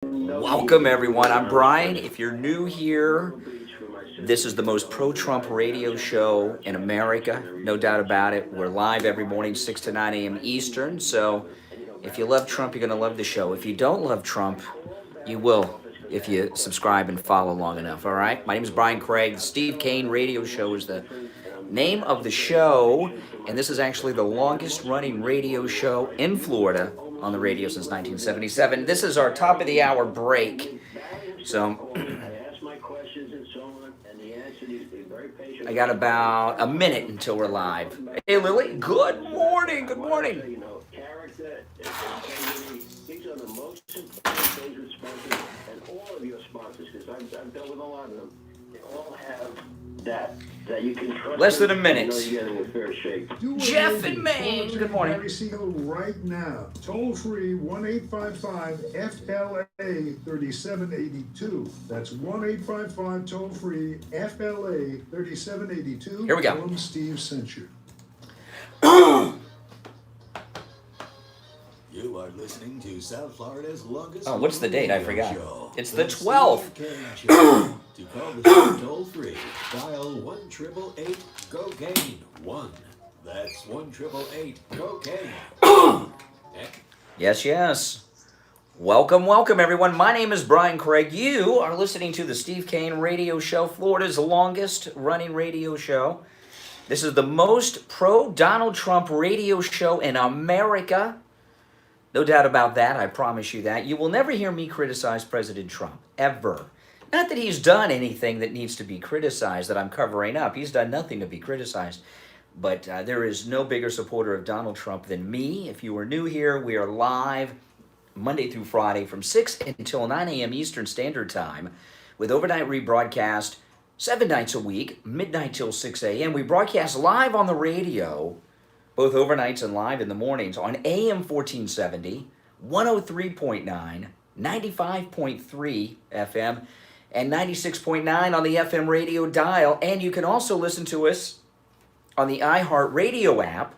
Welcome, everyone. I'm Brian. If you're new here, this is the most pro-Trump radio show in America. No doubt about it. We're live every morning, 6 to 9 a.m. Eastern. So if you love Trump, you're going to love the show. If you don't love Trump, you will if you subscribe and follow long enough. All right? My name is Brian Craig. The Steve Kane Radio Show is the name of the show. And this is actually the longest running radio show in Florida on the radio since 1977. This is our top of the hour break. So I got about a minute until we're live. Hey, Lily, good morning. Good morning. These are the most important things with sponsors and all of your sponsors, because I've dealt with a lot of them. They all have that you can trust. Less than a minute. You're getting a fair shake. Jeff in Maine. Good morning. Gary Siegel right now. Toll free 1-855-FLA-3782. That's 1-855 toll free FLA-3782. Here we go. Tell them Steve sent you. You are listening to South Florida's longest. Oh, what's the date? I forgot. Show. It's the 12th. To call the show toll free, dial 1-888-COCAINE 1. That's 1-888-COCAINE. Yes, yes. Welcome, welcome, everyone. My name is Brian Craig. You are listening to the Steve Kane Radio Show, Florida's longest running radio show. This is the most pro-Donald Trump radio show in America. No doubt about that. I promise you that. You will never hear me criticize President Trump, ever. Not that he's done anything that needs to be criticized that I'm covering up. He's done nothing to be criticized. But there is no bigger supporter of Donald Trump than me. If you are new here, we are live Monday through Friday from 6 until 9 a.m. Eastern Standard Time with overnight rebroadcast 7 nights a week, midnight till 6 a.m. We broadcast live on the radio, both overnights and live in the mornings on AM 1470, 103.9, 95.3 FM, and 96.9 on the FM radio dial. And you can also listen to us on the iHeartRadio app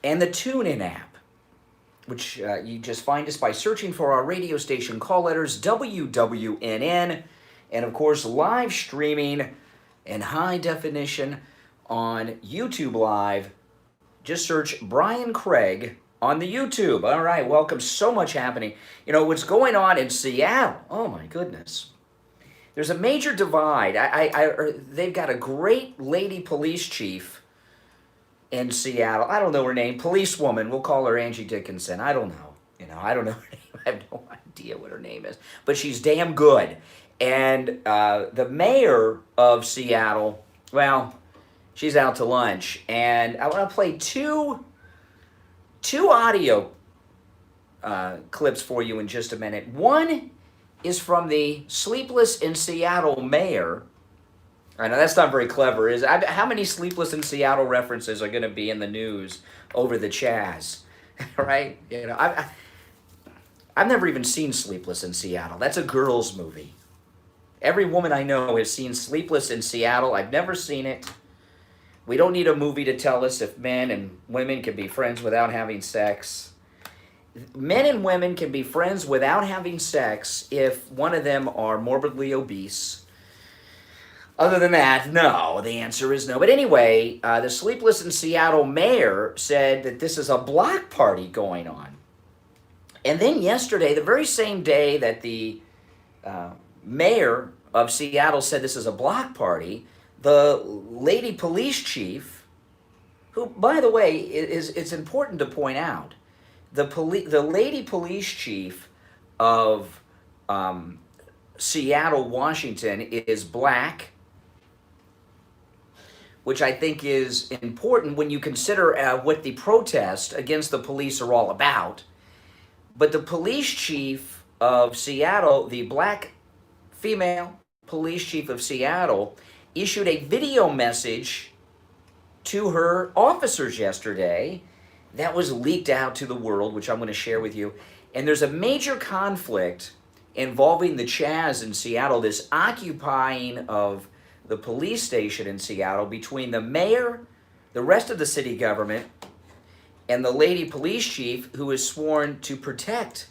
and the TuneIn app, which you just find us by searching for our radio station call letters WWNN, and of course live streaming in high definition on YouTube Live. Just search Brian Craig on the YouTube. All right, welcome. So much happening. You know, what's going on in Seattle, oh my goodness. There's a major divide. They've got a great lady police chief in Seattle. I don't know her name. Policewoman. We'll call her Angie Dickinson. I don't know. I don't know her name. I have no idea what her name is. But she's damn good. And the mayor of Seattle, well, she's out to lunch. And I want to play two audio clips for you in just a minute. One is from the Sleepless in Seattle mayor. I know that's not very clever, is it? How many Sleepless in Seattle references are going to be in the news over the Chaz, right? I've never even seen Sleepless in Seattle. That's a girls' movie. Every woman I know has seen Sleepless in Seattle. I've never seen it. We don't need a movie to tell us if men and women can be friends without having sex. Men and women can be friends without having sex if one of them are morbidly obese. Other than that, no. The answer is no. But anyway, the Sleepless in Seattle mayor said that this is a block party going on. And then yesterday, the very same day that the mayor of Seattle said this is a block party, the lady police chief, who, by the way, it's important to point out, the lady police chief of Seattle, Washington, is black, which I think is important when you consider what the protest against the police are all about. But the police chief of Seattle, the black female police chief of Seattle, issued a video message to her officers yesterday that was leaked out to the world, which I'm going to share with you. And there's a major conflict involving the Chaz in Seattle, this occupying of the police station in Seattle between the mayor, the rest of the city government, and the lady police chief who is sworn to protect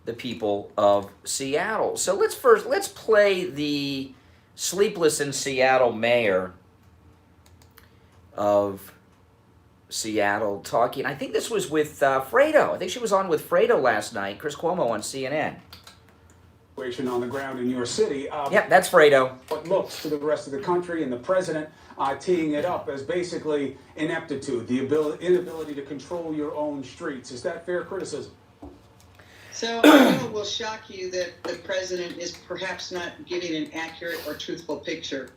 the people of Seattle. So let's play the Sleepless in Seattle mayor of Seattle talking. I think this was with Fredo. I think she was on with Fredo last night, Chris Cuomo on CNN. On the ground in your city. Yep, that's Fredo. What looks to the rest of the country and the president teeing it up as basically ineptitude, the inability to control your own streets. Is that fair criticism? So I know it will shock you that the president is perhaps not giving an accurate or truthful picture.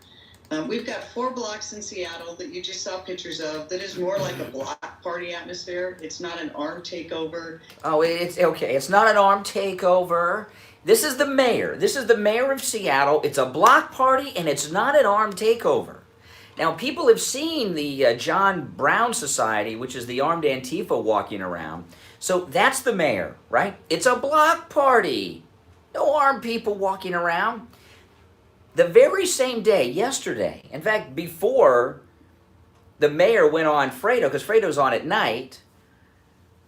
We've got 4 blocks in Seattle that you just saw pictures of that is more like a block party atmosphere. It's not an armed takeover. Oh, it's okay. It's not an armed takeover. This is the mayor. This is the mayor of Seattle. It's a block party, and it's not an armed takeover. Now, people have seen the John Brown Society, which is the armed Antifa walking around. So that's the mayor, right? It's a block party. No armed people walking around. The very same day, yesterday, in fact, before the mayor went on Fredo, because Fredo's on at night,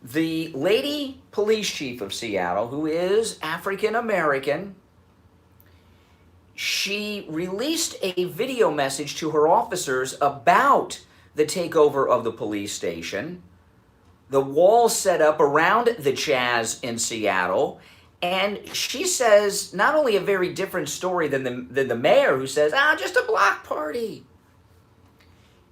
the lady police chief of Seattle, who is African American, she released a video message to her officers about the takeover of the police station, the wall set up around the Chaz in Seattle, and she says not only a very different story than the mayor, who says, just a block party.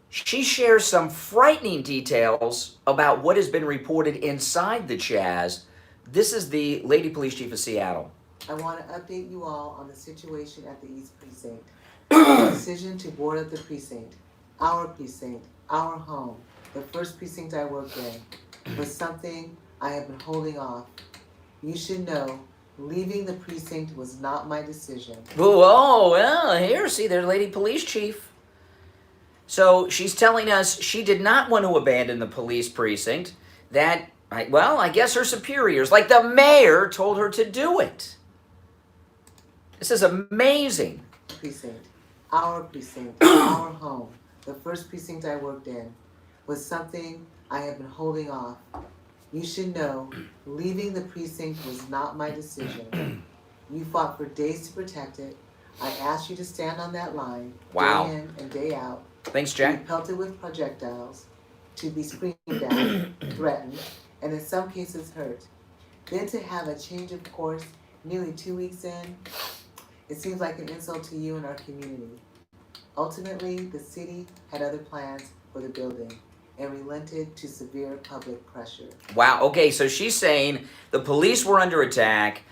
She shares some frightening details about what has been reported inside the Chaz. This is the lady police chief of Seattle. I want to update you all on the situation at the East Precinct. The decision to board up the precinct, our home, the first precinct I worked in, was something I have been holding off. You should know, leaving the precinct was not my decision. Whoa, well, here, see, there's lady police chief. So she's telling us she did not want to abandon the police precinct. That, well, I guess her superiors, like the mayor, told her to do it. This is amazing. Precinct, our home, the first precinct I worked in, was something I have been holding off. You should know, leaving the precinct was not my decision. You fought for days to protect it. I asked you to stand on that line, wow, day in and day out. Thanks, Jack. To be pelted with projectiles, to be screamed at, threatened, and in some cases hurt. Then to have a change of course nearly 2 weeks in, it seems like an insult to you and our community. Ultimately, the city had other plans for the building and relented to severe public pressure. Wow, okay, so she's saying the police were under attack.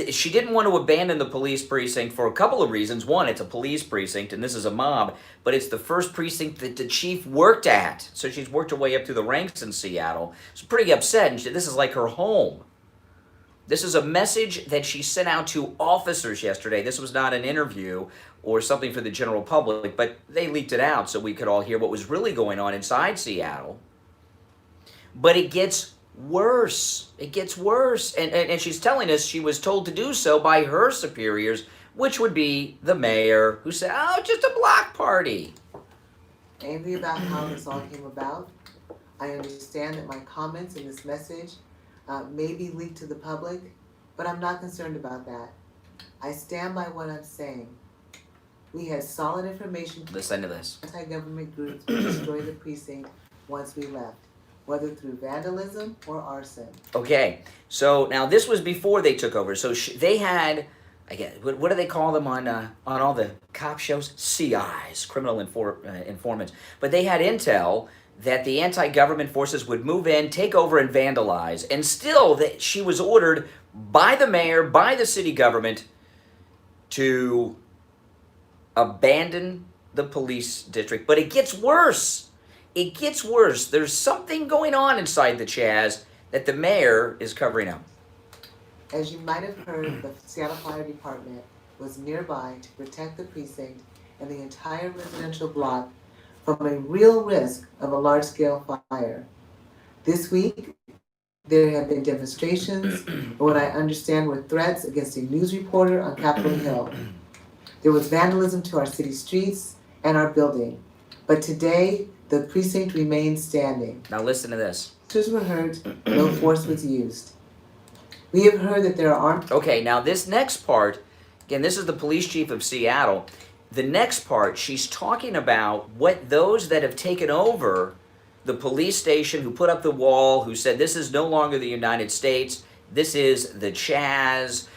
She didn't want to abandon the police precinct for a couple of reasons. One, it's a police precinct, and this is a mob, but it's the first precinct that the chief worked at. So she's worked her way up through the ranks in Seattle. She's pretty upset, and this is like her home. This is a message that she sent out to officers yesterday. This was not an interview or something for the general public, but they leaked it out so we could all hear what was really going on inside Seattle. But it gets worse. It gets worse. And she's telling us she was told to do so by her superiors, which would be the mayor, who said, just a block party. Angry about how this all came about, I understand that my comments in this message may be leaked to the public, but I'm not concerned about that. I stand by what I'm saying. We had solid information. Listen to this. Anti-government groups would destroy the precinct once we left, whether through vandalism or arson. Okay, so now this was before they took over. So they had, again, what do they call them on all the cop shows? CIs, criminal informants. But they had intel that the anti-government forces would move in, take over, and vandalize. And still, she was ordered by the mayor, by the city government, to abandon the police district. But it gets worse. It gets worse. There's something going on inside the Chaz that the mayor is covering up. As you might have heard, the Seattle Fire Department was nearby to protect the precinct and the entire residential block from a real risk of a large-scale fire. This week, there have been demonstrations, or what I understand were threats against a news reporter on Capitol Hill. There was vandalism to our city streets and our building. But today, the precinct remains standing. Now listen to this. Officers were hurt, no force was used. We have heard that there are armed... Okay, now this next part, again, this is the police chief of Seattle. The next part, she's talking about what those that have taken over the police station, who put up the wall, who said this is no longer the United States, this is the Chaz.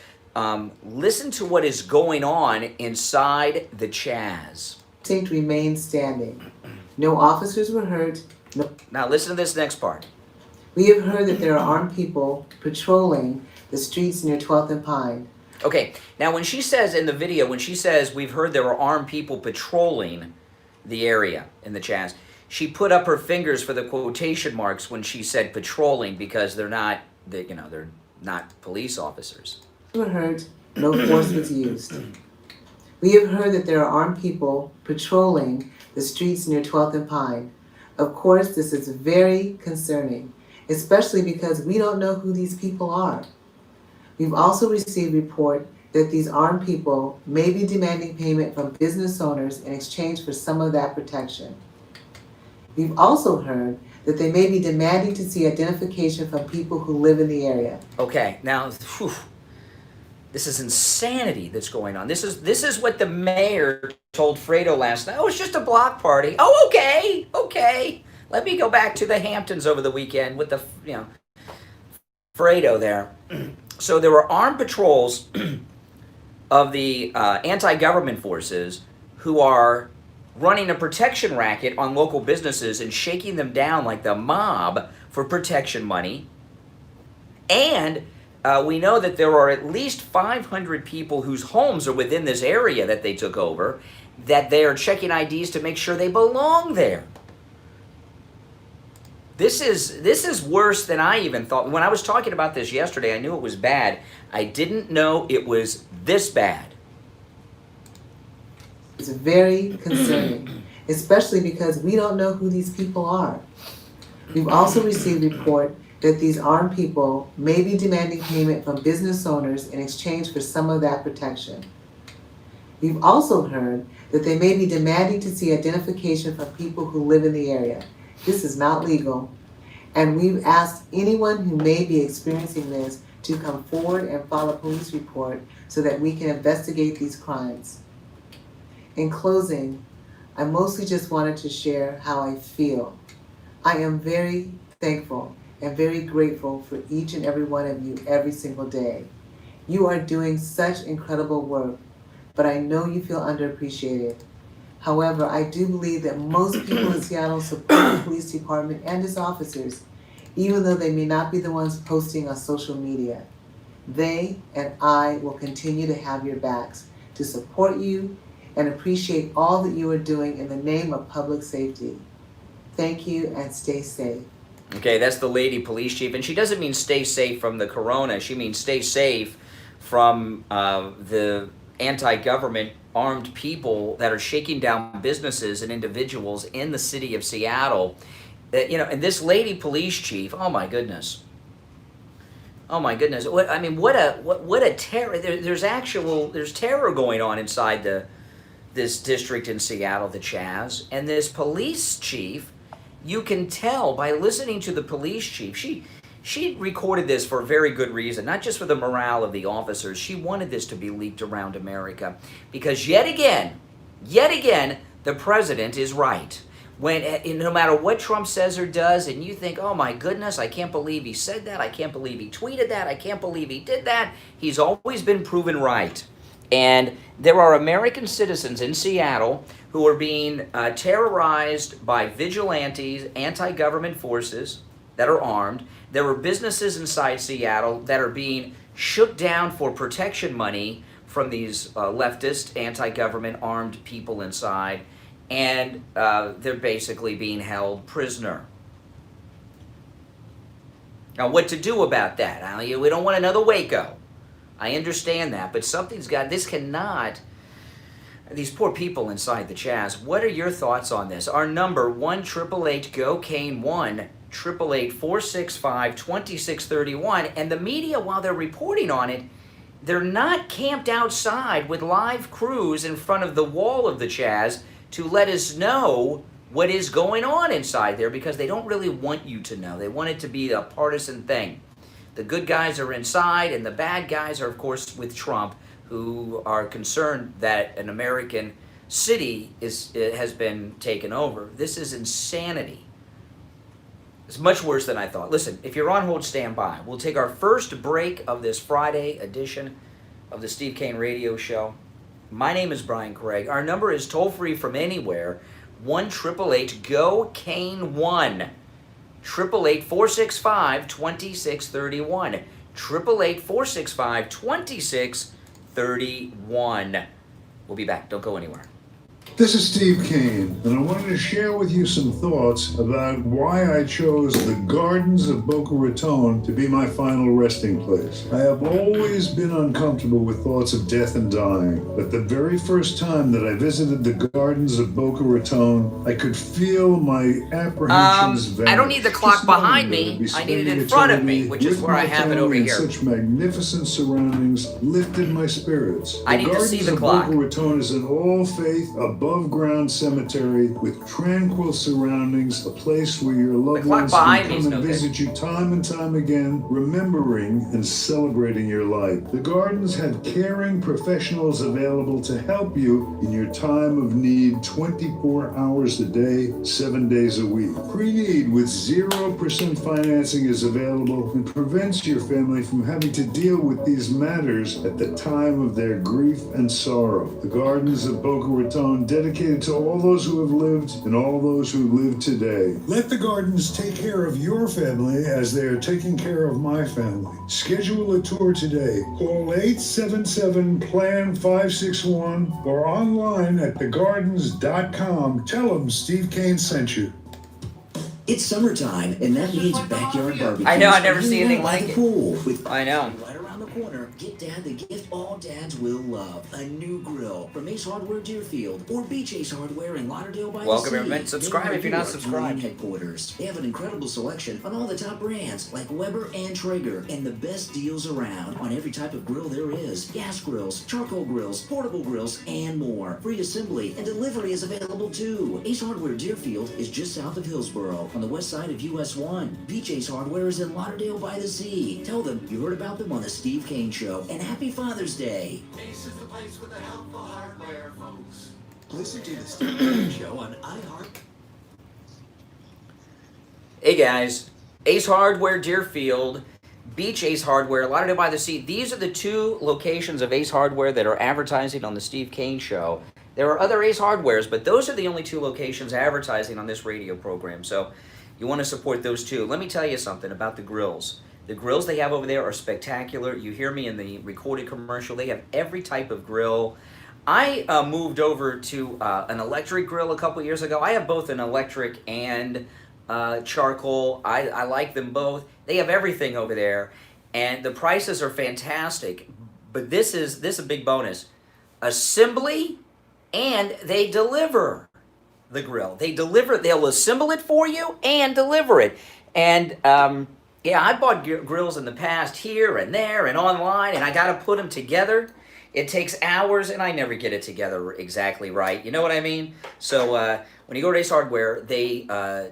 Listen to what is going on inside the Chaz. precinct remained standing. No officers were hurt. Now listen to this next part. We have heard that there are armed people patrolling the streets near 12th and Pine. Okay, now when she says in the video, when she says we've heard there were armed people patrolling the area in the Chaz, she put up her fingers for the quotation marks when she said patrolling, because they're not police officers. Were hurt. No force was used. We have heard that there are armed people patrolling the streets near 12th and Pine. Of course, this is very concerning, especially because we don't know who these people are. We've also received report that these armed people may be demanding payment from business owners in exchange for some of that protection. We've also heard that they may be demanding to see identification from people who live in the area. Okay, now, this is insanity that's going on. This is what the mayor told Fredo last night. Oh, it's just a block party. Oh, okay. Let me go back to the Hamptons over the weekend with the, Fredo there. So there were armed patrols of the anti-government forces who are running a protection racket on local businesses and shaking them down like the mob for protection money. And we know that there are at least 500 people whose homes are within this area that they took over, that they are checking IDs to make sure they belong there. This is worse than I even thought. When I was talking about this yesterday, I knew it was bad. I didn't know it was this bad. It's very concerning, especially because we don't know who these people are. We've also received report that these armed people may be demanding payment from business owners in exchange for some of that protection. We've also heard that they may be demanding to see identification from people who live in the area. This is not legal, and we've asked anyone who may be experiencing this to come forward and file a police report so that we can investigate these crimes. In closing, I mostly just wanted to share how I feel. I am very thankful and very grateful for each and every one of you every single day. You are doing such incredible work, but I know you feel underappreciated. However, I do believe that most people in Seattle support the police department and its officers, even though they may not be the ones posting on social media. They and I will continue to have your backs to support you and appreciate all that you are doing in the name of public safety. Thank you and stay safe. Okay, that's the lady police chief, and she doesn't mean stay safe from the corona. She means stay safe from the anti-government armed people that are shaking down businesses and individuals in the city of Seattle. And this lady police chief, oh my goodness. What a terror. There's terror going on inside this district in Seattle, the Chaz. And this police chief, you can tell by listening to the police chief, she recorded this for a very good reason, not just for the morale of the officers. She wanted this to be leaked around America because yet again, the president is right. No matter what Trump says or does, and you think, oh my goodness, I can't believe he said that, I can't believe he tweeted that, I can't believe he did that, he's always been proven right. And there are American citizens in Seattle who are being terrorized by vigilantes, anti-government forces that are armed. There are businesses inside Seattle that are being shook down for protection money from these leftist, anti-government armed people inside, and they're basically being held prisoner. Now, what to do about that? We don't want another Waco. I understand that, but these poor people inside the Chaz, what are your thoughts on this? Our number, 1-888-GO-CANE, 1-888-465-2631, and the media, while they're reporting on it, they're not camped outside with live crews in front of the wall of the Chaz to let us know what is going on inside there, because they don't really want you to know. They want it to be a partisan thing. The good guys are inside, and the bad guys are, of course, with Trump, who are concerned that an American city has been taken over. This is insanity. It's much worse than I thought. Listen, if you're on hold, stand by. We'll take our first break of this Friday edition of the Steve Kane Radio Show. My name is Brian Craig. Our number is toll-free from anywhere, 1-888-GO-KANE-1. 888-465-2631. 888-465-2631. We'll be back. Don't go anywhere. This is Steve Kane, and I wanted to share with you some thoughts about why I chose the gardens of Boca Raton to be my final resting place. I have always been uncomfortable with thoughts of death and dying, but the very first time that I visited the gardens of Boca Raton, I could feel my apprehensions vanish. I don't need the clock Just knowing behind that I'd me. be I need it spending in front of eternity me, which is with where I my have it over family in here. Such magnificent surroundings lifted my spirits. I need to see the clock. Boca Raton is an all-faith, above-ground cemetery with tranquil surroundings, a place where your loved ones can come and visit you time and time again, remembering and celebrating your life. The gardens have caring professionals available to help you in your time of need 24 hours a day, 7 days a week. Pre-need with 0% financing is available and prevents your family from having to deal with these matters at the time of their grief and sorrow. The Gardens of Boca Raton, dedicated to all those who have lived and all those who live today. Let the Gardens take care of your family as they are taking care of my family. Schedule a tour today. Call 877-PLAN-561 or online at thegardens.com. Tell them Steve Kane sent you. It's summertime, and that means backyard barbecues. I know, I never see anything like it. Pool with I know. Right around the corner, get Dad the gift all dads will love. A new grill from Ace Hardware Deerfield or Beach Ace Hardware in Lauderdale by the Sea. Welcome, everyone. Subscribe if you're not subscribed. Headquarters. They have an incredible selection on all the top brands like Weber and Traeger, and the best deals around on every type of grill there is. Gas grills, charcoal grills, portable grills, and more. Free assembly and delivery is available too. Ace Hardware Deerfield is just south of Hillsboro on the west side of US 1. Beach Ace Hardware is in Lauderdale by the Sea. Tell them you heard about them on the Steve Kane Show, and happy Father's Day. Ace is the place with the helpful hardware, folks. Listen to the Steve Kane Show on iHeart. Hey guys, Ace Hardware Deerfield, Beach Ace Hardware, Lauderdale by the Sea. These are the two locations of Ace Hardware that are advertising on the Steve Kane Show. There are other Ace Hardwares, but those are the only two locations advertising on this radio program. So you want to support those two. Let me tell you something about the grills. The grills they have over there are spectacular. You hear me in the recorded commercial. They have every type of grill. I moved over to an electric grill a couple years ago. I have both an electric and charcoal. I like them both. They have everything over there, and the prices are fantastic. But this is a big bonus. Assembly, and they deliver the grill. They'll assemble it for you and deliver it. And yeah, I bought grills in the past here and there and online, and I got to put them together. It takes hours, and I never get it together exactly right. You know what I mean? So when you go to Ace Hardware, they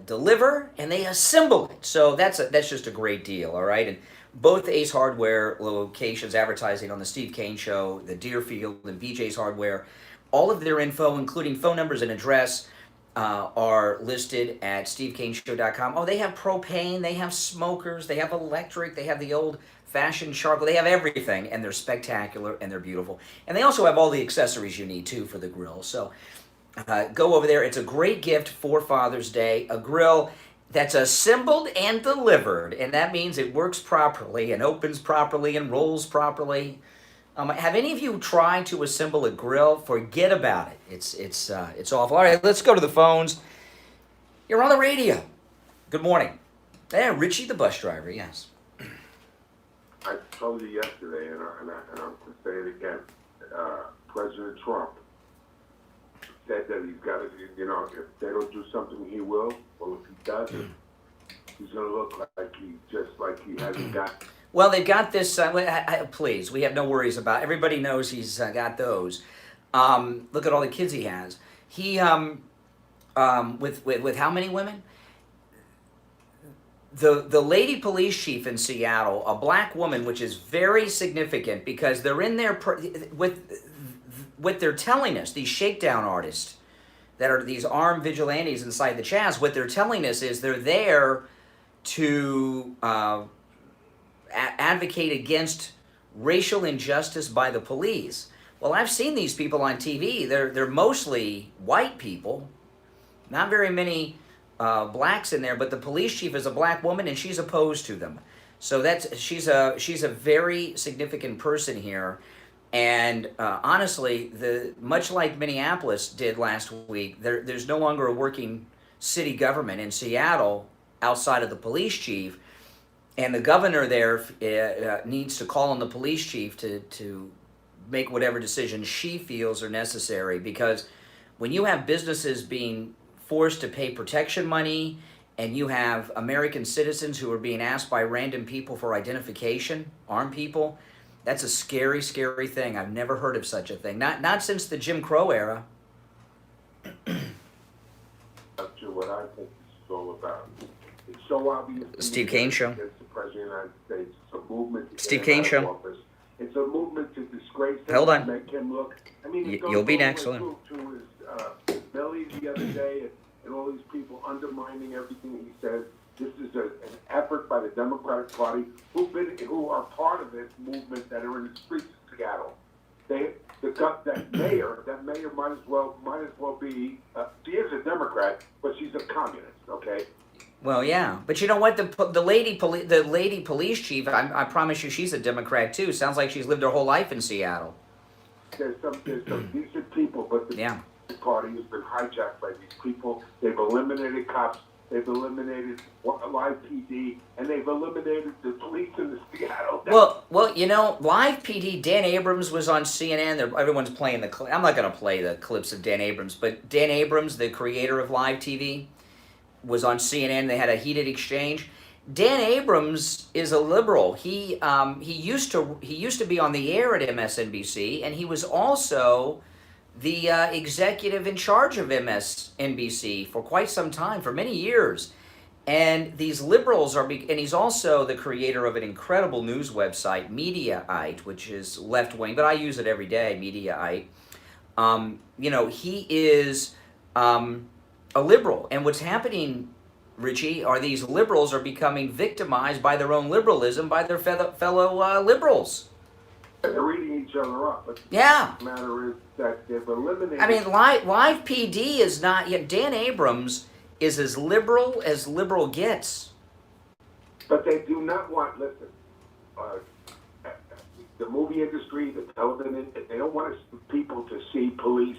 deliver and they assemble it. So that's just a great deal, all right? And both Ace Hardware locations advertising on the Steve Kane Show, the Deerfield and Beach Ace Hardware, all of their info, including phone numbers and address, are listed at stevekaneshow.com. Oh, they have propane, they have smokers, they have electric, they have the old-fashioned charcoal. They have everything, and they're spectacular, and they're beautiful. And they also have all the accessories you need, too, for the grill. So go over there. It's a great gift for Father's Day, a grill that's assembled and delivered, and that means it works properly and opens properly and rolls properly. Have any of you tried to assemble a grill? Forget about it. It's awful. All right, let's go to the phones. You're on the radio. Good morning. Yeah, Richie the bus driver, yes. I told you yesterday, and I'm to say it again. President Trump said that he's got to, if they don't do something, he will. Well, if he doesn't, he's going to look like he hasn't got. Well, they've got this. Please, we have no worries about. Everybody knows he's got those. Look at all the kids he has. He with how many women? the lady police chief in Seattle, a black woman, which is very significant because they're in there with what they're telling us, these shakedown artists that are these armed vigilantes inside the Chaz, what they're telling us is they're there to advocate against racial injustice by the police. Well, I've seen these people on TV. They're mostly white people, not very many blacks in there, but the police chief is a black woman and she's opposed to them. So she's a very significant person here. And honestly, much like Minneapolis did last week, there's no longer a working city government in Seattle outside of the police chief. And the governor there needs to call on the police chief to make whatever decisions she feels are necessary. Because when you have businesses being forced to pay protection money and you have American citizens who are being asked by random people for identification, armed people, that's a scary, scary thing. I've never heard of such a thing. Not since the Jim Crow era. Up to what I think this is all about. It's so obvious. Steve Kane Show. It's the President of the United States. It's a movement to Steve get him Kane out of Show. office. It's a movement to disgrace him, Hold on. to make him look. I mean, it goes You'll be all the next. way Hold on. through to his belly the other day, and all these people undermining everything he says. This is an effort by the Democratic Party who are part of this movement that are in the streets of Seattle. That mayor might as well be. She is a Democrat, but she's a communist. Okay. Well, yeah, but you know what? The lady police chief, I promise you, she's a Democrat too. Sounds like she's lived her whole life in Seattle. There's some decent people, but the party has been hijacked by these people. They've eliminated cops. They've eliminated Live PD, and they've eliminated the police in the Seattle. Well, you know, Live PD, Dan Abrams was on CNN. Everyone's playing the clip. I'm not going to play the clips of Dan Abrams, but Dan Abrams, the creator of Live TV, was on CNN. They had a heated exchange. Dan Abrams is a liberal. He used to be on the air at MSNBC, and he was also the executive in charge of MSNBC for quite some time, for many years. And these liberals and he's also the creator of an incredible news website, Mediaite, which is left-wing, but I use it every day, Mediaite. You know, he is a liberal. And what's happening, Richie, are these liberals are becoming victimized by their own liberalism, by their fellow liberals. They're eating each other up. But yeah. The matter is that they've eliminated. I mean, Live PD is not yet. Dan Abrams is as liberal gets. But they do not want. Listen, the movie industry, the television, they don't want people to see police.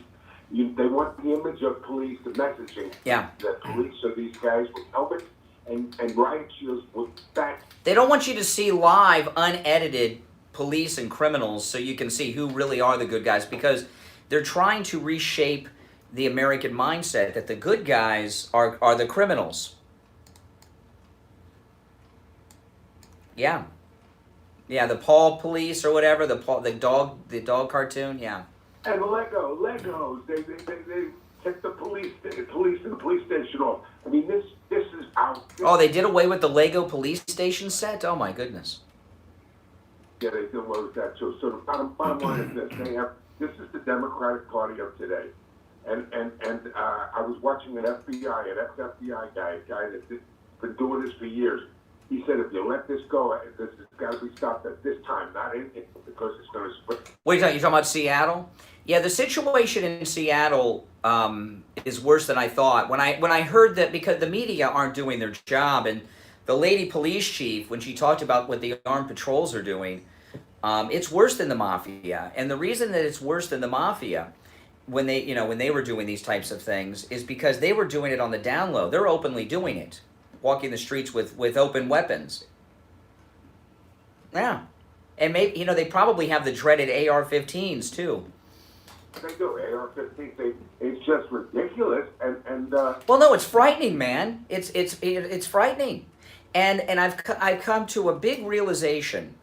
They want the image of police, the messaging. Yeah. That police are these guys with helmets and riot shields with bats. They don't want you to see live, unedited police and criminals so you can see who really are the good guys, because they're trying to reshape the American mindset that the good guys are the criminals. Yeah. Yeah, the Paw Police or whatever, the dog cartoon, yeah. And Legos, they take the police and the police station off. I mean, this is out. Oh, they did away with the Lego police station set? Oh my goodness. Yeah, they did away with that too. So the bottom line is this: this is the Democratic Party of today, and I was watching an ex-FBI guy, a guy that's been doing this for years. He said, if you let this go, this has got to be stopped at this time, not in because it's going to spread. Wait, you're talking about Seattle? Yeah, the situation in Seattle is worse than I thought. When I heard that, because the media aren't doing their job, and the lady police chief, when she talked about what the armed patrols are doing, it's worse than the mafia. And the reason that it's worse than the mafia, when they were doing these types of things, is because they were doing it on the down low. They're openly doing it, walking the streets with open weapons. Yeah, and maybe they probably have the dreaded AR-15s too. They do AR-15s. It's just ridiculous, and. Well, no, it's frightening, man. It's frightening, and I've come to a big realization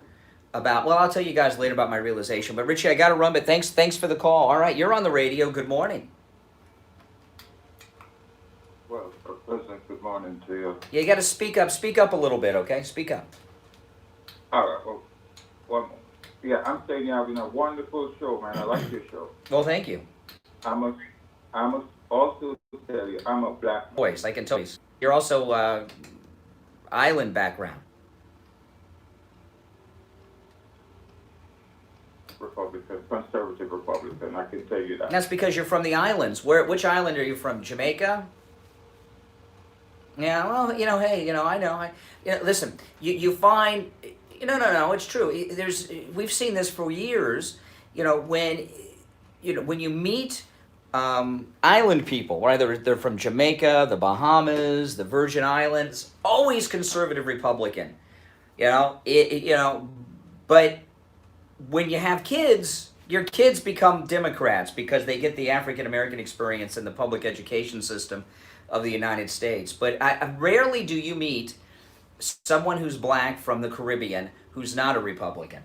about. Well, I'll tell you guys later about my realization. But Richie, I got to run. But thanks for the call. All right, you're on the radio. Good morning. Well, President, good morning. morning to you. Yeah, you got to speak up. Speak up a little bit, okay? Speak up. All right. Well, yeah, I'm saying you're having a wonderful show, man. I like your show. Well, thank you. I must also tell you, I'm a black voice. I can tell you. You're also island background. Republican, conservative Republican. I can tell you that. That's because you're from the islands. Which island are you from? Jamaica? Yeah. Well, hey, I know. Listen, you find, no. It's true. We've seen this for years. When you meet island people, whether they're from Jamaica, the Bahamas, the Virgin Islands, always conservative Republican. But when you have kids, your kids become Democrats because they get the African American experience in the public education system of the United States. But I rarely do you meet someone who's black from the Caribbean who's not a Republican.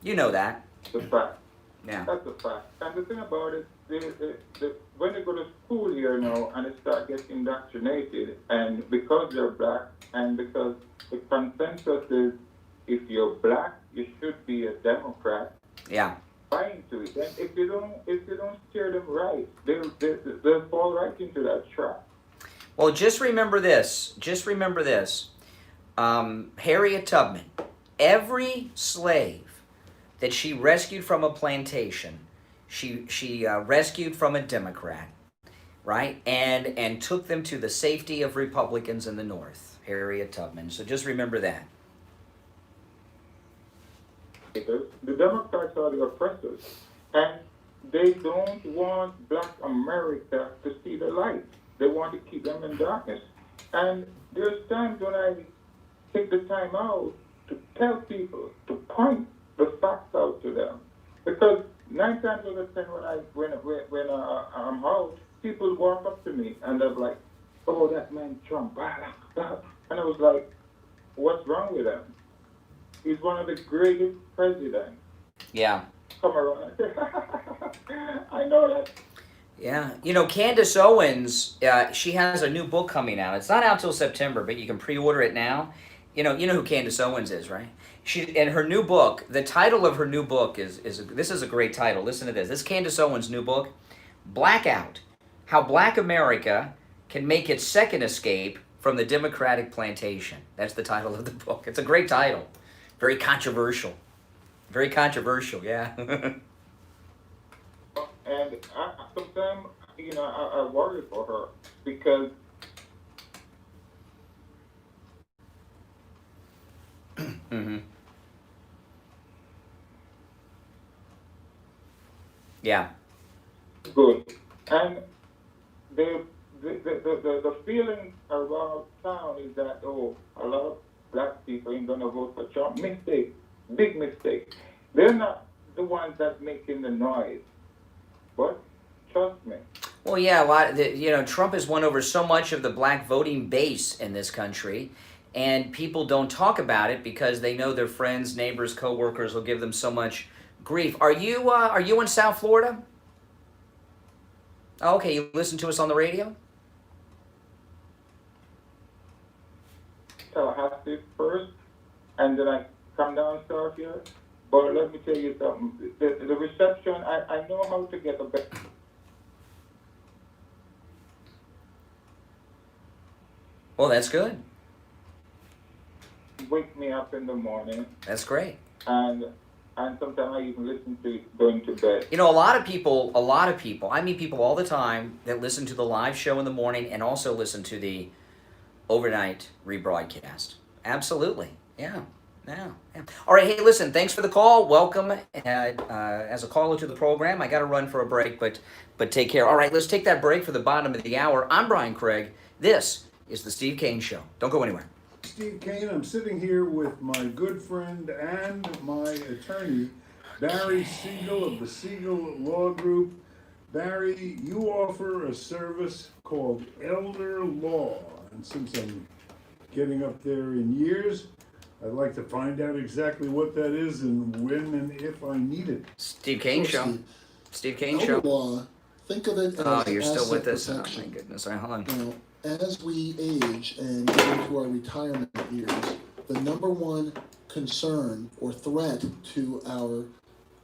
You know that. That's a fact. Yeah. That's a fact. And the thing about it, when they go to school here now and they start getting indoctrinated, and because they're black, and because the consensus is if you're black, you should be a Democrat. Yeah. Buy into it. And if you don't steer them right, they'll fall right into that trap. Well, just remember this. Harriet Tubman, every slave that she rescued from a plantation, she rescued from a Democrat, right? And took them to the safety of Republicans in the North. Harriet Tubman. So just remember that. The Democrats are the oppressors, and they don't want black America to see the light. They want to keep them in darkness. And there's times when I take the time out to tell people, to point the facts out to them. Because 9 times out of 10 when I'm out, people walk up to me and they're like, oh, that man Trump. And I was like, what's wrong with him? He's one of the greatest presidents. Yeah. Come around. I know that. Yeah. Candace Owens, she has a new book coming out. It's not out till September, but you can pre-order it now. You know who Candace Owens is, right? And her new book, the title of her new book is this is a great title. Listen to this. This is Candace Owens' new book, Blackout: How Black America Can Make Its Second Escape from the Democratic Plantation. That's the title of the book. It's a great title. Very controversial. Very controversial, yeah. And sometimes, I worry for her because Mm-hmm. Yeah. Good. And the feeling around town is that, a lot of black people ain't going to vote for Trump. Mistake. Big mistake. They're not the ones that's making the noise. But trust me. Well, yeah, Trump has won over so much of the black voting base in this country, and people don't talk about it because they know their friends, neighbors, co-workers will give them so much grief. Are you in South Florida? Oh, okay, you listen to us on the radio? Tallahassee first, and then I come down south here. But let me tell you something. The reception, I know how to get a better. Well, that's good. Wake me up in the morning. That's great. And sometimes I even listen to it going to bed. A lot of people, I meet people all the time that listen to the live show in the morning and also listen to the overnight rebroadcast. Absolutely. Yeah. All right, hey, listen, thanks for the call. Welcome as a caller to the program. I got to run for a break, but take care. All right, let's take that break for the bottom of the hour. I'm Brian Craig. This is the Steve Kane Show. Don't go anywhere. Steve Kane, I'm sitting here with my good friend and my attorney, Barry Siegel of the Siegel Law Group. Barry, you offer a service called Elder Law. And since I'm getting up there in years, I'd like to find out exactly what that is and when and if I need it. Steve Kane Show. Steve Kane Show. Elder law, think of it as you're still with us? Oh, protection. my goodness. All right, hold on. as we age and get into our retirement years, the number one concern or threat to our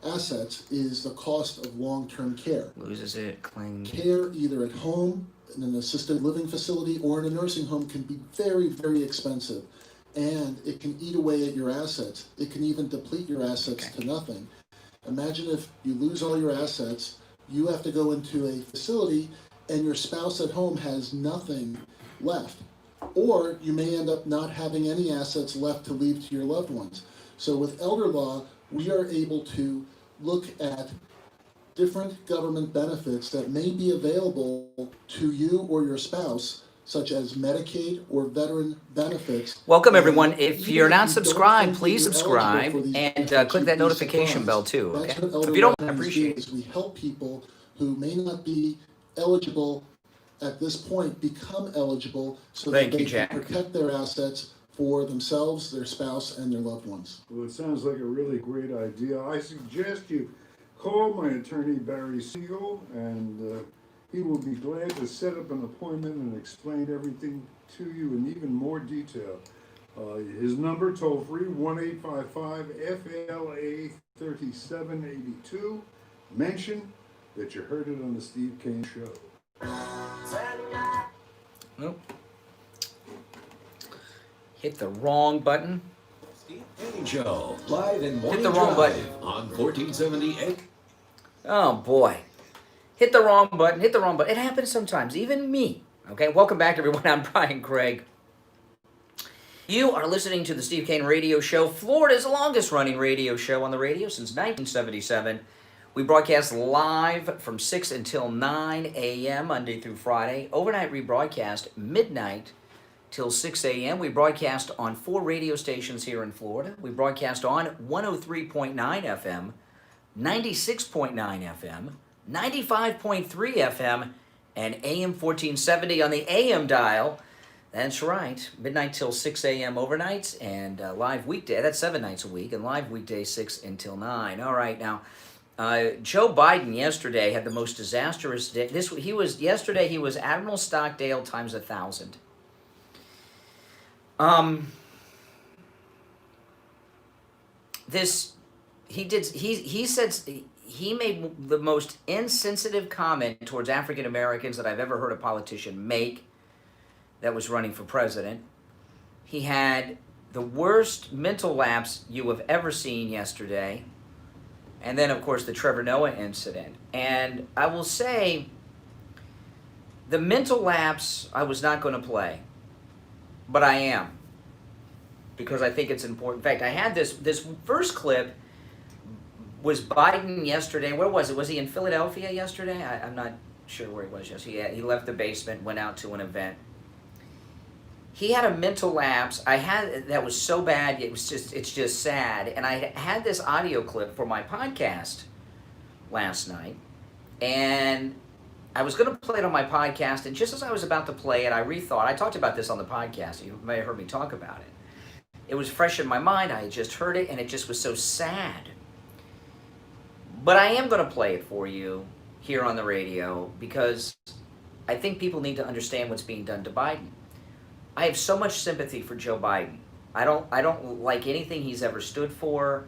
assets is the cost of long-term care. Loses it, claimed. Care either at home, in an assisted living facility, or in a nursing home can be very, very expensive. And it can eat away at your assets. It can even deplete your assets to nothing. Imagine if you lose all your assets, you have to go into a facility and your spouse at home has nothing left. Or you may end up not having any assets left to leave to your loved ones. So with elder law, we are able to look at different government benefits that may be available to you or your spouse, such as Medicaid or veteran benefits. Welcome, everyone. If you're not subscribed, please subscribe and click that notification bell too. Okay? If you don't, I appreciate it. We help people who may not be eligible at this point become eligible so that they can protect their assets for themselves, their spouse, and their loved ones. Well, it sounds like a really great idea. I suggest you call my attorney, Barry Siegel, and he will be glad to set up an appointment and explain everything to you in even more detail. His number, toll-free, 1-855-FLA-3782. Mention that you heard it on the Steve Kane Show. Nope. Hit the wrong button. Steve Kane Show, live in Morning Hit the wrong Drive button. on 1478. Oh, boy. Hit the wrong button. Hit the wrong button. It happens sometimes. Even me. Okay, welcome back, everyone. I'm Brian Craig. You are listening to the Steve Kane Radio Show, Florida's longest-running radio show on the radio since 1977. We broadcast live from 6 until 9 a.m. Monday through Friday. Overnight rebroadcast midnight till 6 a.m. We broadcast on 4 radio stations here in Florida. We broadcast on 103.9 FM, 96.9 FM, 95.3 FM, and AM 1470 on the AM dial. That's right, midnight till 6 a.m. overnights, and live weekday, that's 7 nights a week, and live weekday 6 until 9. All right, now, Joe Biden yesterday had the most disastrous day. Yesterday he was Admiral Stockdale times 1,000. He made the most insensitive comment towards African Americans that I've ever heard a politician make that was running for president. He had the worst mental lapse you have ever seen yesterday. And then, of course, the Trevor Noah incident. And I will say, the mental lapse I was not going to play. But I am, because I think it's important. In fact, I had this first clip was Biden yesterday. Where was it? Was he in Philadelphia yesterday? I'm not sure where he was yesterday. He left the basement, went out to an event. He had a mental lapse. That was so bad. It's just sad. And I had this audio clip for my podcast last night, and I was going to play it on my podcast, and just as I was about to play it, I rethought. I talked about this on the podcast. You may have heard me talk about it. It was fresh in my mind. I had just heard it, and it just was so sad. But I am going to play it for you here on the radio because I think people need to understand what's being done to Biden. I have so much sympathy for Joe Biden. I don't like anything he's ever stood for.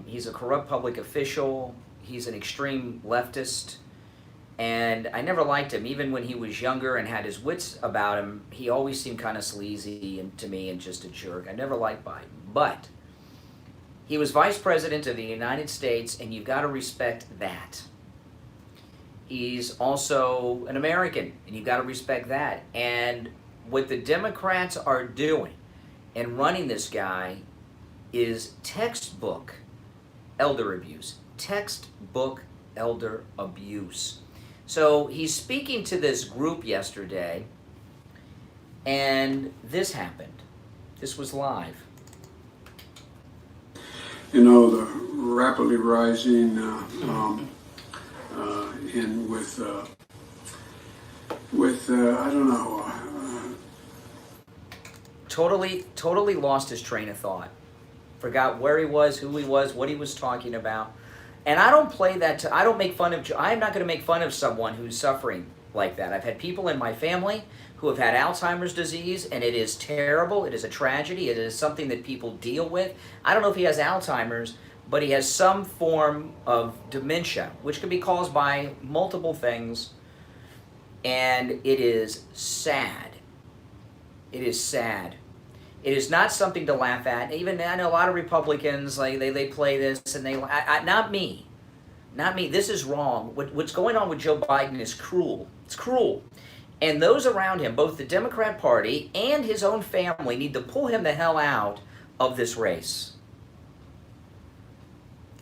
He's a corrupt public official. He's an extreme leftist. And I never liked him. Even when he was younger and had his wits about him, he always seemed kind of sleazy to me and just a jerk. I never liked Biden. But he was vice president of the United States, and you've got to respect that. He's also an American, and you've got to respect that. And what the Democrats are doing and running this guy is textbook elder abuse. Textbook elder abuse. So he's speaking to this group yesterday, and this happened. This was live. You know, the rapidly rising I don't know. Totally lost his train of thought. Forgot where he was, who he was, what he was talking about. And I don't play that. I don't make fun of. I am not going to make fun of someone who's suffering like that. I've had people in my family who have had Alzheimer's disease, and it is terrible. It is a tragedy. It is something that people deal with. I don't know if he has Alzheimer's, but he has some form of dementia, which can be caused by multiple things, and it is sad. It is sad. It is not something to laugh at. Even I know a lot of Republicans, like they play this, and not me. Not me. This is wrong. What's going on with Joe Biden is cruel. It's cruel. And those around him, both the Democrat Party and his own family, need to pull him the hell out of this race.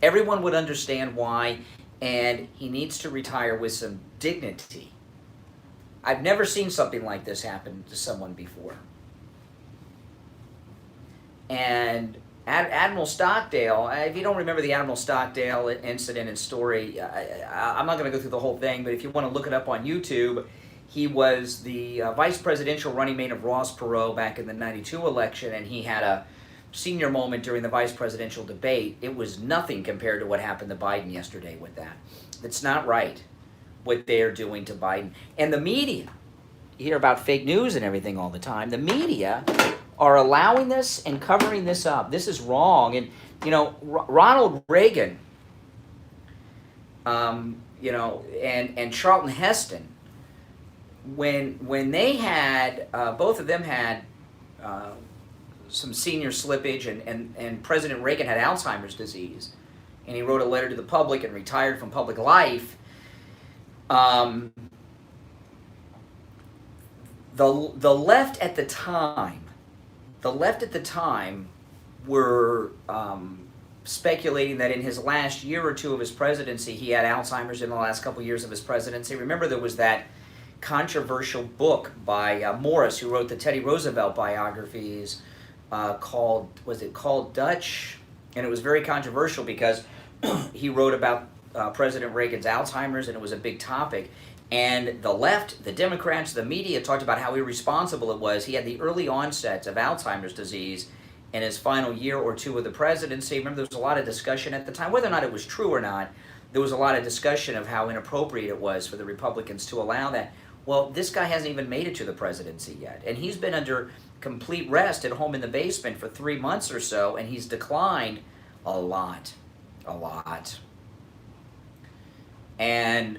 Everyone would understand why, and he needs to retire with some dignity. I've never seen something like this happen to someone before. And Admiral Stockdale, if you don't remember the Admiral Stockdale incident and story, I'm not going to go through the whole thing, but if you want to look it up on YouTube, he was the vice presidential running mate of Ross Perot back in the 92 election, and he had a senior moment during the vice presidential debate. It was nothing compared to what happened to Biden yesterday with that. It's not right what they're doing to Biden. And the media, you hear about fake news and everything all the time. The media are allowing this and covering this up. This is wrong. And, you know, Ronald Reagan, you know, and Charlton Heston, when they had, both of them had some senior slippage, and President Reagan had Alzheimer's disease, and he wrote a letter to the public and retired from public life. The left at the time were speculating that in his last year or two of his presidency, he had Alzheimer's in the last couple years of his presidency. Remember, there was that controversial book by Morris, who wrote the Teddy Roosevelt biographies, called Dutch? And it was very controversial because he wrote about President Reagan's Alzheimer's, and it was a big topic. And the left, the Democrats, the media talked about how irresponsible it was. He had the early onsets of Alzheimer's disease in his final year or two of the presidency. Remember, there was a lot of discussion at the time, whether or not it was true or not. There was a lot of discussion of how inappropriate it was for the Republicans to allow that. Well, this guy hasn't even made it to the presidency yet. And he's been under complete rest at home in the basement for 3 months or so, and he's declined a lot. A lot. And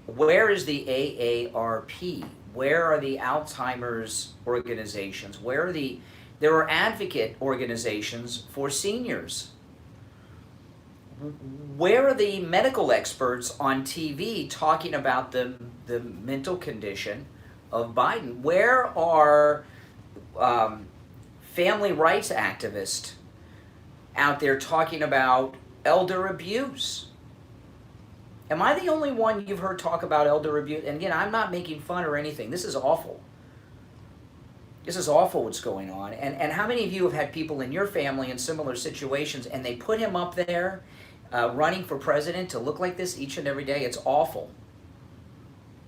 where is the AARP? Where are the Alzheimer's organizations? There are advocate organizations for seniors. Where are the medical experts on TV talking about the mental condition of Biden? Where are family rights activists out there talking about elder abuse? Am I the only one you've heard talk about elder abuse? And again, I'm not making fun or anything. This is awful. This is awful what's going on. And how many of you have had people in your family in similar situations, and they put him up there running for president to look like this each and every day? It's awful.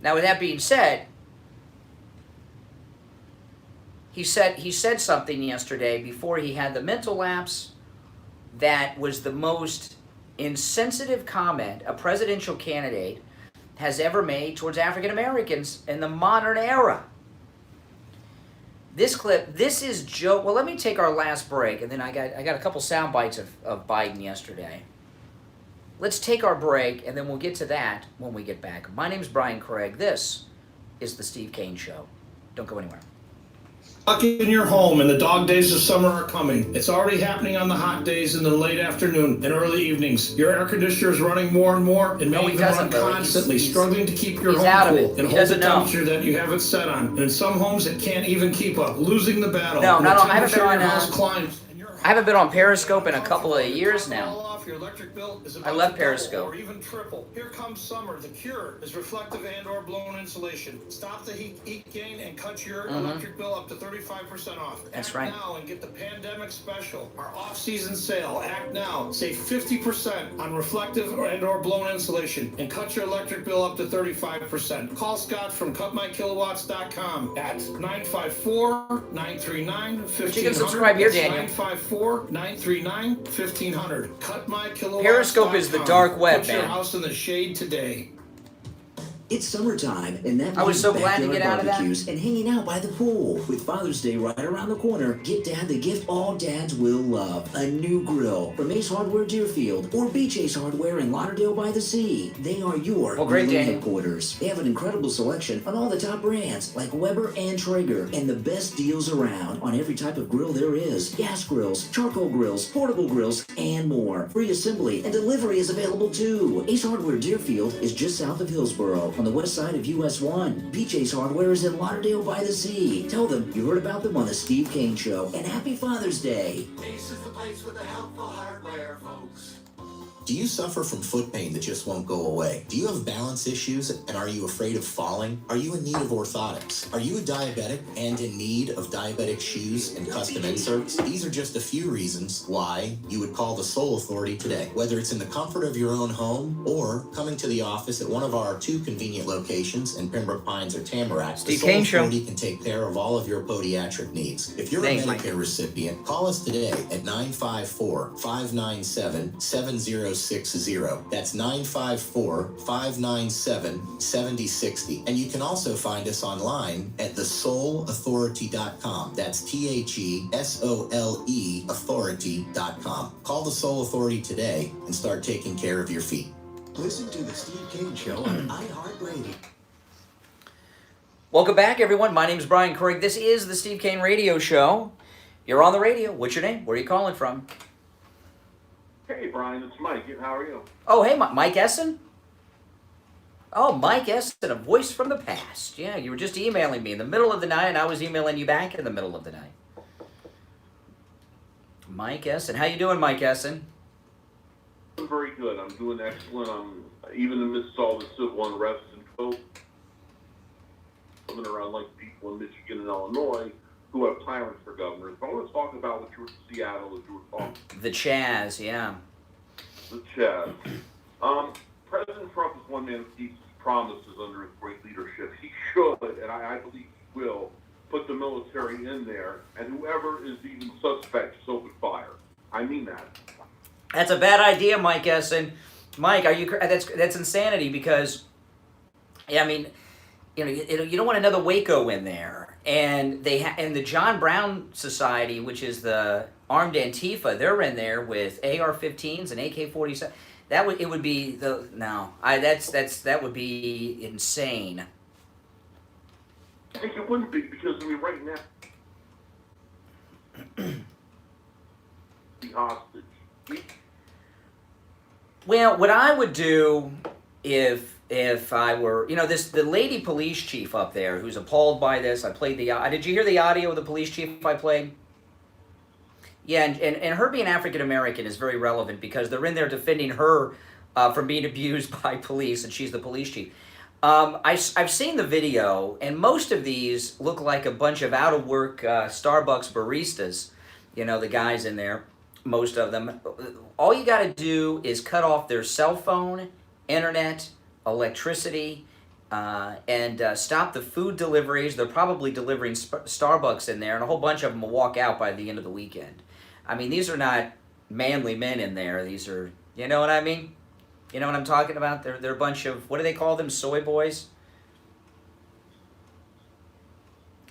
Now, with that being said, he said something yesterday before he had the mental lapse that was the most insensitive comment a presidential candidate has ever made towards African Americans in the modern era. This clip, this is Joe. Well, let me take our last break, and then I got a couple sound bites of Biden yesterday. Let's take our break, and then we'll get to that when we get back. My name's Brian Craig. This is the Steve Kane Show. Don't go anywhere. Stuck in your home, and the dog days of summer are coming. It's already happening on the hot days in the late afternoon and early evenings. Your air conditioner is running more and more, and may even run constantly, struggling to keep your home cool and hold the temperature that you have it set on. And in some homes, it can't even keep up, losing the battle. No, I haven't been on Periscope in a couple of years now. Your electric bill is I love Periscope. Or even triple. Here comes summer. The cure is reflective and/or blown insulation. Stop the heat gain and cut your electric bill up to 35% off. That's right. Act now and get the pandemic special. Our off-season sale. Act now. Save 50% on reflective and/or blown insulation and cut your electric bill up to 35%. Call Scott from CutMyKilowatts.com at 954-939-1500. You can subscribe here, Daniel. 954-939-1500. Periscope is the dark web, Put your man. house in the shade today. It's summertime, and that I was means so glad to backyard get out of that. barbecues and hanging out by the pool. With Father's Day right around the corner, get Dad the gift all dads will love: a new grill from Ace Hardware Deerfield or Beach Ace Hardware in Lauderdale by the Sea. They are your grilling headquarters. They have an incredible selection on all the top brands like Weber and Traeger, and the best deals around on every type of grill there is: gas grills, charcoal grills, portable grills, and more. Free assembly and delivery is available too. Ace Hardware Deerfield is just south of Hillsboro on the west side of US 1. Beach Ace Hardware is in Lauderdale by the Sea. Tell them you heard about them on the Steve Kane Show, and happy Father's Day. Ace is the place with the helpful hardware, folks. Do you suffer from foot pain that just won't go away? Do you have balance issues, and are you afraid of falling? Are you in need of orthotics? Are you a diabetic and in need of diabetic shoes and custom inserts? These are just a few reasons why you would call the Soul Authority today. Whether it's in the comfort of your own home or coming to the office at one of our 2 convenient locations in Pembroke Pines or Tamarack, the Soul Authority can take care of all of your podiatric needs. If you're a Medicare recipient, call us today at 954-597-7060. That's 954-597-7060. And you can also find us online at thesoulauthority.com. That's THESOLE authority.com. Call the Soul Authority today and start taking care of your feet. Listen to the Steve Kane Show on iHeartRadio. Welcome back, everyone. My name is Brian Craig. This is the Steve Kane Radio Show. You're on the radio. What's your name? Where are you calling from? Hey, Brian, it's Mike. How are you? Oh, hey, Mike Essen? Oh, Mike Essen, a voice from the past. Yeah, you were just emailing me in the middle of the night, and I was emailing you back in the middle of the night. Mike Essen. How you doing, Mike Essen? I'm very good. I'm doing excellent. I'm even amidst all the civil unrest and COVID, living around like people in Michigan and Illinois who have tyrants for governors. But I want to talk about what you were in Seattle, as you were talking. The Chaz, yeah. The Chaz. President Trump is one man who keeps his promises under his great leadership. He should, and I believe he will, put the military in there, and whoever is even suspect is open fire. I mean that. That's a bad idea, Mike Essen. Mike, are you? That's insanity because, yeah, I mean, you don't want another Waco in there. And and the John Brown Society, which is the armed Antifa, they're in there with AR-15s and AK-47. That would be that would be insane. I think it wouldn't be because right now the hostage. Well, what I would do if I were, the lady police chief up there who's appalled by this, I played did you hear the audio of the police chief I played? Yeah, and her being African American is very relevant because they're in there defending her from being abused by police, and she's the police chief. I've seen the video, and most of these look like a bunch of out-of-work Starbucks baristas, the guys in there, most of them. All you got to do is cut off their cell phone, internet, electricity, and stop the food deliveries. They're probably delivering Starbucks in there, and a whole bunch of them will walk out by the end of the weekend. I mean, these are not manly men in there. These are, you know what I mean? You know what I'm talking about? They're a bunch of, what do they call them, soy boys?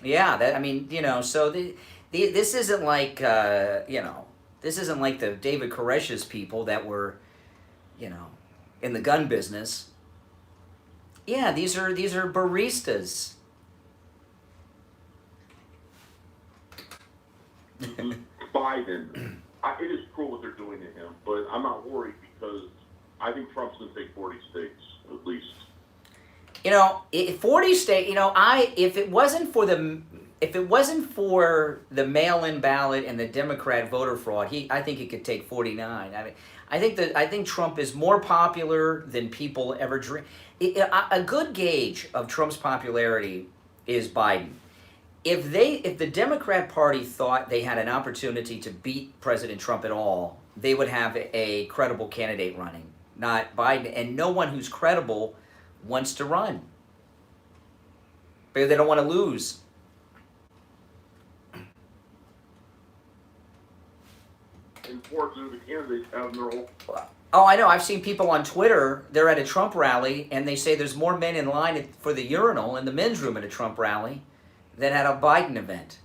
Yeah, so this isn't like, this isn't like the David Koresh's people that were, in the gun business. Yeah, these are baristas. Biden, it is cruel what they're doing to him, but I'm not worried because I think Trump's going to take 40 states at least. 40 states. If it wasn't for the mail-in ballot and the Democrat voter fraud, I think he could take 49. I think Trump is more popular than people ever dream. A good gauge of Trump's popularity is Biden. If the Democrat Party thought they had an opportunity to beat President Trump at all, they would have a credible candidate running, not Biden. And no one who's credible wants to run because they don't want to lose. Unfortunately, the candidates have their own. Oh, I know. I've seen people on Twitter, they're at a Trump rally, and they say there's more men in line for the urinal in the men's room at a Trump rally than at a Biden event.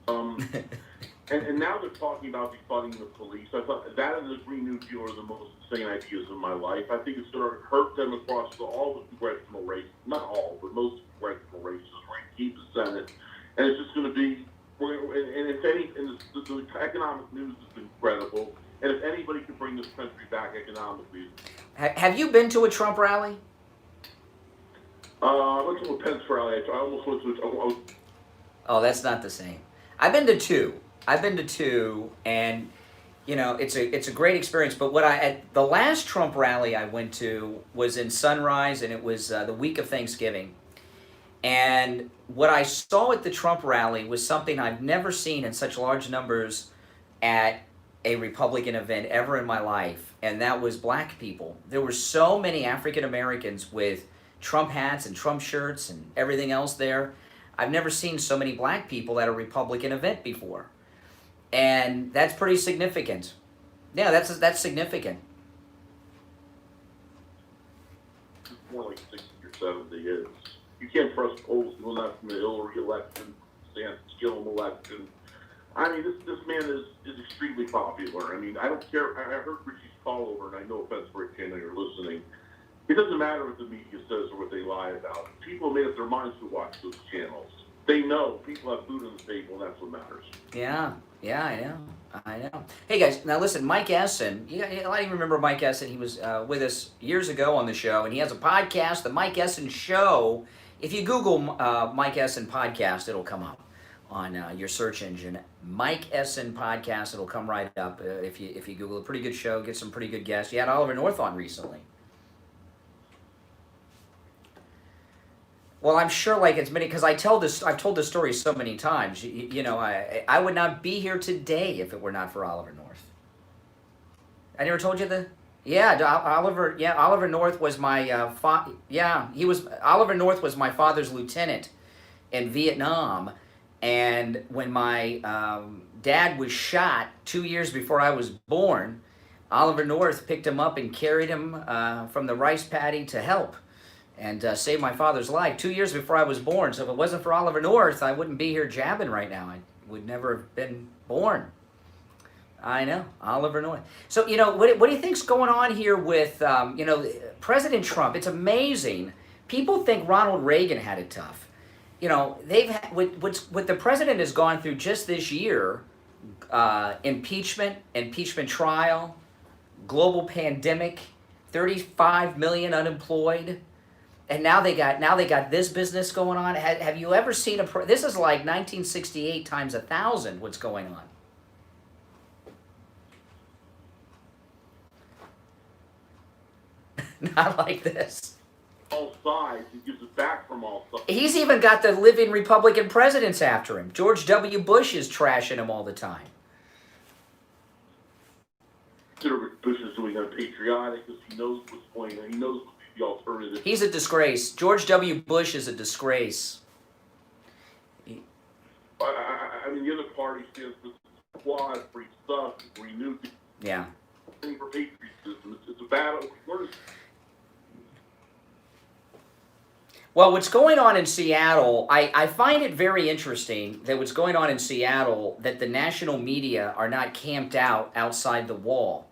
And now they're talking about defunding the police. I thought that and the Green New Deal are the most insane ideas of my life. I think it's going to hurt them across all the congressional races. Not all, but most congressional races. We're going to keep the Senate. And it's just going to be, and if any, and the economic news has been incredible. And if anybody can bring this country back economically. Have you been to a Trump rally? I went to a Pence rally. I almost went to Oh, that's not the same. I've been to two. And you know, it's a great experience. But at the last Trump rally I went to was in Sunrise, and it was the week of Thanksgiving. And what I saw at the Trump rally was something I've never seen in such large numbers at a Republican event ever in my life, and that was black people. There were so many African Americans with Trump hats and Trump shirts and everything else there. I've never seen so many black people at a Republican event before. And that's pretty significant. Yeah, that's significant. More like 60 or 70 years. You can't trust polls going out from the Hillary election, Sanders Gillum election. I mean, this man is extremely popular. I mean, I don't care. I heard Richie's call over, and I know offense for Richie, I know you're listening. It doesn't matter what the media says or what they lie about. People have made up their minds to watch those channels. They know people have food on the table, and that's what matters. Yeah, I know. Hey guys, now listen, Mike Essen, a lot of you remember Mike Essen. He was with us years ago on the show, and he has a podcast, The Mike Essen Show. If you Google Mike Essen Podcast, it'll come up on your search engine. Mike Essen Podcast, it'll come right up if you Google it. Pretty good show, get some pretty good guests. You had Oliver North on recently. Well, I'm sure like it's many, because I've told this story so many times. You know, I would not be here today if it were not for Oliver North. I never told you the. Yeah, Oliver North was my Oliver North was my father's lieutenant in Vietnam, and when my dad was shot 2 years before I was born, Oliver North picked him up and carried him from the rice paddy to help and saved my father's life 2 years before I was born. So if it wasn't for Oliver North, I wouldn't be here jabbing right now. I would never have been born. I know, Oliver North. So, you know, what do you think's going on here with, President Trump? It's amazing. People think Ronald Reagan had it tough. You know, they've had, what the president has gone through just this year, impeachment trial, global pandemic, 35 million unemployed. And now they got this business going on. Have you ever seen this is like 1968 times 1,000 what's going on. Not like this. All sides, he gives it back from all sides. He's even got the living Republican presidents after him. George W. Bush is trashing him all the time. Bush is doing unpatriotic because he knows what's going on. He knows what the alternative. He's a disgrace. George W. Bush is a disgrace. I mean, the other party stands for Quad, free stuff, renewed. Yeah. For patriotism, it's a battle. Well, what's going on in Seattle, I find it very interesting that what's going on in Seattle, that the national media are not camped out outside the wall,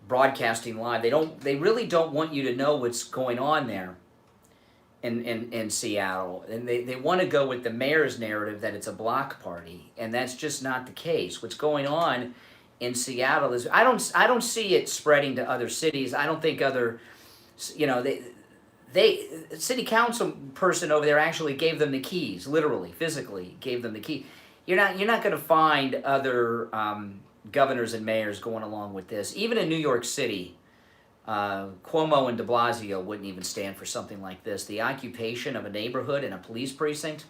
broadcasting live. They really don't want you to know what's going on there in Seattle. And they want to go with the mayor's narrative that it's a block party, and that's just not the case. What's going on in Seattle is, I don't see it spreading to other cities. I don't think other, city council person over there actually gave them the keys, literally, physically gave them the key. You're not going to find other governors and mayors going along with this. Even in New York City, Cuomo and de Blasio wouldn't even stand for something like this. The occupation of a neighborhood and a police precinct,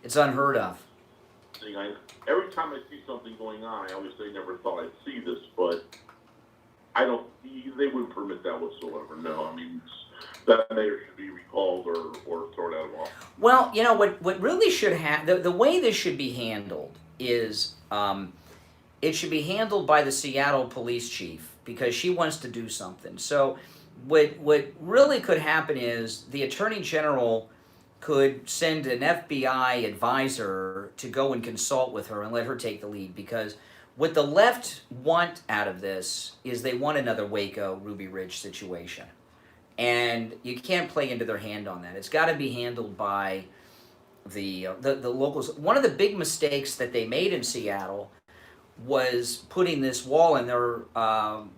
it's unheard of. Every time I see something going on, I always say never thought I'd see this, but they wouldn't permit that whatsoever. No, I mean, that mayor should be recalled or thrown out of office. Well, what really should happen, the way this should be handled is it should be handled by the Seattle police chief because she wants to do something. So what really could happen is the attorney general could send an FBI advisor to go and consult with her and let her take the lead, because what the left want out of this is they want another Waco Ruby Ridge situation. And you can't play into their hand on that. It's got to be handled by the locals. One of the big mistakes that they made in Seattle was putting this wall in there,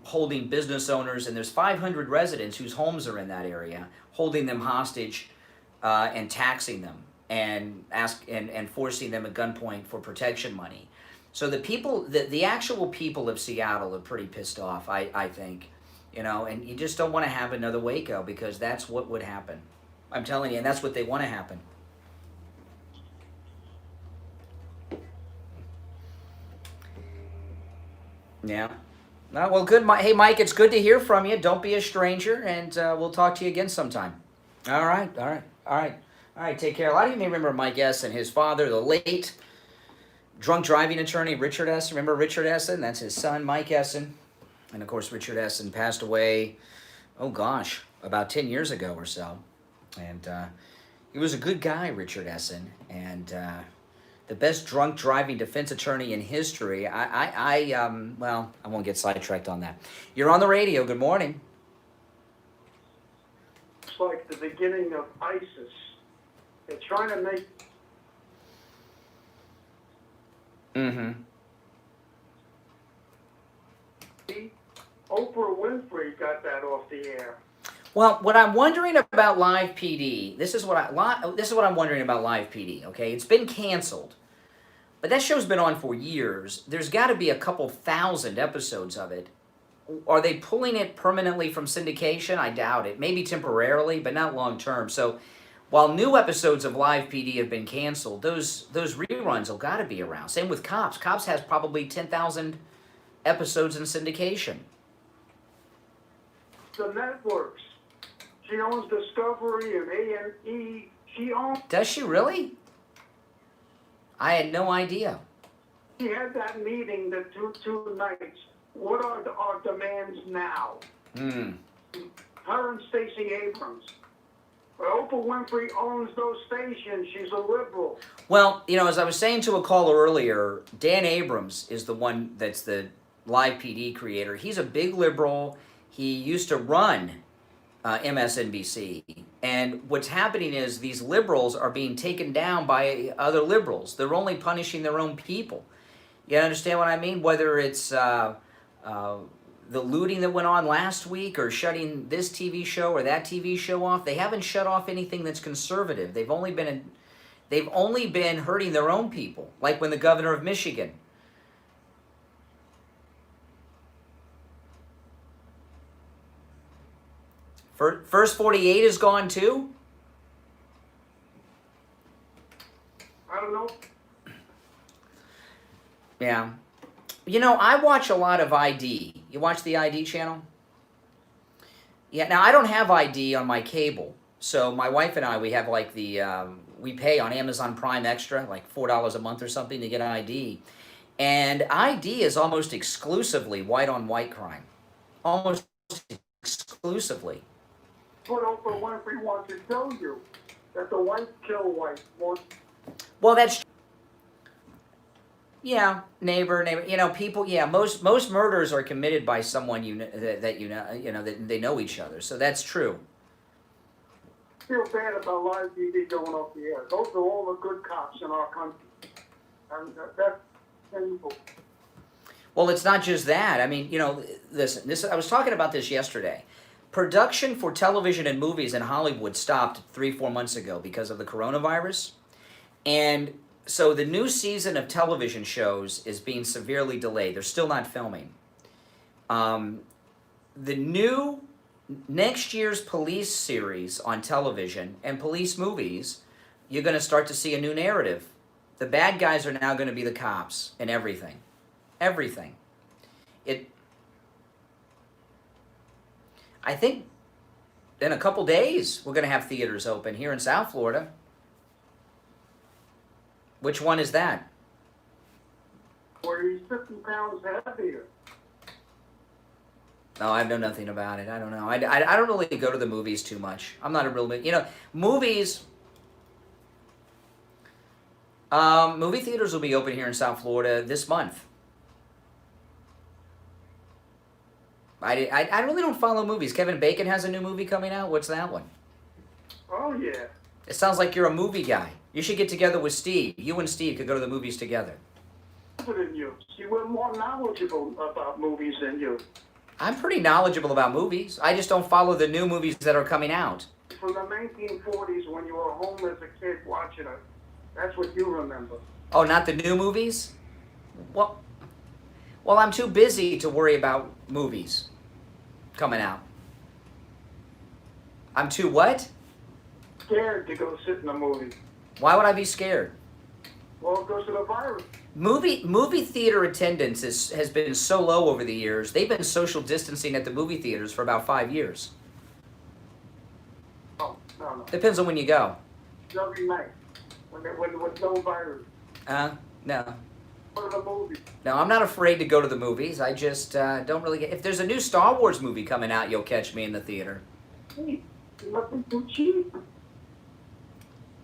holding business owners, and there's 500 residents whose homes are in that area, holding them hostage and taxing them and forcing them at gunpoint for protection money. So the people, the actual people of Seattle are pretty pissed off, I think, you know, and you just don't want to have another Waco, because that's what would happen. I'm telling you, and that's what they want to happen. Yeah. Well, good. Hey, Mike, it's good to hear from you. Don't be a stranger, and we'll talk to you again sometime. All right. Take care. A lot of you may remember Mike Essen, his father, the late drunk driving attorney Richard Essen. Remember Richard Essen? That's his son, Mike Essen. And, of course, Richard Essen passed away, oh, gosh, about 10 years ago or so. And he was a good guy, Richard Essen, and the best drunk driving defense attorney in history. Well, I won't get sidetracked on that. You're on the radio. Good morning. It's like the beginning of ISIS. They're trying to make... Oprah Winfrey got that off the air. Well, what I'm wondering about Live PD, this is what I'm wondering about Live PD, okay? It's been canceled, but that show's been on for years. There's got to be a couple thousand episodes of it. Are they pulling it permanently from syndication? I doubt it. Maybe temporarily, but not long term. So while new episodes of Live PD have been canceled, those reruns have got to be around. Same with Cops. Cops has probably 10,000 episodes in syndication. The networks. She owns Discovery and A&E. She owns... Does she really? I had no idea. She had that meeting the two nights. What are our demands now? Her and Stacey Abrams. But Oprah Winfrey owns those stations. She's a liberal. Well, you know, as I was saying to a caller earlier, Dan Abrams is the one that's the Live PD creator. He's a big liberal. He used to run MSNBC. And what's happening is these liberals are being taken down by other liberals. They're only punishing their own people. You understand what I mean? Whether it's the looting that went on last week, or shutting this TV show or that TV show off, they haven't shut off anything that's conservative. They've only been hurting their own people, like when the governor of Michigan. First 48 is gone too? I don't know. Yeah. You know, I watch a lot of ID. You watch the ID channel? Yeah, now I don't have ID on my cable. So my wife and I, we have like we pay on Amazon Prime Extra, like $4 a month or something to get ID. And ID is almost exclusively white-on-white crime. Almost exclusively. What Oprah Winfrey wants to tell you, that the white kill white. Well, that's... Yeah, neighbor. You know, people. Yeah, most murders are committed by someone that they know each other. So that's true. I feel bad about Live TV going off the air. Those are all the good cops in our country, and that's painful. Well, it's not just that. I mean, you know, listen. I was talking about this yesterday. Production for television and movies in Hollywood stopped 3-4 months ago because of the coronavirus, and so the new season of television shows is being severely delayed. They're still not filming. The new next year's police series on television and police movies, you're going to start to see a new narrative. The bad guys are now going to be the cops and everything. Everything. I think in a couple days we're going to have theaters open here in South Florida. Which one is that? where he's 50 pounds heavier. No, I know nothing about it. I don't know. I don't really go to the movies too much. I'm not a real, movies. Movie theaters will be open here in South Florida this month. I really don't follow movies. Kevin Bacon has a new movie coming out. What's that one? Oh, yeah. It sounds like you're a movie guy. You should get together with Steve. You and Steve could go to the movies together. Than you. You were more knowledgeable about movies than you. I'm pretty knowledgeable about movies. I just don't follow the new movies that are coming out. From the 1940s when you were home as a kid watching it. That's what you remember. Oh, not the new movies? Well, I'm too busy to worry about movies coming out. I'm too what? Scared to go sit in a movie. Why would I be scared? Well, because of the virus. Movie theater attendance has been so low over the years. They've been social distancing at the movie theaters for about 5 years. Oh, no. Depends on when you go. Every night. When no virus. No. Go to the movie. No, I'm not afraid to go to the movies. I just don't really get... If there's a new Star Wars movie coming out, you'll catch me in the theater. Hey, you're looking too cheap.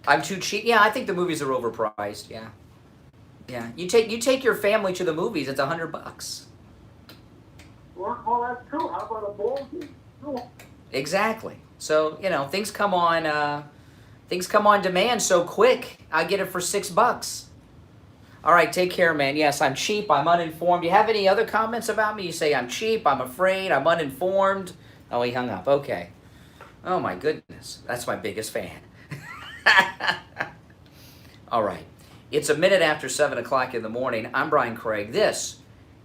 I'm too cheap? Yeah, I think the movies are overpriced, yeah. Yeah, you take your family to the movies, it's $100. Well, that's true. How about a ball game? Cool. Exactly. So, things come on demand so quick. I get it for $6. All right, take care, man. Yes, I'm cheap. I'm uninformed. You have any other comments about me? You say I'm cheap, I'm afraid, I'm uninformed. Oh, he hung up. Okay. Oh, my goodness. That's my biggest fan. All right. It's a minute after 7 o'clock in the morning. I'm Brian Craig. This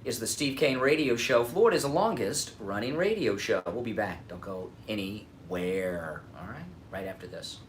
is the Steve Kane Radio Show, Florida's longest running radio show. We'll be back. Don't go anywhere. All right? Right after this.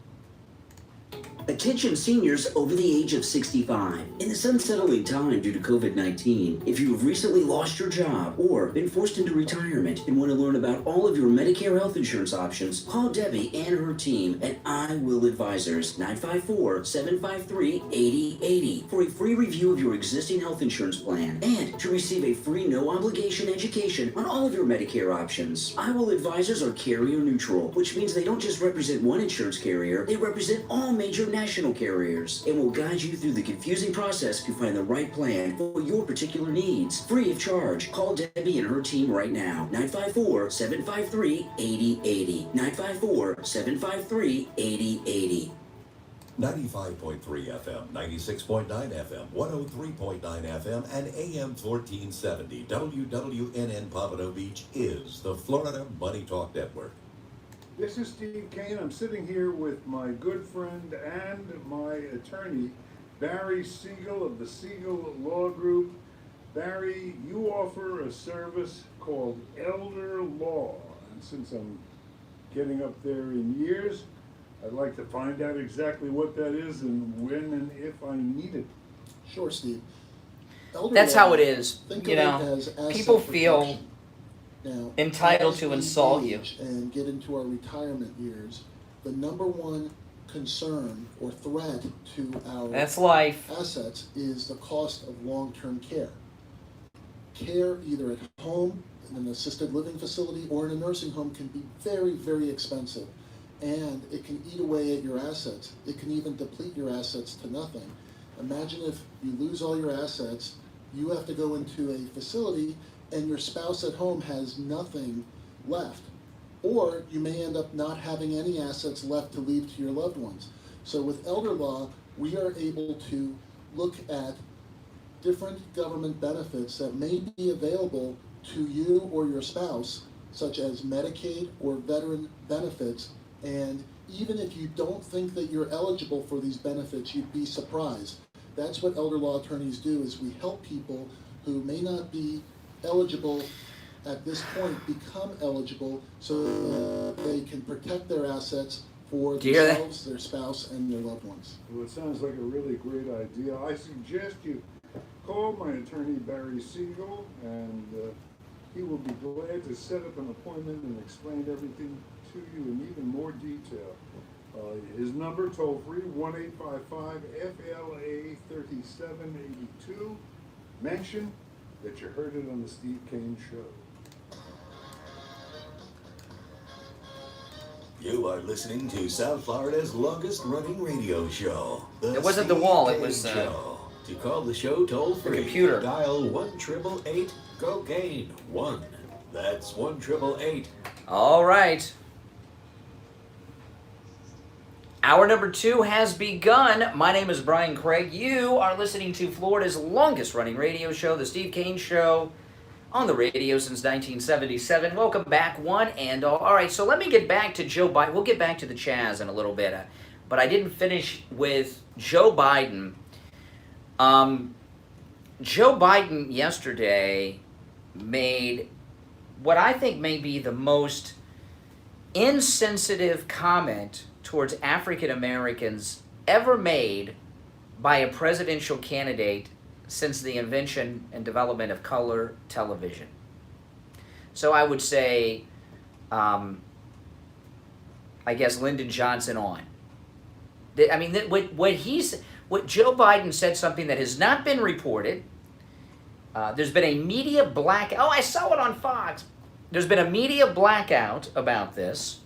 Attention seniors over the age of 65. In this unsettling time due to COVID-19, if you have recently lost your job or been forced into retirement and want to learn about all of your Medicare health insurance options, call Debbie and her team at I Will Advisors, 954-753-8080 for a free review of your existing health insurance plan and to receive a free no-obligation education on all of your Medicare options. I Will Advisors are carrier neutral, which means they don't just represent one insurance carrier, they represent all major national carriers and will guide you through the confusing process to find the right plan for your particular needs. Free of charge. Call Debbie and her team right now. 954-753-8080. 954-753-8080. 95.3 FM, 96.9 FM, 103.9 FM, and AM 1470 WWNN Pompano Beach is the Florida Money Talk Network. This is Steve Kane. I'm sitting here with my good friend and my attorney, Barry Siegel of the Siegel Law Group. Barry, you offer a service called elder law. And since I'm getting up there in years, I'd like to find out exactly what that is and when and if I need it. Sure, Steve. That's how it is. Think of it as people asset feel protection. Now, entitled as to we insult you. age and get into our retirement years, the number one concern or threat to our That's life. assets is the cost of long-term care. Care either at home, in an assisted living facility, or in a nursing home can be very, very expensive. And it can eat away at your assets. It can even deplete your assets to nothing. Imagine if you lose all your assets, you have to go into a facility and your spouse at home has nothing left. Or you may end up not having any assets left to leave to your loved ones. So with elder law, we are able to look at different government benefits that may be available to you or your spouse, such as Medicaid or veteran benefits. And even if you don't think that you're eligible for these benefits, you'd be surprised. That's what elder law attorneys do, is we help people who may not be eligible at this point become eligible so that they can protect their assets for themselves, their spouse, and their loved ones. Well, it sounds like a really great idea. I suggest you call my attorney, Barry Siegel, and he will be glad to set up an appointment and explain everything to you in even more detail. His number, toll free, 1-855-FLA-3782. mention that you heard it on the Steve Kane Show. You are listening to South Florida's longest running radio show. It wasn't the wall, it was Show. To call the show toll free, computer. Dial 1-888-COCAINE 1. That's 1-888. All right. Hour number 2 has begun. My name is Brian Craig. You are listening to Florida's longest running radio show, The Steve Kane Show, on the radio since 1977. Welcome back, one and all. All right, so let me get back to Joe Biden. We'll get back to the Chaz in a little bit, but I didn't finish with Joe Biden. Joe Biden yesterday made what I think may be the most insensitive comment towards African Americans ever made by a presidential candidate since the invention and development of color television. So I would say, I guess Lyndon Johnson on. I mean, what Joe Biden said, something that has not been reported. There's been a media blackout. Oh, I saw it on Fox. There's been a media blackout about this.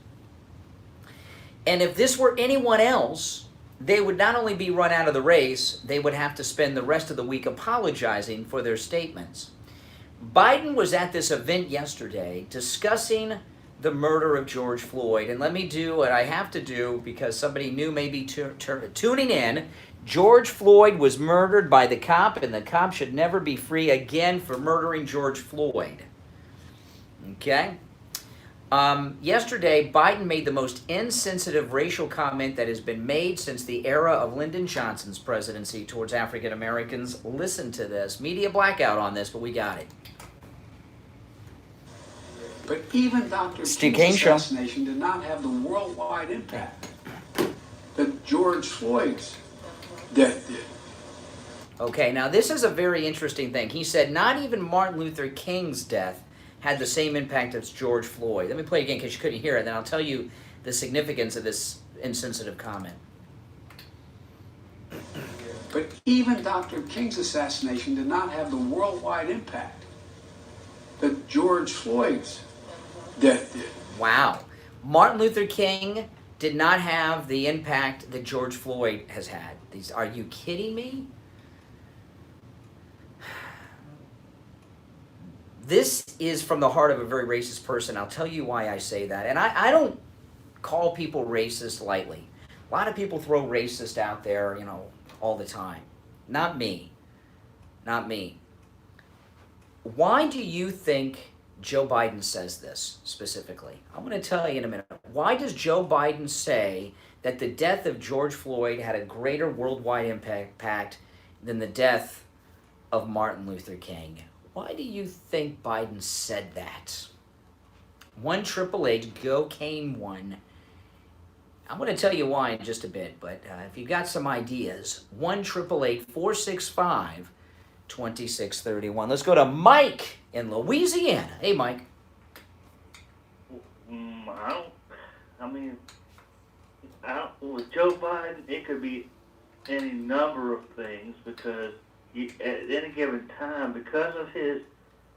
And if this were anyone else, they would not only be run out of the race, they would have to spend the rest of the week apologizing for their statements. Biden was at this event yesterday discussing the murder of George Floyd. And let me do what I have to do because somebody new may be tuning in. George Floyd was murdered by the cop, and the cop should never be free again for murdering George Floyd. Okay? Yesterday, Biden made the most insensitive racial comment that has been made since the era of Lyndon Johnson's presidency towards African Americans. Listen to this. Media blackout on this, but we got it. But even Dr. Steve King's Kane assassination did not have the worldwide impact that George Floyd's death did. Okay, now this is a very interesting thing. He said not even Martin Luther King's death had the same impact as George Floyd. Let me play it again because you couldn't hear it, then I'll tell you the significance of this insensitive comment. But even Dr. King's assassination did not have the worldwide impact that George Floyd's death did. Wow. Martin Luther King did not have the impact that George Floyd has had. Are you kidding me? This is from the heart of a very racist person. I'll tell you why I say that. And I don't call people racist lightly. A lot of people throw racist out there, all the time. Not me. Not me. Why do you think Joe Biden says this specifically? I'm going to tell you in a minute. Why does Joe Biden say that the death of George Floyd had a greater worldwide impact than the death of Martin Luther King? Why do you think Biden said that? 1-888-GO-CANE-1. I'm going to tell you why in just a bit, but if you got some ideas, 1-888-465-2631. Let's go to Mike in Louisiana. Hey, Mike. With Joe Biden, it could be any number of things because at any given time, because of his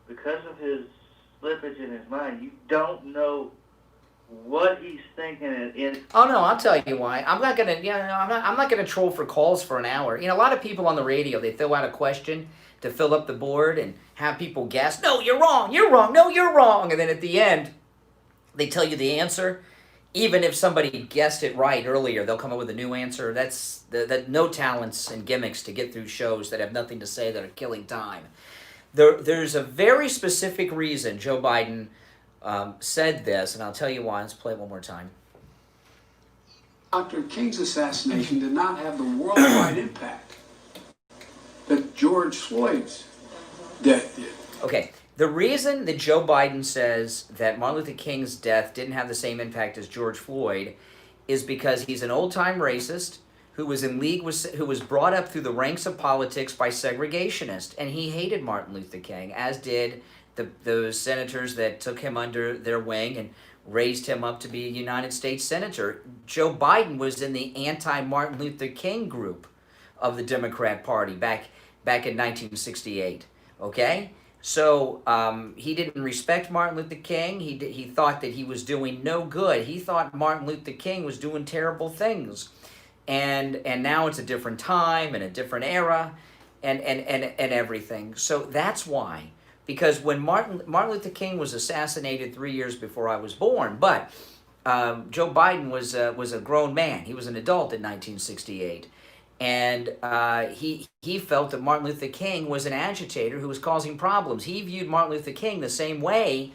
slippage in his mind, you don't know what he's thinking. Oh no, I'll tell you why. I'm not gonna troll for calls for an hour. A lot of people on the radio, they throw out a question to fill up the board and have people guess. No, you're wrong. You're wrong. No, you're wrong. And then at the end, they tell you the answer. Even if somebody guessed it right earlier, they'll come up with a new answer. That's no talents and gimmicks to get through shows that have nothing to say that are killing time. There's a very specific reason Joe Biden said this, and I'll tell you why. Let's play it one more time. Dr. King's assassination did not have the worldwide impact that George Floyd's death did. Okay. The reason that Joe Biden says that Martin Luther King's death didn't have the same impact as George Floyd is because he's an old-time racist who was in league with, who was brought up through the ranks of politics by segregationists, and he hated Martin Luther King, as did those senators that took him under their wing and raised him up to be a United States Senator. Joe Biden was in the anti-Martin Luther King group of the Democrat Party back back in 1968, okay? So he didn't respect Martin Luther King. He thought that he was doing no good. He thought Martin Luther King was doing terrible things. And now it's a different time and a different era and everything. So that's why. Because when Martin Luther King was assassinated 3 years before I was born, but Joe Biden was a grown man. He was an adult in 1968. And he felt that Martin Luther King was an agitator who was causing problems. He viewed Martin Luther King the same way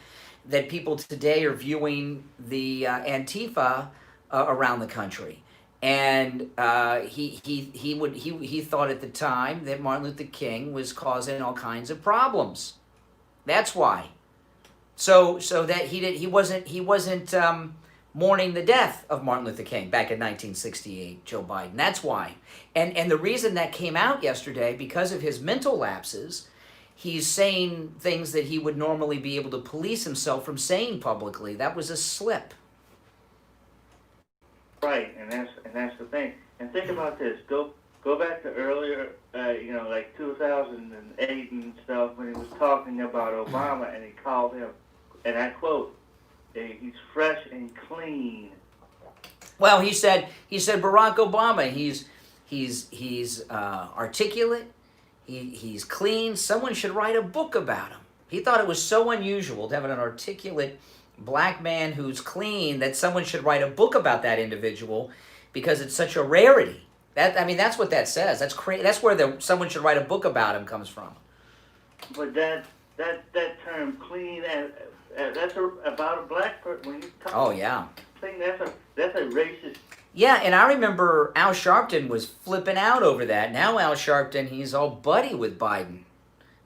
that people today are viewing the Antifa around the country. And he thought at the time that Martin Luther King was causing all kinds of problems. That's why. So that he wasn't mourning the death of Martin Luther King back in 1968, Joe Biden. That's why. And the reason that came out yesterday, because of his mental lapses, he's saying things that he would normally be able to police himself from saying publicly. That was a slip. Right, and that's the thing. And think about this. Go back to earlier, like 2008 and stuff, when he was talking about Obama, and he called him, and I quote, "He's fresh and clean." Well, he said Barack Obama. He's articulate. He's clean. Someone should write a book about him. He thought it was so unusual to have an articulate black man who's clean that someone should write a book about that individual because it's such a rarity. That's what that says. That's crazy. That's where someone should write a book about him comes from. But that term "clean" that's about a black person. When you talk oh yeah. Clean, that's a racist. Yeah, and I remember Al Sharpton was flipping out over that. Now Al Sharpton, he's all buddy with Biden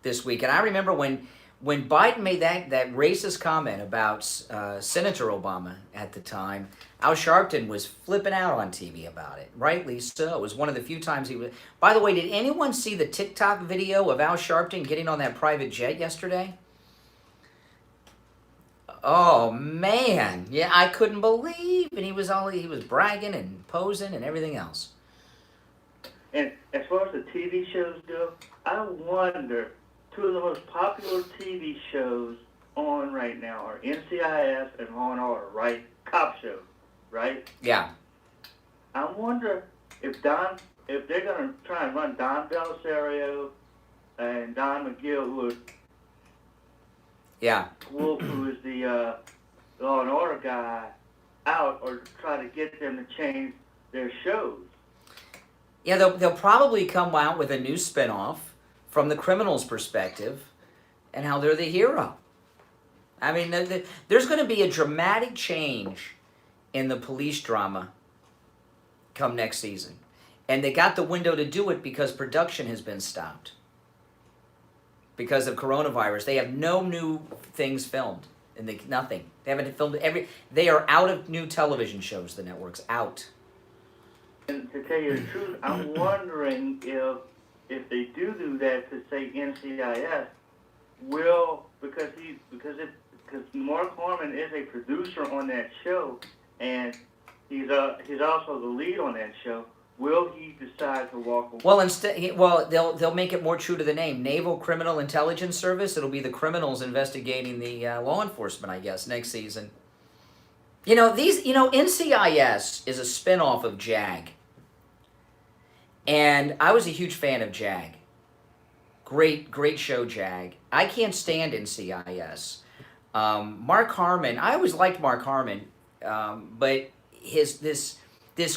this week. And I remember when Biden made that racist comment about Senator Obama at the time, Al Sharpton was flipping out on TV about it. Rightly so. It was one of the few times he was... By the way, did anyone see the TikTok video of Al Sharpton getting on that private jet yesterday? Oh, man. Yeah, I couldn't believe. And he was bragging and posing and everything else. And as far as the TV shows go, I wonder... Two of the most popular TV shows on right now are NCIS and Law and Order, right? Cop shows, right? Yeah. I wonder if they're going to try and run Don Belisario and Don McGill, who is the Law and Order guy, out, or try to get them to change their shows. Yeah, they'll probably come out with a new spinoff from the criminal's perspective, and how they're the hero. I mean, there's going to be a dramatic change in the police drama come next season. And they got the window to do it because production has been stopped. Because of coronavirus. They have no new things filmed. And nothing. They haven't filmed they are out of new television shows, the network's out. And to tell you the truth, I'm wondering if they do that to say NCIS, because Mark Harmon is a producer on that show, and he's also the lead on that show. Will he decide to walk away? Well, they'll make it more true to the name, Naval Criminal Intelligence Service. It'll be the criminals investigating the law enforcement, I guess, next season. NCIS is a spinoff of JAG. And I was a huge fan of JAG. Great show, JAG. I can't stand NCIS. Mark Harmon, I always liked Mark Harmon, but this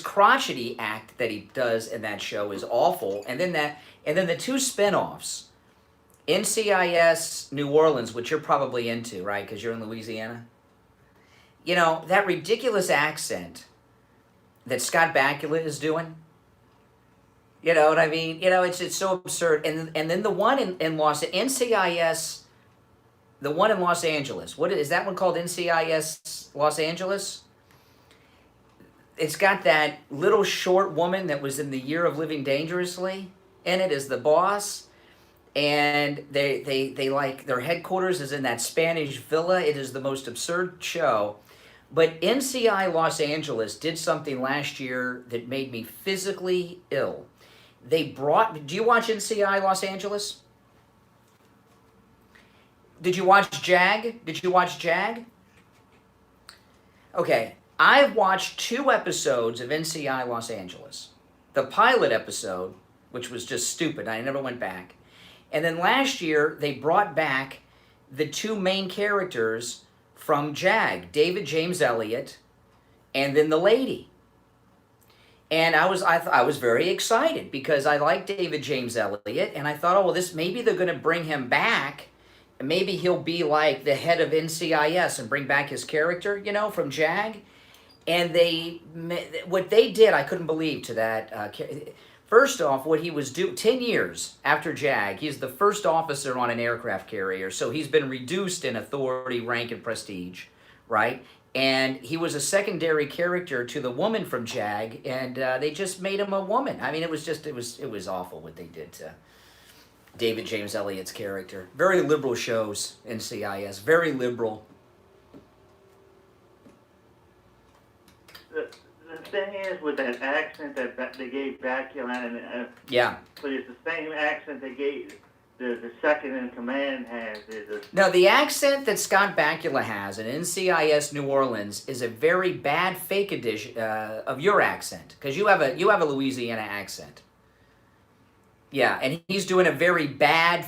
crotchety act that he does in that show is awful. And then the two spinoffs, NCIS New Orleans, which you're probably into, right? Because you're in Louisiana. That ridiculous accent that Scott Bakula is doing. You know what I mean? It's so absurd. And then the one in NCIS, the one in Los Angeles. What is that one called? NCIS Los Angeles? It's got that little short woman that was in The Year of Living Dangerously in it as the boss. And they like their headquarters is in that Spanish villa. It is the most absurd show. But NCI Los Angeles did something last year that made me physically ill. they brought... Do you watch NCI Los Angeles? Did you watch JAG? Did you watch JAG? Okay, I've watched 2 episodes of NCI Los Angeles. The pilot episode, which was just stupid. I never went back. And then last year, they brought back the 2 main characters from JAG, David James Elliott, and then the lady. And I was very excited because I like David James Elliott, and I thought, oh, well, this maybe they're going to bring him back, and maybe he'll be like the head of NCIS and bring back his character, you know, from JAG. And what they did, I couldn't believe to that. First off, what he was doing, 10 years after JAG, he's the first officer on an aircraft carrier, so he's been reduced in authority, rank, and prestige, right? And he was a secondary character to the woman from JAG, and they just made him a woman. I mean, it was awful what they did to David James Elliott's character. Very liberal shows, NCIS, very liberal. The thing is, with that accent that they gave Bakula, and yeah, but it's the same accent they gave the second in command has. No, the accent that Scott Bakula has in NCIS New Orleans is a very bad fake edition of your accent, because you have a Louisiana accent. Yeah, and he's doing a very bad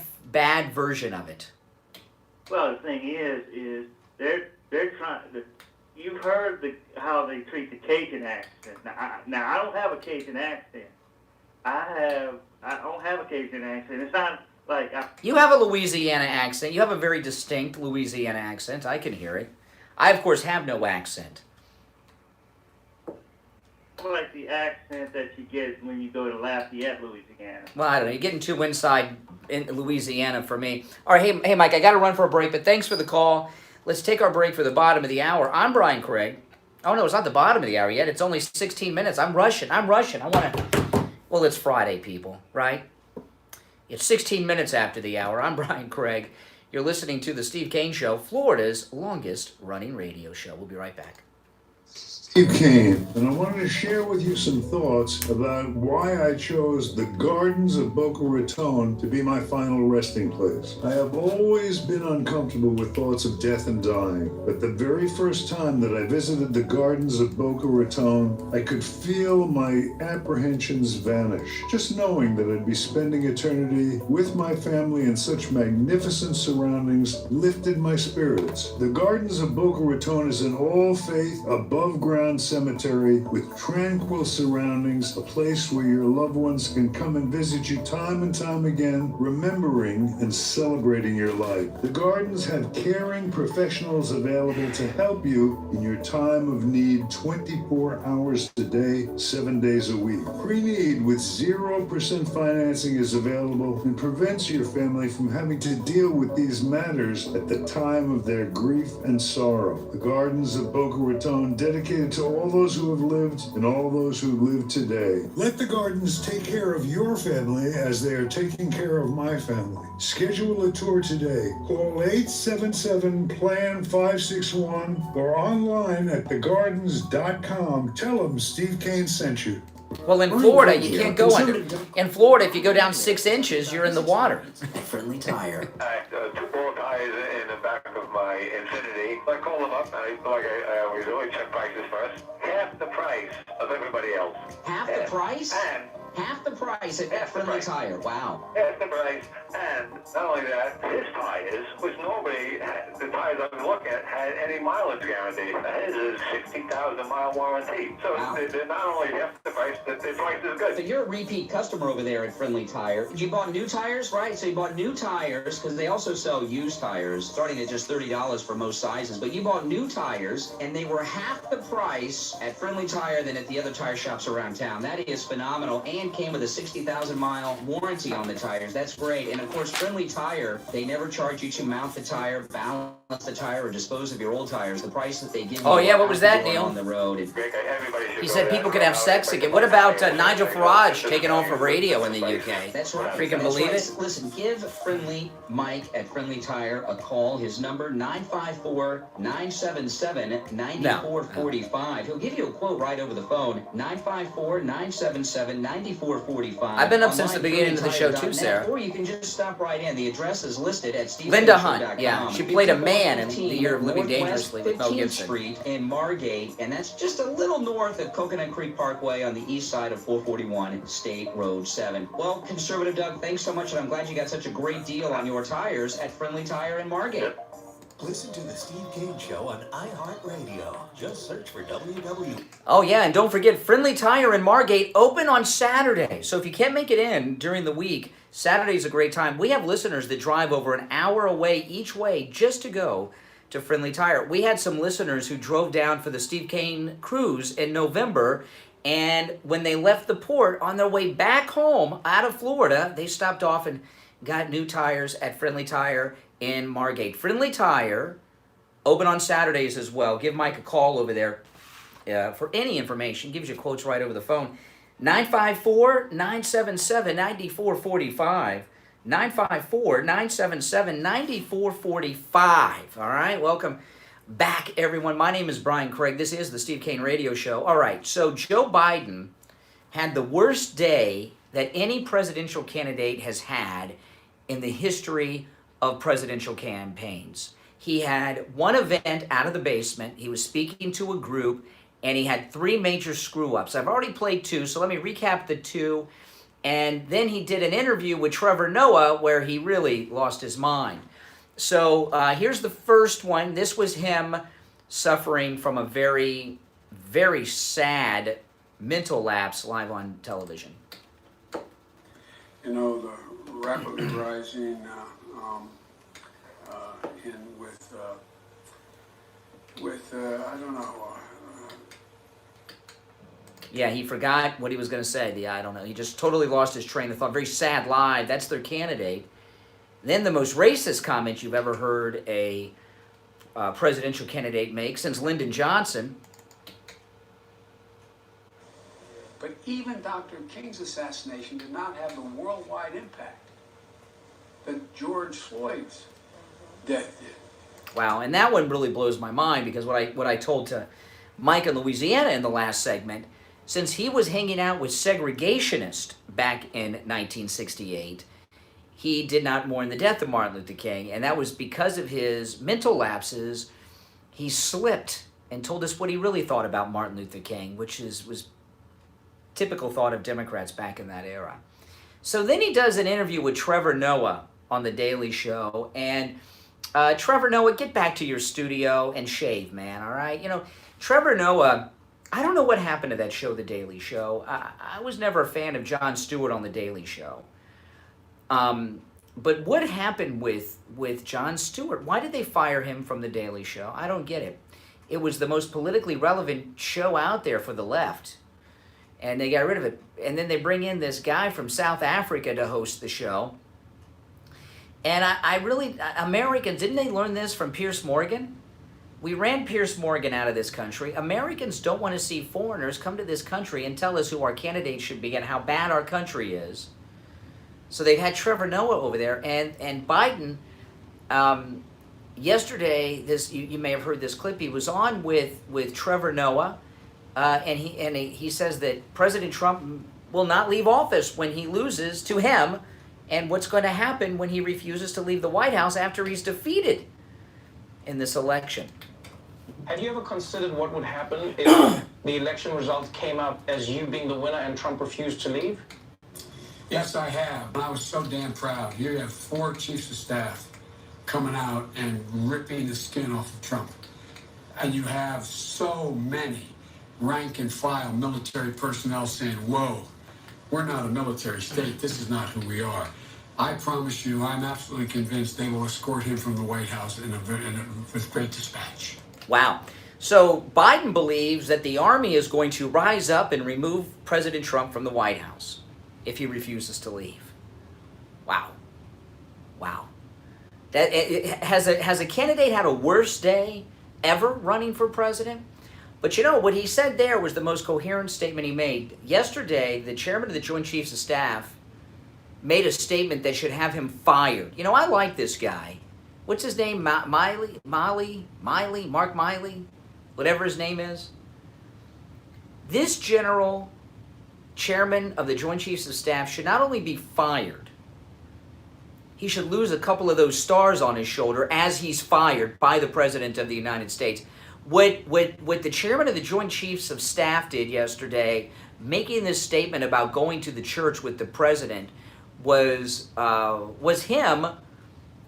version of it. Well, the thing is they're trying. You've heard how they treat the Cajun accent. Now I don't have a Cajun accent. I don't have a Cajun accent. It's not like you have a Louisiana accent. You have a very distinct Louisiana accent. I can hear it. I, of course, have no accent. Like the accent that you get when you go to Lafayette, Louisiana. Well, I don't know. You're getting too inside in Louisiana for me. All right, hey, Mike, I got to run for a break, but thanks for the call. Let's take our break for the bottom of the hour. I'm Brian Craig. Oh, no, it's not the bottom of the hour yet. It's only 16 minutes. I'm rushing. I want to... Well, it's Friday, people, right? It's 16 minutes after the hour. I'm Brian Craig. You're listening to The Steve Kane Show, Florida's longest-running radio show. We'll be right back. Steve Kane, and I wanted to share with you some thoughts about why I chose the Gardens of Boca Raton to be my final resting place. I have always been uncomfortable with thoughts of death and dying, but the very first time that I visited the Gardens of Boca Raton, I could feel my apprehensions vanish. Just knowing that I'd be spending eternity with my family in such magnificent surroundings lifted my spirits. The Gardens of Boca Raton is an all-faith, above-ground cemetery with tranquil surroundings, a place where your loved ones can come and visit you time and time again, remembering and celebrating your life. The gardens have caring professionals available to help you in your time of need 24 hours a day, 7 days a week. Pre-need with 0% financing is available and prevents your family from having to deal with these matters at the time of their grief and sorrow. The Gardens of Boca Raton, dedicated to all those who have lived and all those who live today. Let the Gardens take care of your family as they are taking care of my family. Schedule a tour today. Call 877-PLAN-561 or online at thegardens.com. Tell them Steve Kane sent you. Well, in Florida, you can't go under. In Florida, if you go down 6 inches, you're in the water. Friendly Tire. Two ball ties in the back of my Infinity. I call them up, and I always check prices first. Half the price of everybody else. Half the price? And half the price at Friendly Tire. Wow. Half the price, and not only that, his tires, which nobody, the tires I've been looking at, had any mileage guarantee. His is 60,000 mile warranty. So they're not only half the price, the price is good. So you're a repeat customer over there at Friendly Tire. You bought new tires, right? So you bought new tires, because they also sell used tires, starting at just $30 for most sizes. But you bought new tires, and they were half the price at Friendly Tire than at the other tire shops around town. That is phenomenal, and came with a 60,000 mile warranty on the tires. That's great. And of course, Friendly Tire, they never charge you to mount the tire, balance the tire, or dispose of your old tires. The price that they give you. Oh yeah, what was that, Neil? On the road. He said people could have sex again. What about Nigel Farage taking on for radio in the UK? That's right. Freaking believe it. Listen, give Friendly Mike at Friendly Tire a call. His number 954-977-9445. He'll give you a quote right over the phone. 954-977-9445. 9445. I've been up since the beginning of the show too, Sarah. Or you can just stop right in. The address is listed at Linda Hunt, yeah. She played a man in The Year of Living Dangerously with Mel 15th Gibson. Street in Margate, and that's just a little north of Coconut Creek Parkway on the east side of 441 State Road 7. Well, Conservative Doug, thanks so much, and I'm glad you got such a great deal on your tires at Friendly Tire in Margate. Listen to the Steve Kane Show on iHeartRadio. Just search for WW. Oh, yeah, and don't forget, Friendly Tire in Margate, open on Saturday. So if you can't make it in during the week, Saturday's a great time. We have listeners that drive over an hour away each way just to go to Friendly Tire. We had some listeners who drove down for the Steve Kane cruise in November, and when they left the port on their way back home out of Florida, they stopped off and got new tires at Friendly Tire in Margate. Friendly Tire, open on Saturdays as well. Give Mike a call over there for any information. Gives you quotes right over the phone. 954-977-9445. 954-977-9445. All right, welcome back, everyone. My name is Brian Craig. This is the Steve Kane Radio Show. All right, so Joe Biden had the worst day that any presidential candidate has had in the history of presidential campaigns. He had one event out of the basement. He was speaking to a group, and he had 3 major screw-ups. I've already played 2, so let me recap the 2. And then he did an interview with Trevor Noah where he really lost his mind. So here's the first one. This was him suffering from a very, very sad mental lapse live on television. You know, the rapidly rising I don't know. Yeah, he forgot what he was going to say. I don't know. He just totally lost his train of thought. Very sad live. That's their candidate. Then the most racist comment you've ever heard a presidential candidate make since Lyndon Johnson. But even Dr. King's assassination did not have the worldwide impact that George Floyd's death did. Wow, and that one really blows my mind because what I told to Mike in Louisiana in the last segment, since he was hanging out with segregationists back in 1968, he did not mourn the death of Martin Luther King, and that was because of his mental lapses. He slipped and told us what he really thought about Martin Luther King, which was typical thought of Democrats back in that era. So then he does an interview with Trevor Noah on The Daily Show, and Trevor Noah, get back to your studio and shave, man, all right? You know, Trevor Noah, I don't know what happened to that show, The Daily Show. I was never a fan of Jon Stewart on The Daily Show. But what happened with Jon Stewart? Why did they fire him from The Daily Show? I don't get it. It was the most politically relevant show out there for the left. And they got rid of it. And then they bring in this guy from South Africa to host the show. And I really, Americans, didn't they learn this from Piers Morgan? We ran Piers Morgan out of this country. Americans don't want to see foreigners come to this country and tell us who our candidates should be and how bad our country is. So they've had Trevor Noah over there. And Biden, yesterday, you may have heard this clip, he was on with Trevor Noah, and he says that President Trump will not leave office when he loses to him, and what's going to happen when he refuses to leave the White House after he's defeated in this election. Have you ever considered what would happen if the election results came out as you being the winner and Trump refused to leave? Yes, I have. I was so damn proud. Here you have 4 chiefs of staff coming out and ripping the skin off of Trump. And you have so many rank and file military personnel saying, whoa, we're not a military state. This is not who we are. I promise you, I'm absolutely convinced they will escort him from the White House with great dispatch. Wow. So Biden believes that the army is going to rise up and remove President Trump from the White House if he refuses to leave. Wow. Wow. Has a candidate had a worse day ever running for president? But you know, what he said there was the most coherent statement he made. Yesterday, the chairman of the Joint Chiefs of Staff made a statement that should have him fired. You know, I like this guy. What's his name? Mark Miley? Whatever his name is. This general chairman of the Joint Chiefs of Staff should not only be fired, he should lose a couple of those stars on his shoulder as he's fired by the President of the United States. What the chairman of the Joint Chiefs of Staff did yesterday, making this statement about going to the church with the president, was him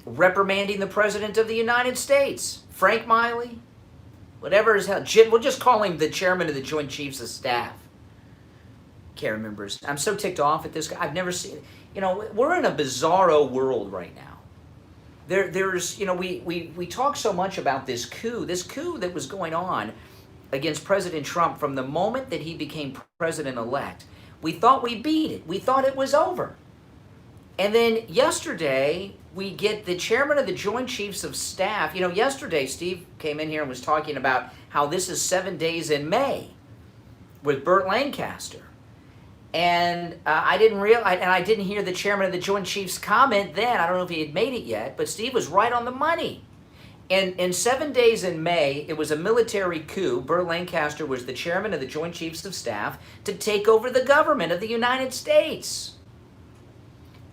reprimanding the President of the United States. Frank Miley, whatever his hell, we'll just call him the chairman of the Joint Chiefs of Staff. Can't remember. I'm so ticked off at this guy. I've never seen. We're in a bizarro world right now. There's, we talk so much about this coup that was going on against President Trump from the moment that he became president-elect. We thought we beat it. We thought it was over. And then yesterday, we get the chairman of the Joint Chiefs of Staff. Yesterday, Steve came in here and was talking about how this is 7 days in May with Burt Lancaster. And I didn't realize, and I didn't hear the chairman of the Joint Chiefs comment then. I don't know if he had made it yet, but Steve was right on the money. And in 7 days in May, it was a military coup. Burt Lancaster was the chairman of the Joint Chiefs of Staff to take over the government of the United States.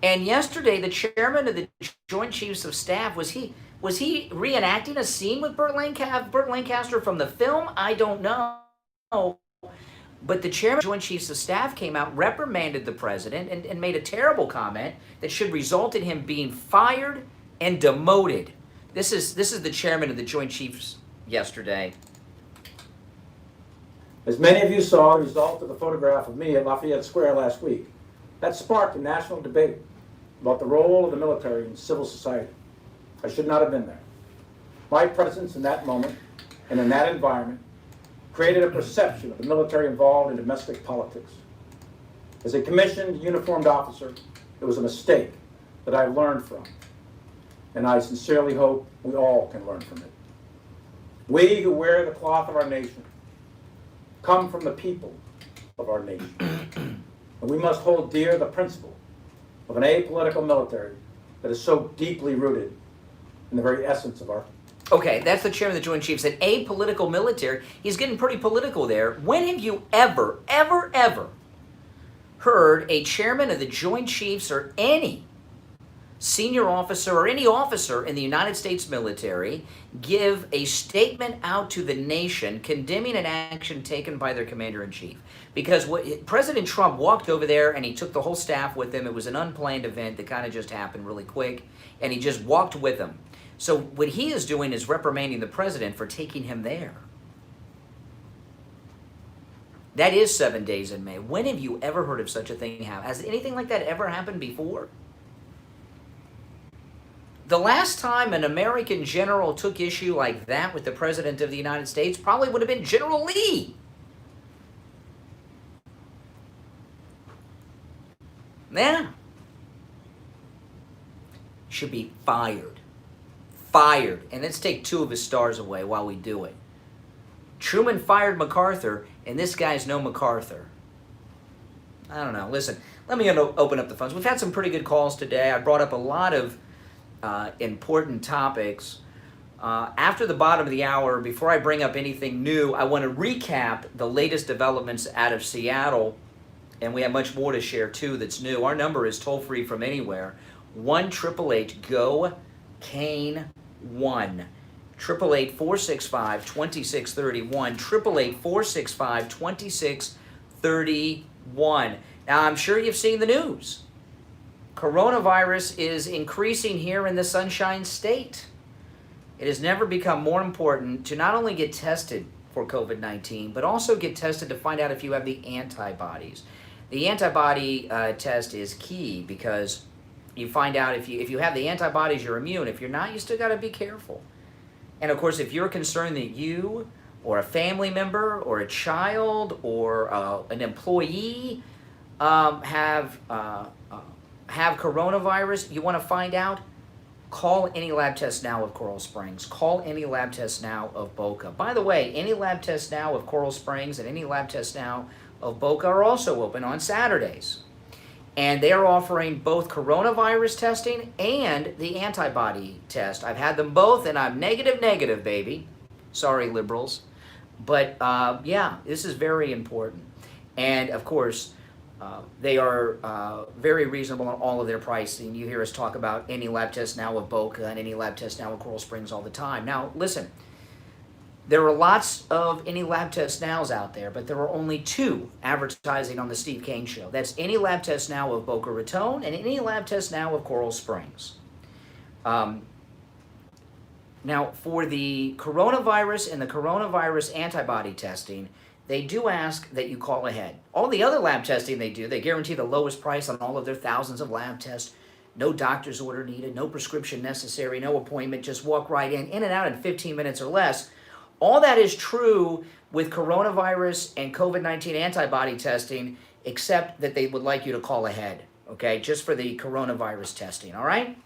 And yesterday, the chairman of the Joint Chiefs of Staff, was he reenacting a scene with Burt Lancaster from the film? I don't know. But the chairman of the Joint Chiefs of Staff came out, reprimanded the president, and made a terrible comment that should result in him being fired and demoted. This is the chairman of the Joint Chiefs yesterday. As many of you saw, the result of the photograph of me at Lafayette Square last week, that sparked a national debate about the role of the military in civil society. I should not have been there. My presence in that moment and in that environment created a perception of the military involved in domestic politics. As a commissioned, uniformed officer, it was a mistake that I've learned from, and I sincerely hope we all can learn from it. We who wear the cloth of our nation come from the people of our nation, and we must hold dear the principle of an apolitical military that is so deeply rooted in the very essence of our. Okay, that's the chairman of the Joint Chiefs, an apolitical military. He's getting pretty political there. When have you ever heard a chairman of the Joint Chiefs or any senior officer or any officer in the United States military give a statement out to the nation condemning an action taken by their commander-in-chief? Because President Trump walked over there and he took the whole staff with him. It was an unplanned event that kind of just happened really quick, and he just walked with them. So what he is doing is reprimanding the president for taking him there. That is 7 days in May. When have you ever heard of such a thing happen? Has anything like that ever happened before? The last time an American general took issue like that with the President of the United States probably would have been General Lee. Yeah. Should be fired. Fired. And let's take 2 of his stars away while we do it. Truman fired MacArthur, and this guy's no MacArthur. I don't know. Listen, let me open up the phones. We've had some pretty good calls today. I brought up a lot of important topics. After the bottom of the hour, before I bring up anything new, I want to recap the latest developments out of Seattle, and we have much more to share too that's new. Our number is toll-free from anywhere, 1-888-GO-CANE 1. 888-465-2631. 888-465-2631. Now, I'm sure you've seen the news. Coronavirus is increasing here in the Sunshine State. It has never become more important to not only get tested for COVID-19, but also get tested to find out if you have the antibodies. The antibody test is key because you find out if you have the antibodies, you're immune. If you're not, you still got to be careful. And of course, if you're concerned that you or a family member or a child or an employee have coronavirus, you want to find out, call Any Lab Test Now of Coral Springs. Call Any Lab Test Now of Boca. By the way, Any Lab Test Now of Coral Springs and Any Lab Test Now of Boca are also open on Saturdays. And they're offering both coronavirus testing and the antibody test. I've had them both, and I'm negative, baby. Sorry, liberals. But, yeah, this is very important. And, of course, They are very reasonable on all of their pricing. You hear us talk about any lab test now with Boca and any lab test now with Coral Springs all the time. Now, listen, there are lots of any lab test nows out there, but there are only 2 advertising on the Steve Kane Show. That's any lab test now of Boca Raton and any lab test now of Coral Springs. Now, for the coronavirus and the coronavirus antibody testing, they do ask that you call ahead. All the other lab testing they do, they guarantee the lowest price on all of their thousands of lab tests. No doctor's order needed, no prescription necessary, no appointment, just walk right in and out in 15 minutes or less. All that is true with coronavirus and COVID-19 antibody testing, except that they would like you to call ahead, okay, just for the coronavirus testing, all right?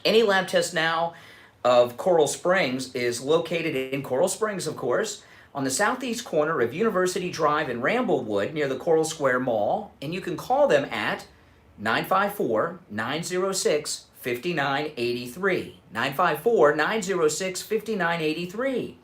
Any lab test now of Coral Springs is located in Coral Springs, of course, on the southeast corner of University Drive in Ramblewood near the Coral Square Mall, and you can call them at 954-906-5983. 954-906-5983.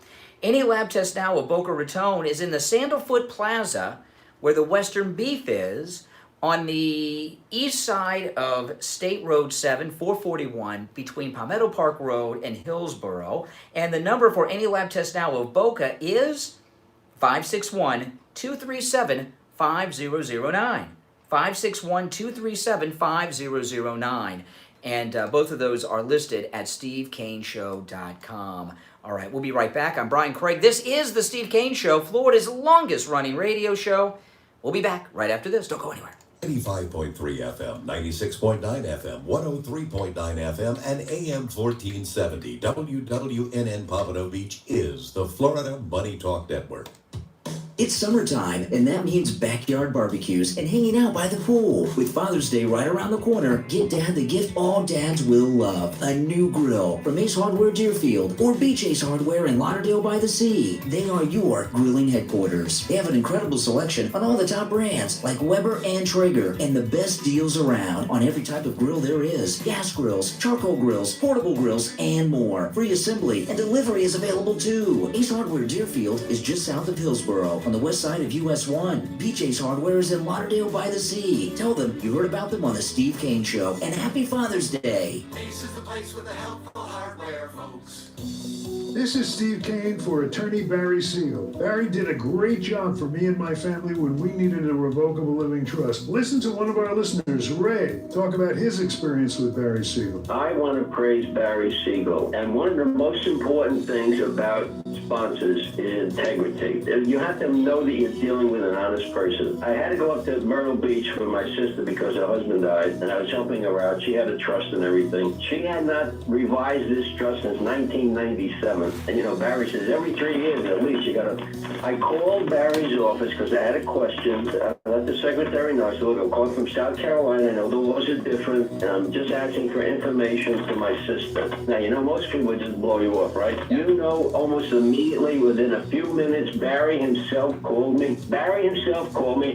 Any lab test now of Boca Raton is in the Sandalfoot Plaza, where the Western Beef is, on the east side of State Road 7, 441, between Palmetto Park Road and Hillsborough. And the number for any lab test now of Boca is 561-237-5009. 561-237-5009. And both of those are listed at SteveKaneShow.com. All right, we'll be right back. I'm Brian Craig. This is the Steve Kane Show, Florida's longest running radio show. We'll be back right after this. Don't go anywhere. 85.3 FM, 96.9 FM, 103.9 FM, and AM 1470 WWNN Pompano Beach is the Florida Money Talk Network. It's summertime, and that means backyard barbecues and hanging out by the pool. With Father's Day right around the corner, get Dad the gift all dads will love. A new grill from Ace Hardware Deerfield or Beach Ace Hardware in Lauderdale by the Sea. They are your grilling headquarters. They have an incredible selection on all the top brands like Weber and Traeger, and the best deals around on every type of grill there is. Gas grills, charcoal grills, portable grills, and more. Free assembly and delivery is available too. Ace Hardware Deerfield is just south of Hillsborough, on the west side of US 1. Beach Ace Hardware is in Lauderdale by the Sea. Tell them you heard about them on the Steve Kane Show, and happy Father's Day. Ace is the place with the helpful hardware, folks. This is Steve Kane for attorney Barry Siegel. Barry did a great job for me and my family when we needed a revocable living trust. Listen to one of our listeners, Ray, talk about his experience with Barry Siegel. I want to praise Barry Siegel. And one of the most important things about sponsors is integrity. You have to know that you're dealing with an honest person. I had to go up to Myrtle Beach for my sister because her husband died, and I was helping her out. She had a trust and everything. She had not revised this trust since 1997. And you know, Barry says every 3 years at least you gotta. I called Barry's office because I had a question. I let the secretary know. I said, look, I'm calling from South Carolina. I know the laws are different, and I'm just asking for information for my sister. Now, you know, most people would just blow you off, right? You know, almost immediately, within a few minutes, Barry himself called me.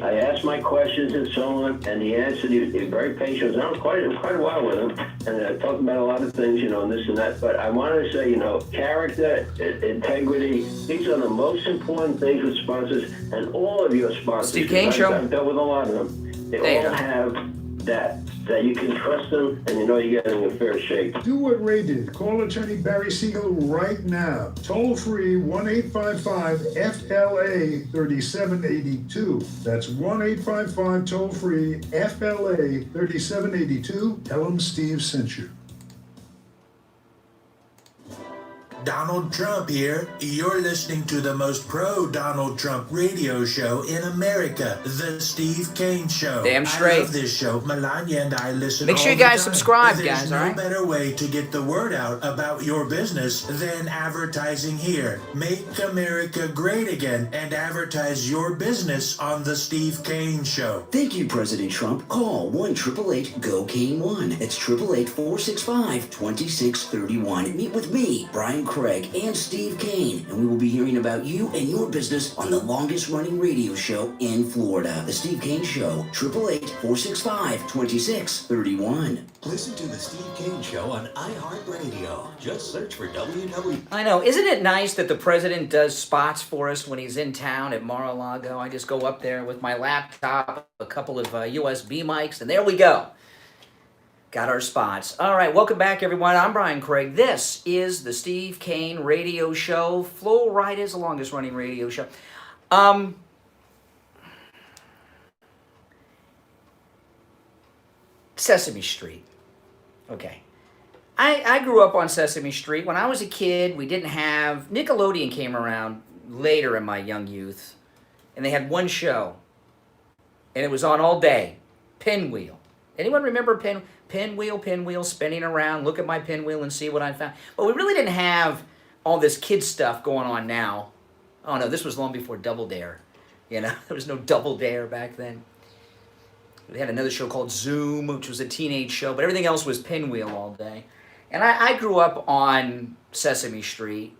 I asked my questions and so on, and he answered. He was very patient. I was quite a while with him, and I talked about a lot of things, you know, and this and that. But I wanted to say, you know, character, integrity, these are the most important things with sponsors, and all of your sponsors. Steve Kane Show. I've dealt with a lot of them. They all have that you can trust them, and you know you're getting a fair shake. Do what Ray did. Call attorney Barry Siegel right now. Toll free 1-855-FLA-3782. That's 1-855 toll free FLA-3782. Tell them Steve sent you. Donald Trump here. You're listening to the most pro-Donald Trump radio show in America, The Steve Kane Show. Damn straight. I love this show. Melania and I listen Make sure all you guys the time. subscribe, There's guys, no all right? better way to get the word out about your business than advertising here. Make America great again and advertise your business on The Steve Kane Show. Thank you, President Trump. Call 1-888-GO-KANE1. That's 888-465-2631. Meet with me, Brian Craig and Steve Kane, and we will be hearing about you and your business on the longest running radio show in Florida. The Steve Kane Show, 888-465-2631. Listen to the Steve Kane Show on iHeartRadio. Just search for WW. I know. Isn't it nice that the president does spots for us when he's in town at Mar-a-Lago? I just go up there with my laptop, a couple of USB mics, and there we go. Got our spots. All right, welcome back, everyone. I'm Brian Craig. This is the Steve Kane Radio Show. Florida's longest running radio show. Sesame Street. Okay. I grew up on Sesame Street. When I was a kid, we didn't have... Nickelodeon came around later in my young youth, and they had one show, and it was on all day. Pinwheel. Anyone remember Pinwheel, spinning around, look at my pinwheel and see what I found? But we really didn't have all this kid stuff going on now. Oh, no, this was long before Double Dare. You know, there was no Double Dare back then. We had another show called Zoom, which was a teenage show, but everything else was Pinwheel all day. And I grew up on Sesame Street.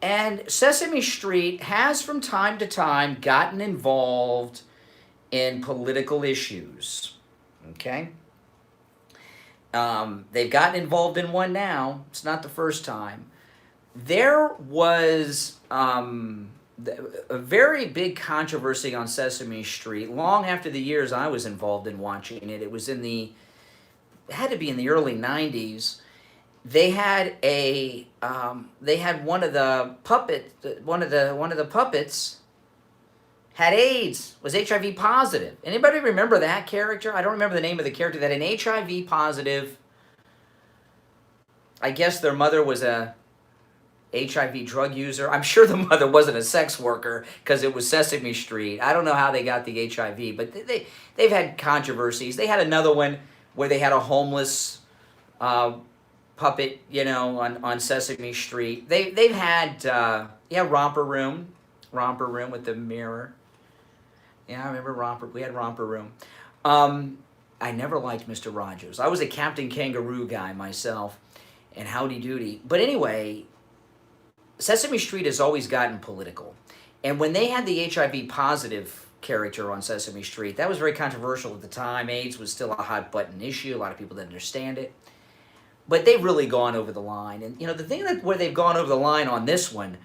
And Sesame Street has, from time to time, gotten involved in political issues. Okay? They've gotten involved in one now. It's not the first time. There was a very big controversy on Sesame Street long after the years I was involved in watching it. It was it had to be in the early 90s. They had one of the puppets had AIDS, was HIV positive. Anybody remember that character? I don't remember the name of the character. That an HIV positive, I guess their mother was a HIV drug user. I'm sure the mother wasn't a sex worker because it was Sesame Street. I don't know how they got the HIV, but they've had controversies. They had another one where they had a homeless puppet, you know, on Sesame Street. They've had Romper Room with the mirror. Yeah, I remember Romper. We had Romper Room. I never liked Mr. Rogers. I was a Captain Kangaroo guy myself, and Howdy Doody. But anyway, Sesame Street has always gotten political. And when they had the HIV positive character on Sesame Street, that was very controversial at the time. AIDS was still a hot button issue. A lot of people didn't understand it. But they've really gone over the line. And, you know, the thing where they've gone over the line on this one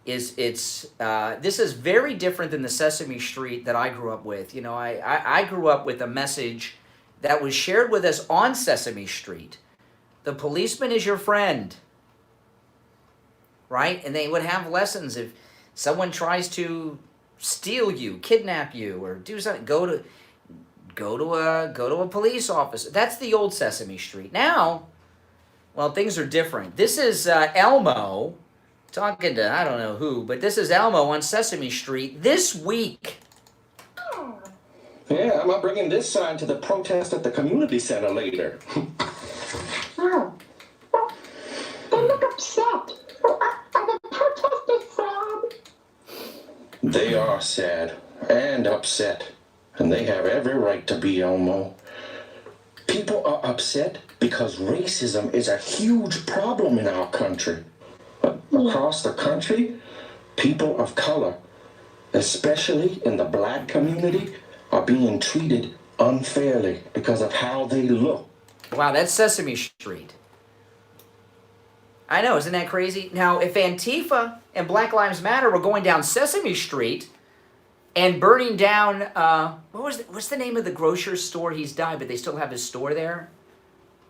is this is very different than the Sesame Street that I grew up with. You know, I grew up with a message that was shared with us on Sesame Street. The policeman is your friend. Right? And they would have lessons if someone tries to steal you, kidnap you, or do something. Go to a police officer. That's the old Sesame Street. Now, well, things are different. This is Elmo talking to I don't know who, but this is Elmo on Sesame Street this week. Yeah, I'm bringing this sign to the protest at the community center later. Oh, they look upset. Are the protesters sad? They are sad and upset, and they have every right to be, Elmo. People are upset because racism is a huge problem in our country. Across the country, people of color, especially in the black community, are being treated unfairly because of how they look. Wow, that's Sesame Street. I know, isn't that crazy? Now, if Antifa and Black Lives Matter were going down Sesame Street and burning down, what's the name of the grocery store? He's died, but they still have his store there.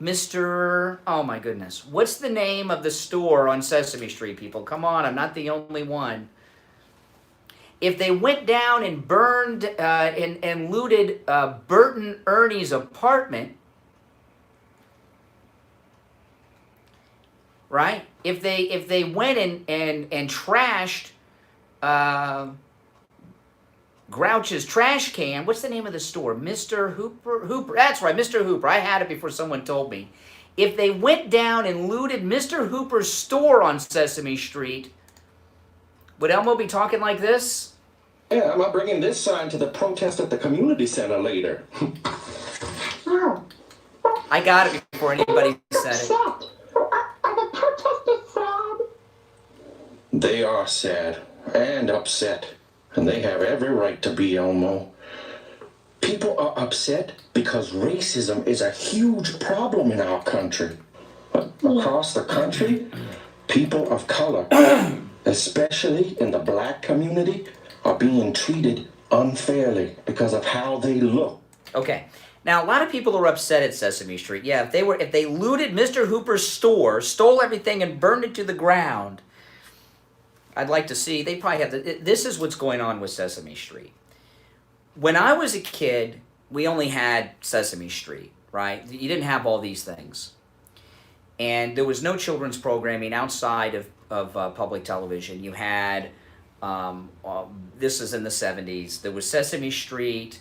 Oh my goodness. What's the name of the store on Sesame Street, people? Come on, I'm not the only one. If they went down and burned and looted Bert and Ernie's apartment, right? If they went and trashed Grouch's trash can. What's the name of the store? Mr. Hooper. That's right, Mr. Hooper. I had it before someone told me. If they went down and looted Mr. Hooper's store on Sesame Street, would Elmo be talking like this? Yeah, I'm bringing this sign to the protest at the community center later. I got it before anybody said it. Are the protesters sad? They are sad and upset, and they have every right to be, Elmo. People are upset because racism is a huge problem in our country. Across the country, people of color, especially in the black community, are being treated unfairly because of how they look. Okay. Now, a lot of people are upset at Sesame Street. Yeah, if they looted Mr. Hooper's store, stole everything, and burned it to the ground, I'd like to see. They probably have. This is what's going on with Sesame Street. When I was a kid, we only had Sesame Street, right? You didn't have all these things. And there was no children's programming outside of public television. You had, this is in the 70s, there was Sesame Street,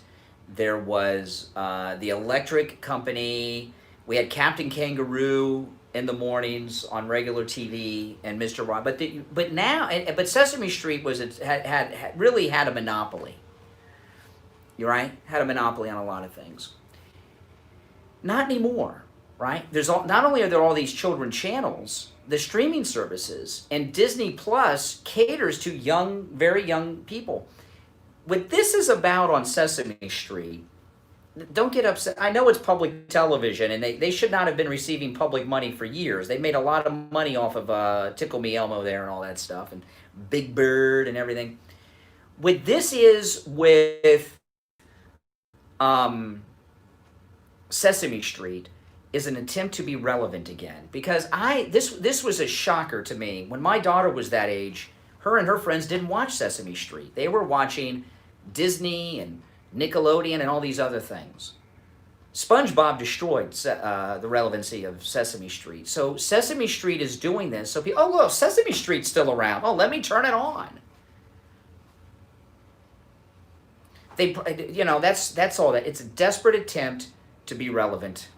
there was the Electric Company, we had Captain Kangaroo in the mornings on regular TV, and Mr. Rod. But Sesame Street really had a monopoly. You're right? Had a monopoly on a lot of things. Not anymore, right? Not only are there all these children channels, the streaming services, and Disney Plus caters to young, very young people. What this is about on Sesame Street, don't get upset. I know it's public television, and they should not have been receiving public money for years. They made a lot of money off of Tickle Me Elmo there and all that stuff, and Big Bird and everything. What this is with Sesame Street is an attempt to be relevant again. Because this was a shocker to me. When my daughter was that age, her and her friends didn't watch Sesame Street. They were watching Disney and Nickelodeon and all these other things. SpongeBob destroyed the relevancy of Sesame Street. So Sesame Street is doing this. So people, oh look, Sesame Street's still around. Oh, let me turn it on. That's all that. It's a desperate attempt to be relevant.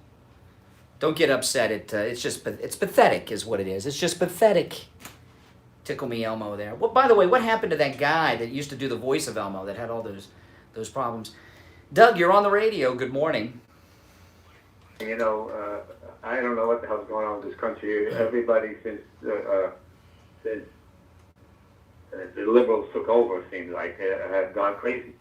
Don't get upset. It's pathetic is what it is. It's just pathetic. Tickle Me Elmo there. Well, by the way, what happened to that guy that used to do the voice of Elmo that had all those problems? Doug, you're on the radio. Good morning. I don't know what the hell's going on with this country. Everybody since the liberals took over, seems like, have gone crazy.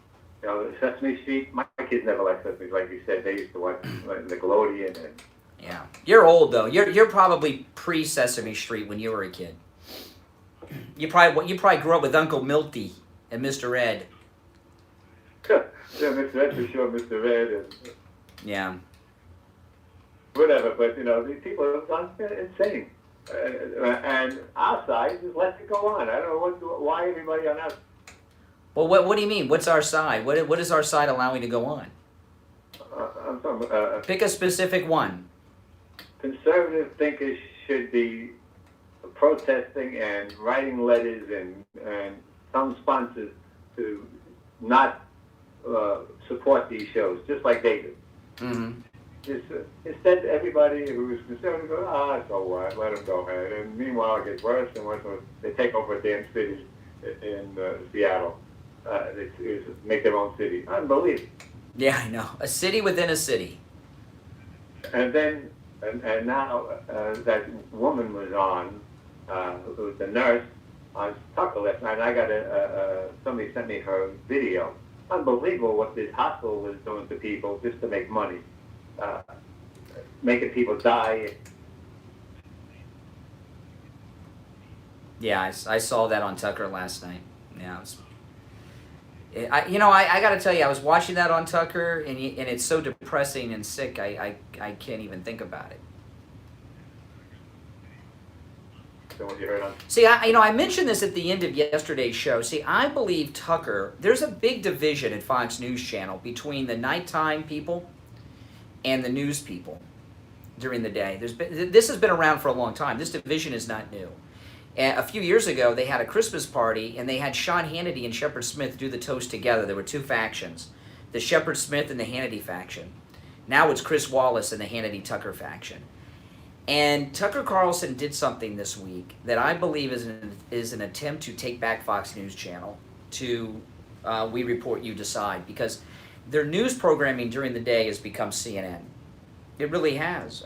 Sesame Street, my kids never liked Sesame Street, like you said. They used to watch Nickelodeon. And yeah. You're old, though. You're probably pre-Sesame Street when you were a kid. You probably grew up with Uncle Milty and Mr. Ed. Yeah, Mr. Ed for sure, Mr. Ed. And yeah. Whatever, but, these people have gone insane. And our side just lets it go on. I don't know why everybody on us. Well, what do you mean? What's our side? What is our side allowing to go on? I'm talking pick a specific one. Conservative thinkers should be protesting and writing letters and some sponsors to not support these shows, just like they do. Mm-hmm. Instead, everybody who is conservative goes, so what? Let them go ahead. And meanwhile, it gets worse and worse. They take over a damn city in Seattle. They make their own city. Unbelievable. Yeah, I know. A city within a city. And then, and now that woman was on, who was the nurse on Tucker last night. I got somebody sent me her video. Unbelievable what this hospital was doing to people just to make money, making people die. Yeah, I saw that on Tucker last night. Yeah, I got to tell you, I was watching that on Tucker, and it's so depressing and sick. I can't even think about it. So what you heard on? See, I mentioned this at the end of yesterday's show. See, I believe Tucker. There's a big division at Fox News Channel between the nighttime people and the news people during the day. This has been around for a long time. This division is not new. A few years ago, they had a Christmas party, and they had Sean Hannity and Shepard Smith do the toast together. There were two factions, the Shepard Smith and the Hannity faction. Now it's Chris Wallace and the Hannity-Tucker faction. And Tucker Carlson did something this week that I believe is an attempt to take back Fox News Channel to We Report, You Decide, because their news programming during the day has become CNN. It really has.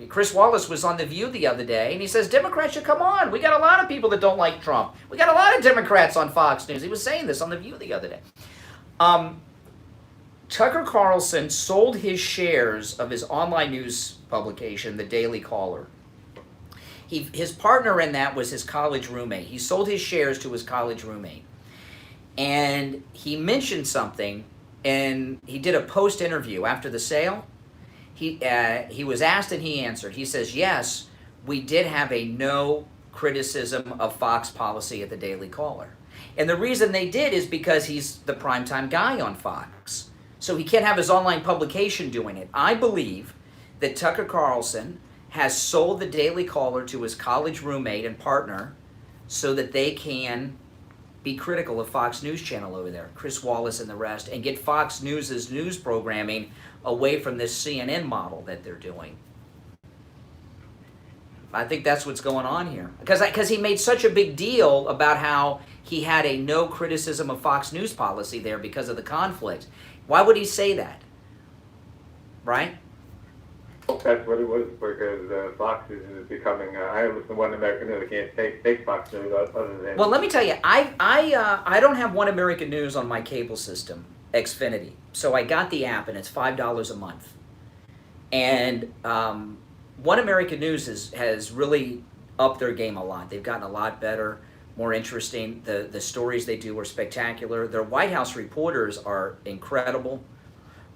Chris Wallace was on The View the other day, and he says, Democrats should come on. We got a lot of people that don't like Trump. We got a lot of Democrats on Fox News. He was saying this on The View the other day. Tucker Carlson sold his shares of his online news publication, The Daily Caller. His partner in that was his college roommate. He sold his shares to his college roommate. And he mentioned something, and he did a post-interview after the sale. He was asked and he answered. He says, yes, we did have a no criticism of Fox policy at the Daily Caller. And the reason they did is because he's the primetime guy on Fox. So he can't have his online publication doing it. I believe that Tucker Carlson has sold the Daily Caller to his college roommate and partner so that they can be critical of Fox News Channel over there, Chris Wallace and the rest, and get Fox News' news programming away from this CNN model that they're doing. I think that's what's going on here. Because he made such a big deal about how he had a no criticism of Fox News policy there because of the conflict. Why would he say that? Right? That's what it was, because Fox is becoming. I listen to One American News. I can't take Fox News other than. Well, let me tell you, I don't have One American News on my cable system, Xfinity. So I got the app, and it's $5 a month. And One American News has really upped their game a lot. They've gotten a lot better, more interesting. The stories they do are spectacular. Their White House reporters are incredible.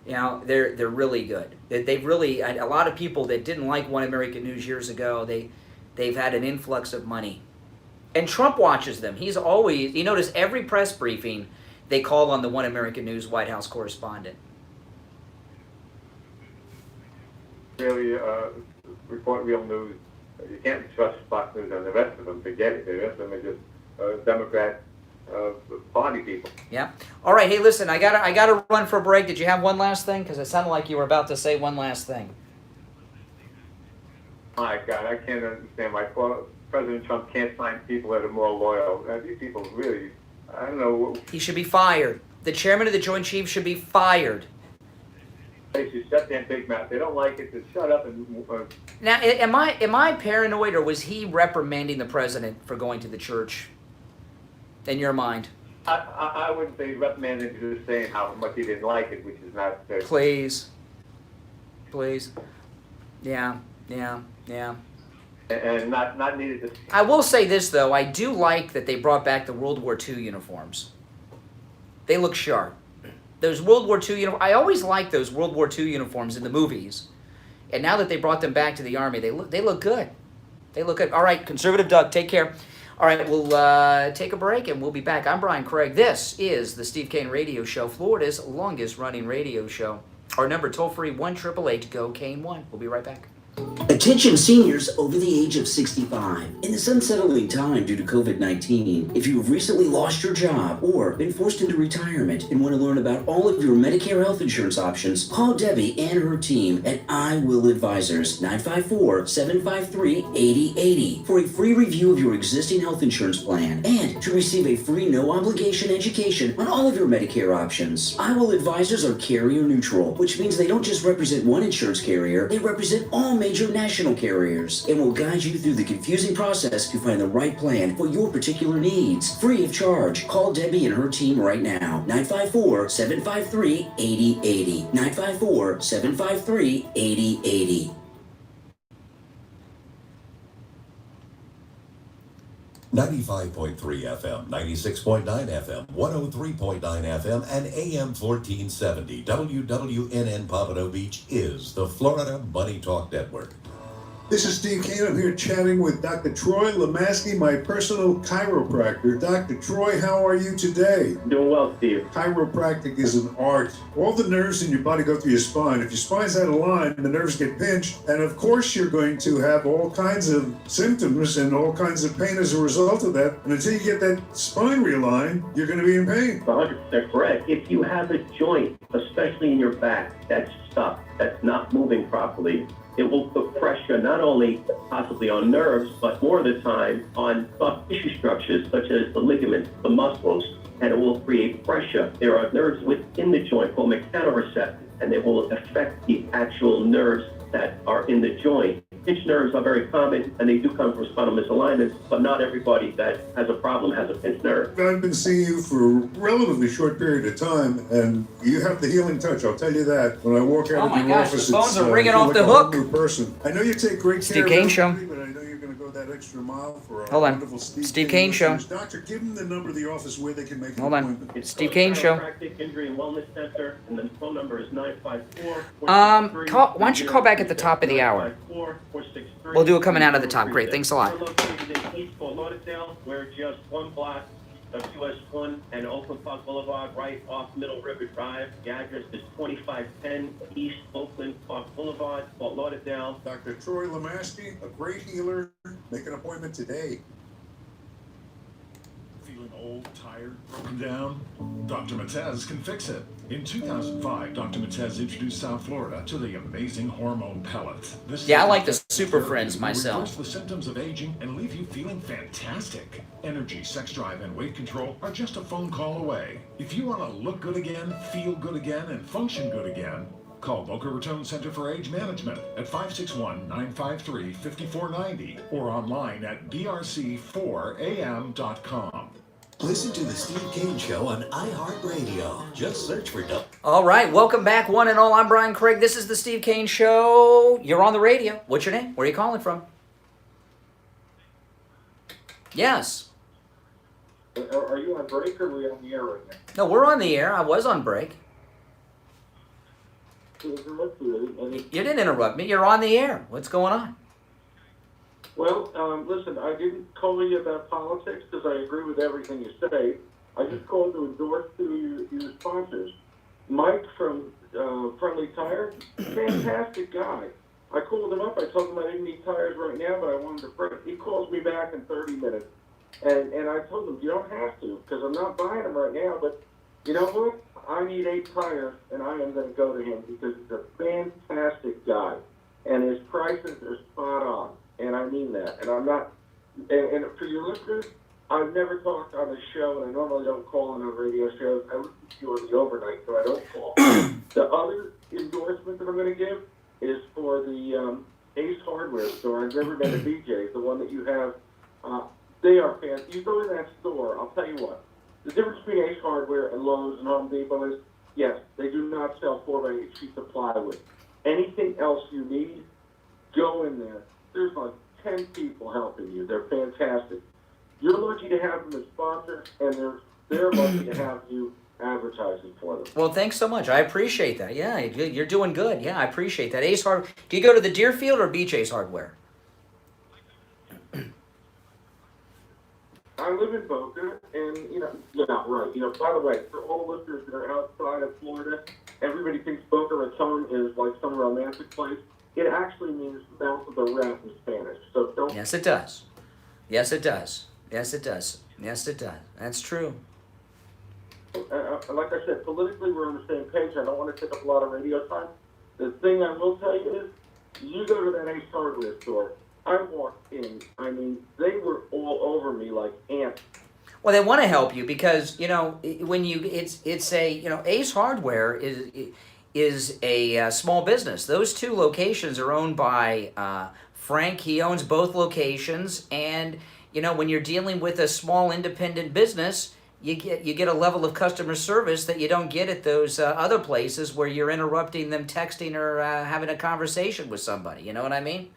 You know, they're really good. They've really, a lot of people that didn't like One American News years ago, they've had an influx of money. And Trump watches them. He's always, you notice every press briefing, they call on the One American News White House correspondent. Really, report real news. You can't trust Fox News and the rest of them. Forget it. The rest of them are just Democrat party people. Yeah. All right. Hey, listen. I gotta run for a break. Did you have one last thing? Because it sounded like you were about to say one last thing. My God, I can't understand why President Trump can't find people that are more loyal. These people really, I don't know. He should be fired. The chairman of the Joint Chiefs should be fired. They should shut their big mouth. They don't like it. Just shut up and. Now, am I paranoid, or was he reprimanding the president for going to the church? In your mind? I wouldn't say reprimanding, just saying how much he didn't like it, which is not. Please. Yeah. And not needed to. I will say this, though. I do like that they brought back the World War II uniforms. They look sharp. Those World War II uniforms, I always liked those World War II uniforms in the movies. And now that they brought them back to the Army, they look good. They look good. All right, Conservative Doug, take care. All right, we'll take a break and we'll be back. I'm Brian Craig. This is the Steve Kane Radio Show, Florida's longest running radio show. Our number toll-free, 1-888-GO-KANE1. We'll be right back. Attention seniors over the age of 65. In this unsettling time due to COVID-19, if you have recently lost your job or been forced into retirement and want to learn about all of your Medicare health insurance options, call Debbie and her team at I Will Advisors, 954-753-8080 for a free review of your existing health insurance plan and to receive a free no-obligation education on all of your Medicare options. I Will Advisors are carrier neutral, which means they don't just represent one insurance carrier, they represent all major national carriers and will guide you through the confusing process to find the right plan for your particular needs. Free of charge. Call Debbie and her team right now. 954-753-8080. 954-753-8080. 95.3 FM, 96.9 FM, 103.9 FM, and AM 1470 WWNN Pompano Beach is the Florida Money Talk Network. This is Steve Kane. I'm here chatting with Dr. Troy Lemaski, my personal chiropractor. Dr. Troy, how are you today? Doing well, Steve. Chiropractic is an art. All the nerves in your body go through your spine. If your spine's out of line, the nerves get pinched. And of course, you're going to have all kinds of symptoms and all kinds of pain as a result of that. And until you get that spine realigned, you're going to be in pain. 100% correct. If you have a joint, especially in your back, that's stuck, that's not moving properly, it will put pressure not only possibly on nerves, but more of the time on soft tissue structures such as the ligaments, the muscles, and it will create pressure. There are nerves within the joint called mechanoreceptors and it will affect the actual nerves that are in the joint. Pinched nerves are very common, and they do come from spinal misalignments, but not everybody that has a problem has a pinched nerve. I've been seeing you for a relatively short period of time, and you have the healing touch, I'll tell you that. When I walk out of your office, the phones are ringing I feel off like the a whole hook. new person. I know you take great care Steve Kane of Show. everybody, but I know you're going to go that extra mile for our Hold on. wonderful Steve Kane Show. listeners. Doctor, give them the number of the office where they can make an Hold on. appointment. It's Steve called Kane Show. Chiropractic Injury and Wellness Center, and the phone number is 954. Why don't you call back at the top of the hour? We'll do it coming out of the top. Great. Thanks a lot. We're located in East Fort Lauderdale. We're just one block of US 1 and Oakland Park Boulevard, right off Middle River Drive. The address is 2510 East Oakland Park Boulevard, Fort Lauderdale. Dr. Troy Lamashki, a great healer. Make an appointment today. Feeling old, tired, broken down? Dr. Matez can fix it. In 2005, Dr. Matez introduced South Florida to the amazing hormone pellet. Yeah, I like the Super Friends myself. Reverse the symptoms of aging and leave you feeling fantastic. Energy, sex drive, and weight control are just a phone call away. If you want to look good again, feel good again, and function good again, call Boca Raton Center for Age Management at 561-953-5490 or online at brc4am.com. Listen to the Steve Kane Show on iHeartRadio. Just search for All right, welcome back, one and all. I'm Brian Craig. This is the Steve Kane Show. You're on the radio. What's your name? Where are you calling from? Yes. Are you on break or are we on the air right now? No, we're on the air. I was on break. You didn't interrupt me. You're on the air. What's going on? Well, listen, I didn't call you about politics because I agree with everything you say. I just called to endorse to your sponsors. Mike from Friendly Tire, fantastic guy. I called him up. I told him I didn't need tires right now, but I wanted to print. He calls me back in 30 minutes. And I told him, you don't have to because I'm not buying them right now, but you know what? I need 8 tires, and I am going to go to him because he's a fantastic guy. And his prices are spot on. And I mean that. And I'm not, and for your listeners, I've never talked on the show, and I normally don't call in on radio shows. I listen to you on the overnight, so I don't call. The other endorsement that I'm going to give is for the Ace Hardware store on Riverbend and BJ's, the one that you have. They are fantastic. You go in that store, I'll tell you what. The difference between Ace Hardware and Lowe's and Home Depot is, yes, they do not sell 4x8 sheets of plywood. Anything else you need, go in there. There's like 10 people helping you. They're fantastic. You're lucky to have them as sponsors, and they're lucky to have you advertising for them. Well, thanks so much. I appreciate that. Yeah, you're doing good. Yeah, I appreciate that. Ace Hardware. Do you go to the Deerfield or BJ's Hardware? I live in Boca, and, you're not right. By the way, for all listeners that are outside of Florida, everybody thinks Boca Raton is like some romantic place. It actually means mouth of the rat in Spanish. So don't. Yes, it does. Yes, it does. Yes, it does. Yes, it does. That's true. Like I said, politically we're on the same page. I don't want to take up a lot of radio time. The thing I will tell you is, you go to that Ace Hardware store. I walked in. I mean, they were all over me like ants. Well, they want to help you because when it's Ace Hardware is a small business. Those 2 locations are owned by Frank. He owns both locations, and when you're dealing with a small independent business, you get a level of customer service that you don't get at those other places where you're interrupting them texting or having a conversation with somebody. You know what I mean?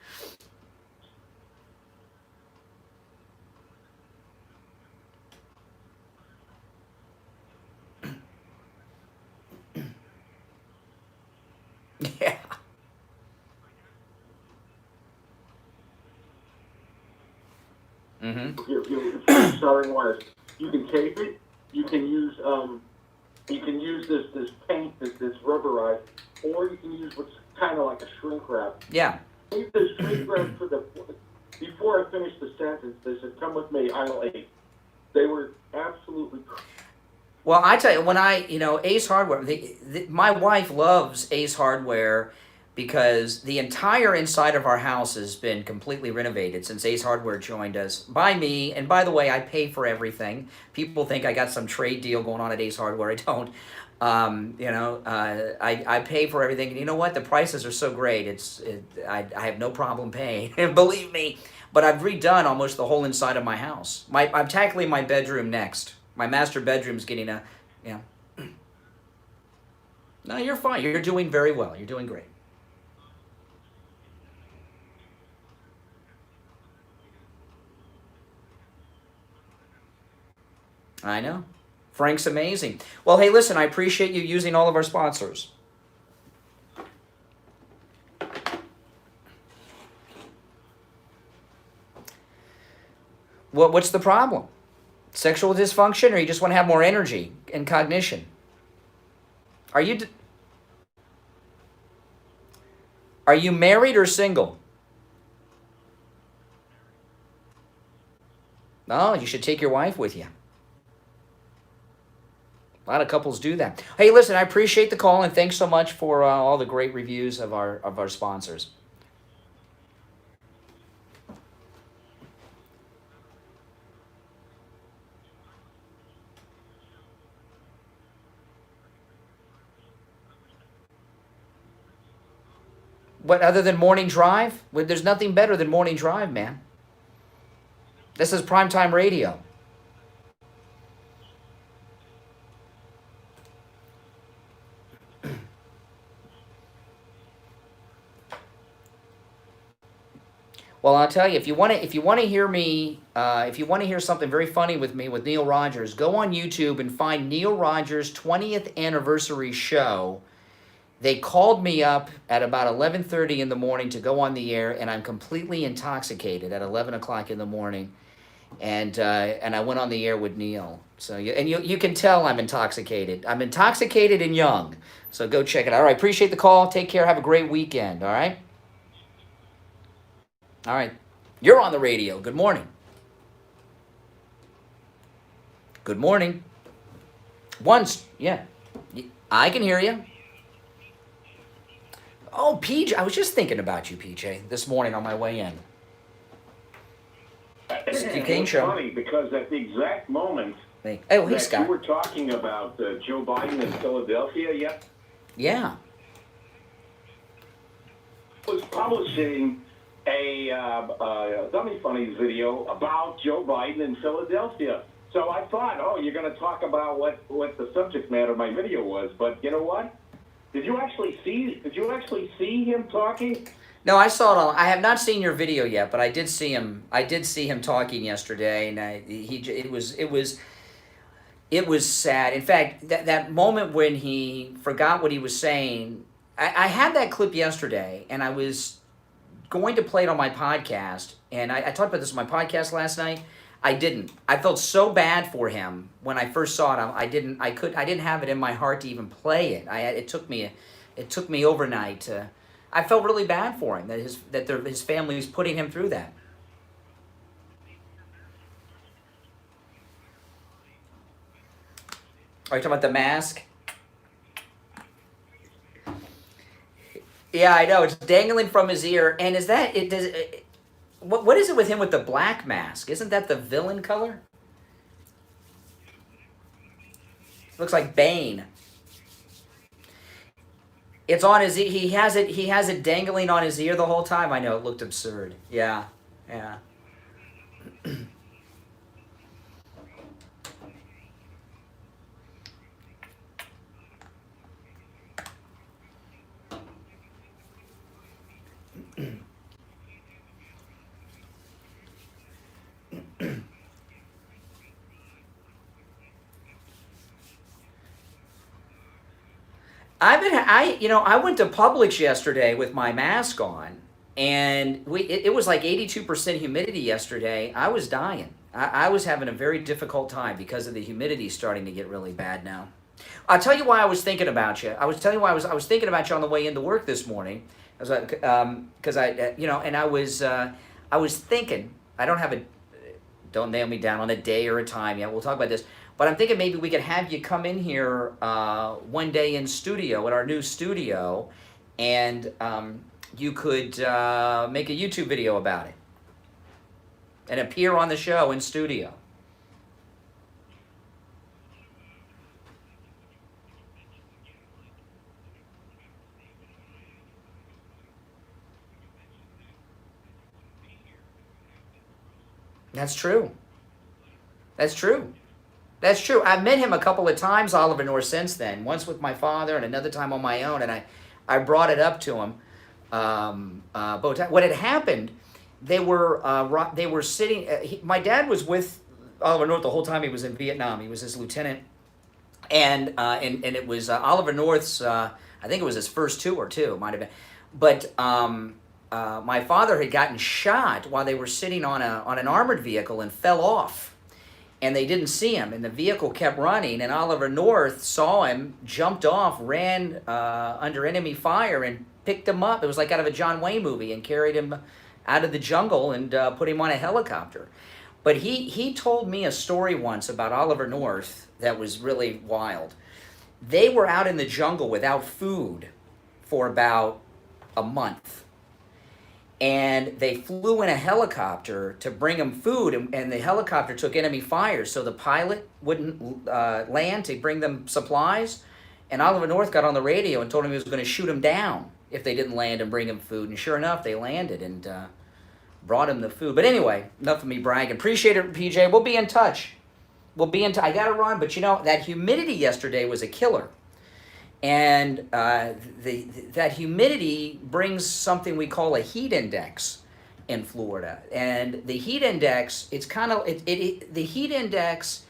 Yeah. Selling wires. You can tape it. You can use this paint that's rubberized, or you can use what's kind of like a shrink wrap. Yeah. Leave the shrink wrap for the. Before I finished the sentence, they said, "Come with me, aisle 8." They were absolutely. Well, I tell you, when Ace Hardware, my wife loves Ace Hardware because the entire inside of our house has been completely renovated since Ace Hardware joined us by me. And by the way, I pay for everything. People think I got some trade deal going on at Ace Hardware. I don't. I pay for everything. And you know what? The prices are so great. I have no problem paying. Believe me. But I've redone almost the whole inside of my house. I'm tackling my bedroom next. My master bedroom's getting a, No, you're fine. You're doing very well. You're doing great. I know. Frank's amazing. Well, hey, listen, I appreciate you using all of our sponsors. What's the problem? Sexual dysfunction, or you just want to have more energy and cognition? Are you married or single? No, you should take your wife with you. A lot of couples do that. Hey, listen, I appreciate the call, and thanks so much for all the great reviews of our sponsors. What, other than Morning Drive? Well, there's nothing better than Morning Drive, man. This is primetime radio. Well, I'll tell you, if you want to hear me, if you want to hear something very funny with me with Neil Rogers, go on YouTube and find Neil Rogers' 20th anniversary show. They called me up at about 11:30 in the morning to go on the air, and I'm completely intoxicated at 11 o'clock in the morning, and I went on the air with Neil. So you can tell I'm intoxicated. I'm intoxicated and young. So go check it out. All right, appreciate the call. Take care. Have a great weekend. All right. All right. You're on the radio. Good morning. Good morning. Yeah. I can hear you. Oh, PJ, I was just thinking about you, PJ, this morning on my way in. Steve Kane Show. Funny because at the exact moment hey, that Scott. you were talking about Joe Biden in Philadelphia, Yeah. was publishing a Dummy Funnies video about Joe Biden in Philadelphia. So I thought, oh, you're going to talk about what the subject matter of my video was. But you know what? Did you actually see him talking? No, I saw it all. I have not seen your video yet, but I did see him. I did see him talking yesterday, and it was sad. In fact, that moment when he forgot what he was saying, I had that clip yesterday, and I was going to play it on my podcast, and I talked about this on my podcast last night. I didn't. I felt so bad for him when I first saw it. I didn't have it in my heart to even play it. It took me overnight to. I felt really bad for him that his family was putting him through that. Are you talking about the mask? Yeah, I know. It's dangling from his ear, and is that it? Does it, what is it with him with the black mask? Isn't that the villain color? Looks like Bane. It's on his ear. He has it dangling on his ear the whole time. I know, it looked absurd. Yeah. I went to Publix yesterday with my mask on, and it was like 82% humidity yesterday. I was dying. I was having a very difficult time because of the humidity starting to get really bad now. I'll tell you why I was thinking about you. I was thinking about you on the way into work this morning, because I was thinking, don't nail me down on a day or a time yet. We'll talk about this. But I'm thinking maybe we could have you come in here one day in studio, at our new studio, and you could make a YouTube video about it and appear on the show in studio. That's true. That's true. That's true. I've met him a couple of times, Oliver North, since then. Once with my father and another time on my own, and I brought it up to him. Both times. What had happened, they were sitting. My dad was with Oliver North the whole time he was in Vietnam. He was his lieutenant, and it was Oliver North's. I think it was his first tour too. Might have been, but. My father had gotten shot while they were sitting on an armored vehicle and fell off, and they didn't see him, and the vehicle kept running, and Oliver North saw him, jumped off, ran under enemy fire, and picked him up. It was like out of a John Wayne movie, and carried him out of the jungle and put him on a helicopter. But he told me a story once about Oliver North that was really wild. They were out in the jungle without food for about a month. And they flew in a helicopter to bring them food, and the helicopter took enemy fire, so the pilot wouldn't land to bring them supplies. And Oliver North got on the radio and told him he was going to shoot them down if they didn't land and bring him food. And sure enough, they landed and brought him the food. But anyway, enough of me bragging. Appreciate it, PJ. We'll be in touch. I got to run, but you know, that humidity yesterday was a killer. And that humidity brings something we call a heat index in Florida. And the heat index, it's kind of, the heat index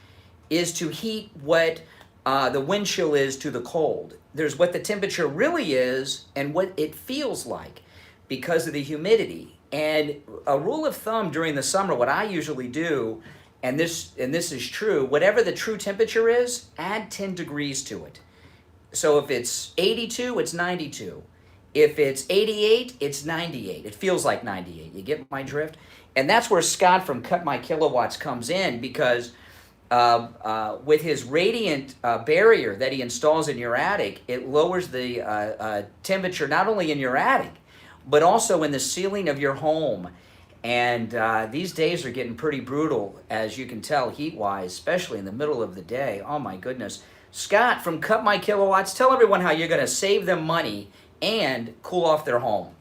is to heat what the wind chill is to the cold. There's what the temperature really is and what it feels like because of the humidity. And a rule of thumb during the summer, what I usually do, and this is true, whatever the true temperature is, add 10 degrees to it. So if it's 82, it's 92. If it's 88, it's 98. It feels like 98. You get my drift? And that's where Scott from Cut My Kilowatts comes in, because with his radiant barrier that he installs in your attic, it lowers the temperature not only in your attic, but also in the ceiling of your home. And these days are getting pretty brutal, as you can tell, heat-wise, especially in the middle of the day. Oh, my goodness. Scott from Cut My Kilowatts, tell everyone how you're going to save them money and cool off their home.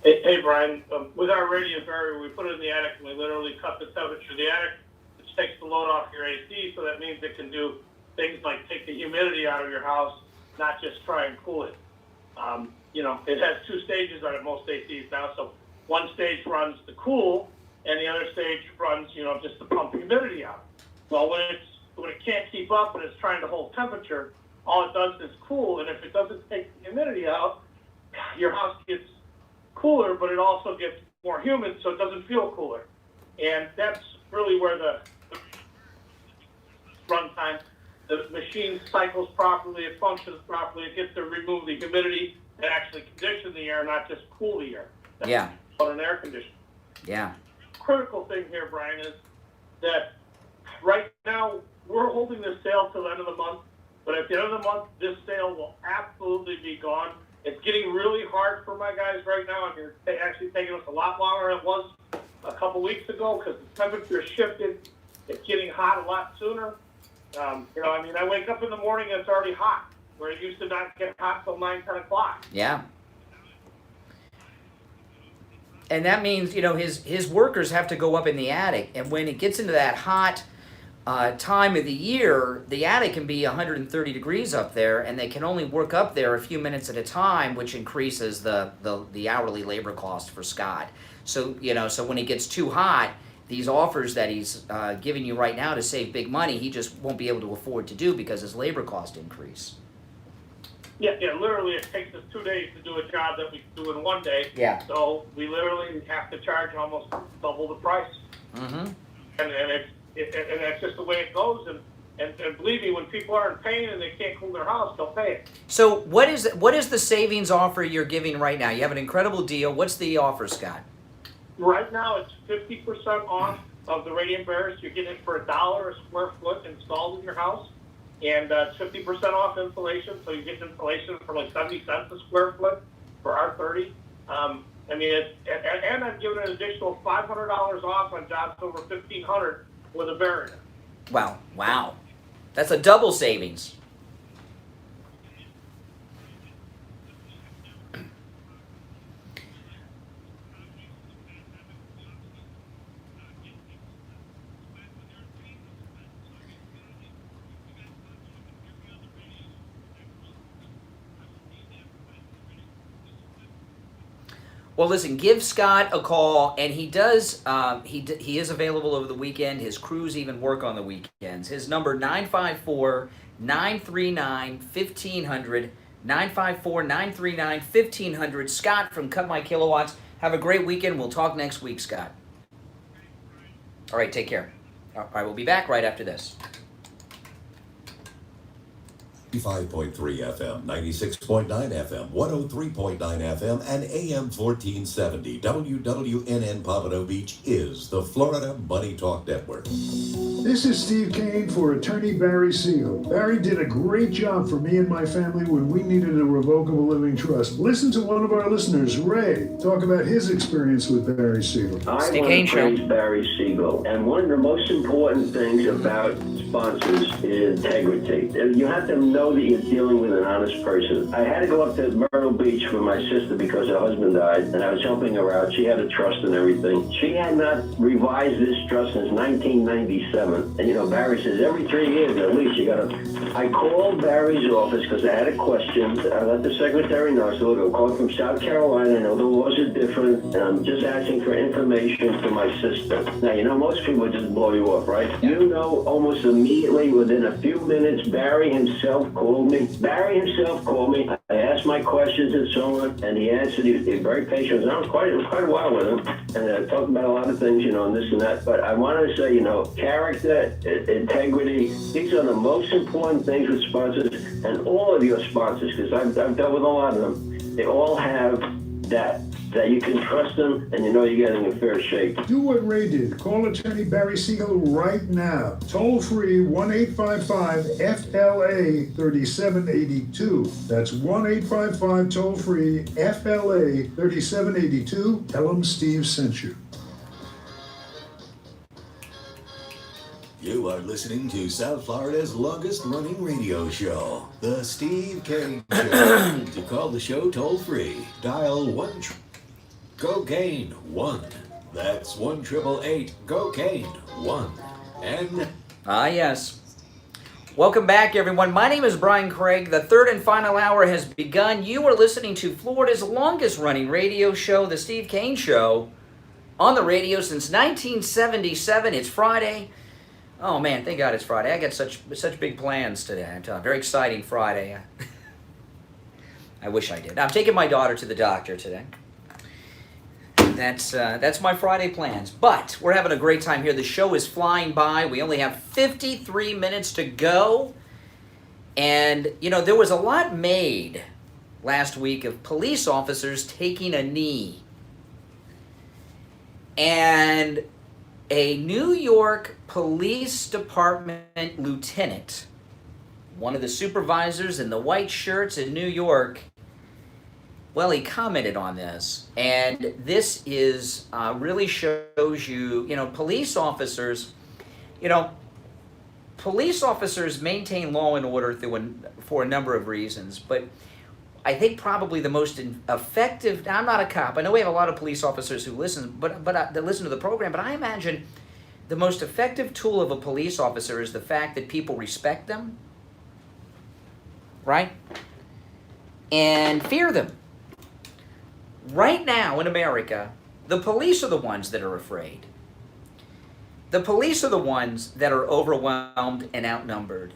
Hey Brian, with our radiant barrier, we put it in the attic and we literally cut the temperature of the attic, which takes the load off your AC, so that means it can do things like take the humidity out of your house, not just try and cool it. You know, it has two stages on it, most ACs now, so one stage runs to cool, and the other stage runs, you know, just to pump humidity out. Well, when it can't keep up and it's trying to hold temperature, all it does is cool, and if it doesn't take the humidity out, your house gets cooler, but it also gets more humid, so it doesn't feel cooler. And that's really where the runtime, the machine cycles properly, it functions properly, it gets to remove the humidity and actually condition the air, not just cool the air. That's yeah. What an air conditioner. Yeah. Critical thing here, Brian, is that right now we're holding this sale till the end of the month, but at the end of the month, this sale will absolutely be gone. It's getting really hard for my guys right now, and it's actually taking us a lot longer than it was a couple weeks ago because the temperature shifted. It's getting hot a lot sooner. You know, I mean, I wake up in the morning and it's already hot, where it used to not get hot till 9, 10 o'clock. Yeah. And that means, you know, his workers have to go up in the attic, and when it gets into that hot time of the year, the attic can be 130 degrees up there, and they can only work up there a few minutes at a time, which increases the hourly labor cost for Scott. So, you know, so when it gets too hot, these offers that he's giving you right now to save big money, he just won't be able to afford to do because his labor cost increase. Yeah, literally it takes us 2 days to do a job that we do in 1 day. Yeah. So we literally have to charge almost double the price. Mm-hmm. And that's just the way it goes. And believe me, when people are in pain and they can't cool their house, they'll pay it. So what is the savings offer you're giving right now? You have an incredible deal. What's the offer, Scott? Right now, it's 50% off of the radiant barriers. You're getting it for $1 a square foot installed in your house. and 50% off insulation. So you get insulation for like 70 cents a square foot for R30. I mean, and I've given an additional $500 off on jobs over $1,500 with a barrier. Wow, wow. That's a double savings. Well, listen, give Scott a call, and he does. He is available over the weekend. His crews even work on the weekends. His number 954-939-1500. 954-939-1500. Scott from Cut My Kilowatts. Have a great weekend. We'll talk next week, Scott. All right, take care. All right, we'll be back right after this. 95.3 FM, 96.9 FM, 103.9 FM, and AM 1470. WWNN Pompano Beach is the Florida Money Talk Network. This is Steve Kane for attorney Barry Siegel. Barry did a great job for me and my family when we needed a revocable living trust. Listen to one of our listeners, Ray, talk about his experience with Barry Siegel. I want to praise Barry Siegel. And one of the most important things about sponsors is integrity. You have to know that you're dealing with an honest person. I had to go up to Myrtle Beach for my sister because her husband died, and I was helping her out. She had a trust and everything. She had not revised this trust since 1997. And you know, Barry says every 3 years at least you gotta. I called Barry's office because I had a question. I let the secretary know. So I'm calling from South Carolina. I know the laws are different, and I'm just asking for information for my sister. Now, you know, most people would just blow you off, right? You know, almost immediately, within a few minutes, Barry himself called me. Barry himself called me. I asked my questions and so on, and he answered. He was very patient. And I was quite a while with him, and I talked about a lot of things, you know, and this and that. But I wanted to say, you know, character, integrity, these are the most important things with sponsors, and all of your sponsors, because I've dealt with a lot of them. They all have that you can trust them, and you know you're getting a fair shake. Do what Ray did. Call attorney Barry Siegel right now. Toll free 1-855-FLA-3782. That's 1-855 toll free FLA-3782. Tell them Steve sent you. You are listening to South Florida's longest running radio show, The Steve Kane Show. To call the show toll free, dial 1-COCAINE-1. That's 1-888-COCAINE-1. And yes. Welcome back, everyone. My name is Brian Craig. The third and final hour has begun. You are listening to Florida's longest running radio show, The Steve Kane Show, on the radio since 1977. It's Friday. Oh man, thank God it's Friday. I got such big plans today. Very exciting Friday. I wish I did. I'm taking my daughter to the doctor today. That's my Friday plans. But we're having a great time here. The show is flying by. We only have 53 minutes to go. And, you know, there was a lot made last week of police officers taking a knee. And a New York Police Department lieutenant, one of the supervisors in the white shirts in New York, well, he commented on this. And this is really shows you, you know, police officers maintain law and order for a number of reasons. But I think probably the most effective, now I'm not a cop, I know we have a lot of police officers who listen, but that listen to the program, but I imagine the most effective tool of a police officer is the fact that people respect them, right? And fear them. Right now in America, the police are the ones that are afraid. The police are the ones that are overwhelmed and outnumbered.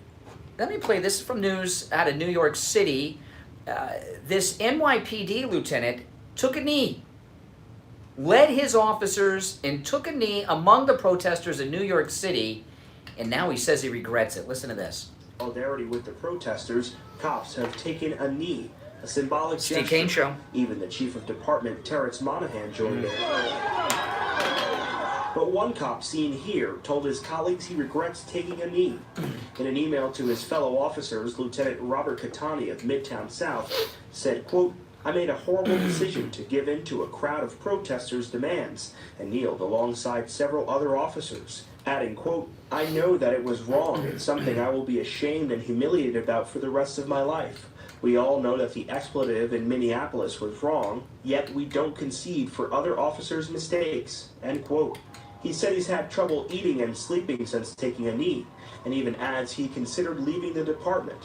Let me play this from news out of New York City. This NYPD lieutenant took a knee, led his officers and took a knee among the protesters in New York City, and now he says he regrets it. Listen to this. Solidarity with the protesters, cops have taken a knee, a symbolic Steve gesture. Kane Show. Even the chief of department, Terrence Monahan, joined in. But one cop seen here told his colleagues he regrets taking a knee. In an email to his fellow officers, Lieutenant Robert Catani of Midtown South said, quote, "I made a horrible decision to give in to a crowd of protesters' demands and kneeled alongside several other officers," adding, quote, "I know that it was wrong and something I will be ashamed and humiliated about for the rest of my life. We all know that the expletive in Minneapolis was wrong, yet we don't concede for other officers' mistakes," end quote. He said he's had trouble eating and sleeping since taking a knee, and even adds he considered leaving the department.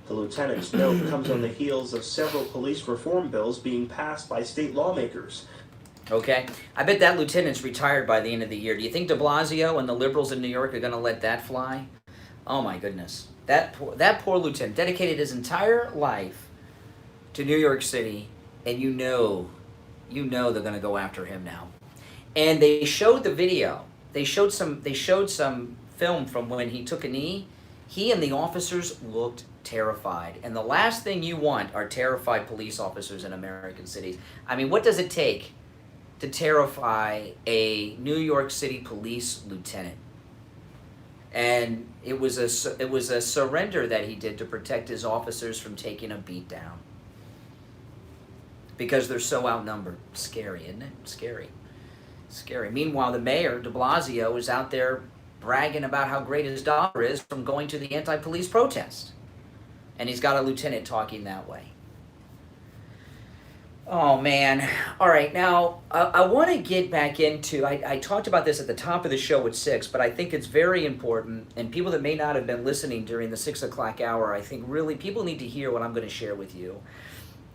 The lieutenant's note comes on the heels of several police reform bills being passed by state lawmakers. Okay, I bet that lieutenant's retired by the end of the year. Do you think de Blasio and the liberals in New York are going to let that fly? Oh my goodness. That poor lieutenant dedicated his entire life to New York City, and you know they're going to go after him now. And they showed the video. They showed some film from when he took a knee. He and the officers looked terrified. And the last thing you want are terrified police officers in American cities. I mean, what does it take to terrify a New York City police lieutenant? And it was a surrender that he did to protect his officers from taking a beat down. Because they're so outnumbered. Scary, isn't it? Scary. Scary. Meanwhile, the mayor, de Blasio, is out there bragging about how great his daughter is from going to the anti-police protest. And he's got a lieutenant talking that way. Oh, man. All right, now, I want to get back into, I talked about this at the top of the show at 6, but I think it's very important, and people that may not have been listening during the 6 o'clock hour, I think really people need to hear what I'm going to share with you.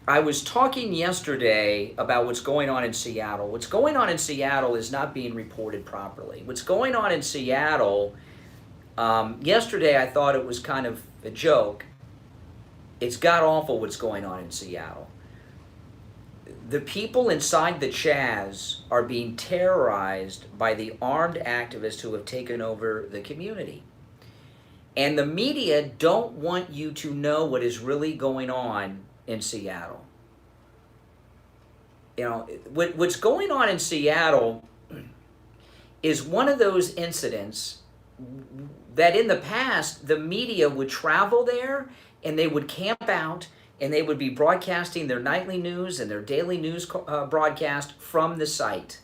I was talking yesterday about what's going on in Seattle. What's going on in Seattle is not being reported properly. What's going on in Seattle, yesterday I thought it was kind of a joke. It's god-awful what's going on in Seattle. The people inside the Chaz are being terrorized by the armed activists who have taken over the community. And the media don't want you to know what is really going on in Seattle. You know, what's going on in Seattle is one of those incidents that in the past, the media would travel there and they would camp out and they would be broadcasting their nightly news and their daily news broadcast from the site.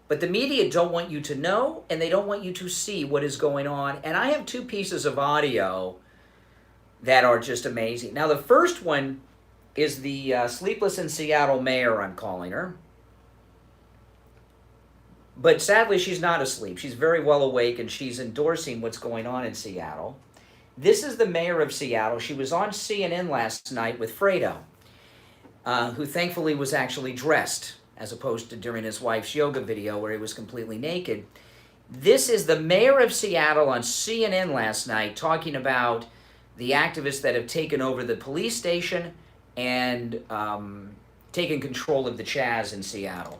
But the media don't want you to know and they don't want you to see what is going on. And I have two pieces of audio that are just amazing. Now, the first one is the Sleepless in Seattle mayor, I'm calling her. But sadly, she's not asleep. She's very well awake, and she's endorsing what's going on in Seattle. This is the mayor of Seattle. She was on CNN last night with Fredo, who thankfully was actually dressed, as opposed to during his wife's yoga video where he was completely naked. This is the mayor of Seattle on CNN last night talking about the activists that have taken over the police station and taken control of the Chaz in Seattle.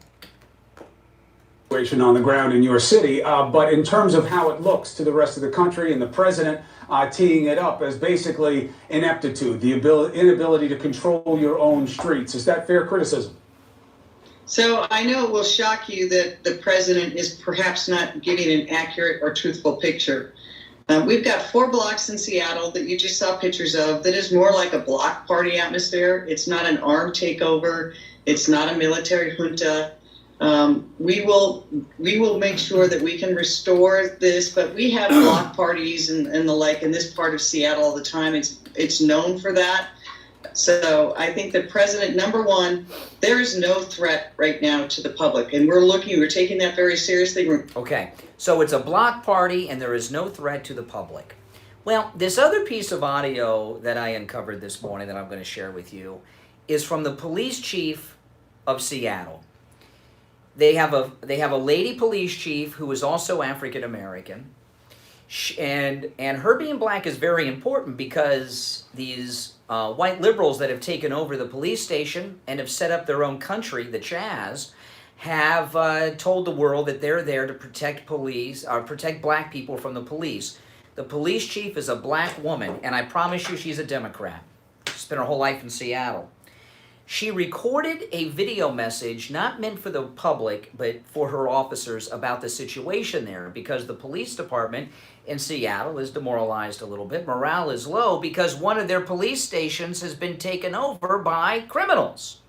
On the ground in your city, but in terms of how it looks to the rest of the country and the president teeing it up as basically ineptitude, the inability to control your own streets. Is that fair criticism? So I know it will shock you that the president is perhaps not giving an accurate or truthful picture. We've got 4 blocks in Seattle that you just saw pictures of that is more like a block party atmosphere. It's not an armed takeover. It's not a military junta. We will make sure that we can restore this, but we have block parties and the like in this part of Seattle all the time. It's known for that. So I think the president, number one, there is no threat right now to the public, and we're taking that very seriously. Okay, so it's a block party and there is no threat to the public. Well, this other piece of audio that I uncovered this morning that I'm going to share with you is from the police chief of Seattle. They have a lady police chief who is also African American, and her being black is very important because these white liberals that have taken over the police station and have set up their own country, the Chaz, have told the world that they're there to protect protect black people from the police. The police chief is a black woman, and I promise you she's a Democrat. She spent her whole life in Seattle. She recorded a video message, not meant for the public, but for her officers about the situation there, because the police department in Seattle is demoralized a little bit. Morale is low because one of their police stations has been taken over by criminals.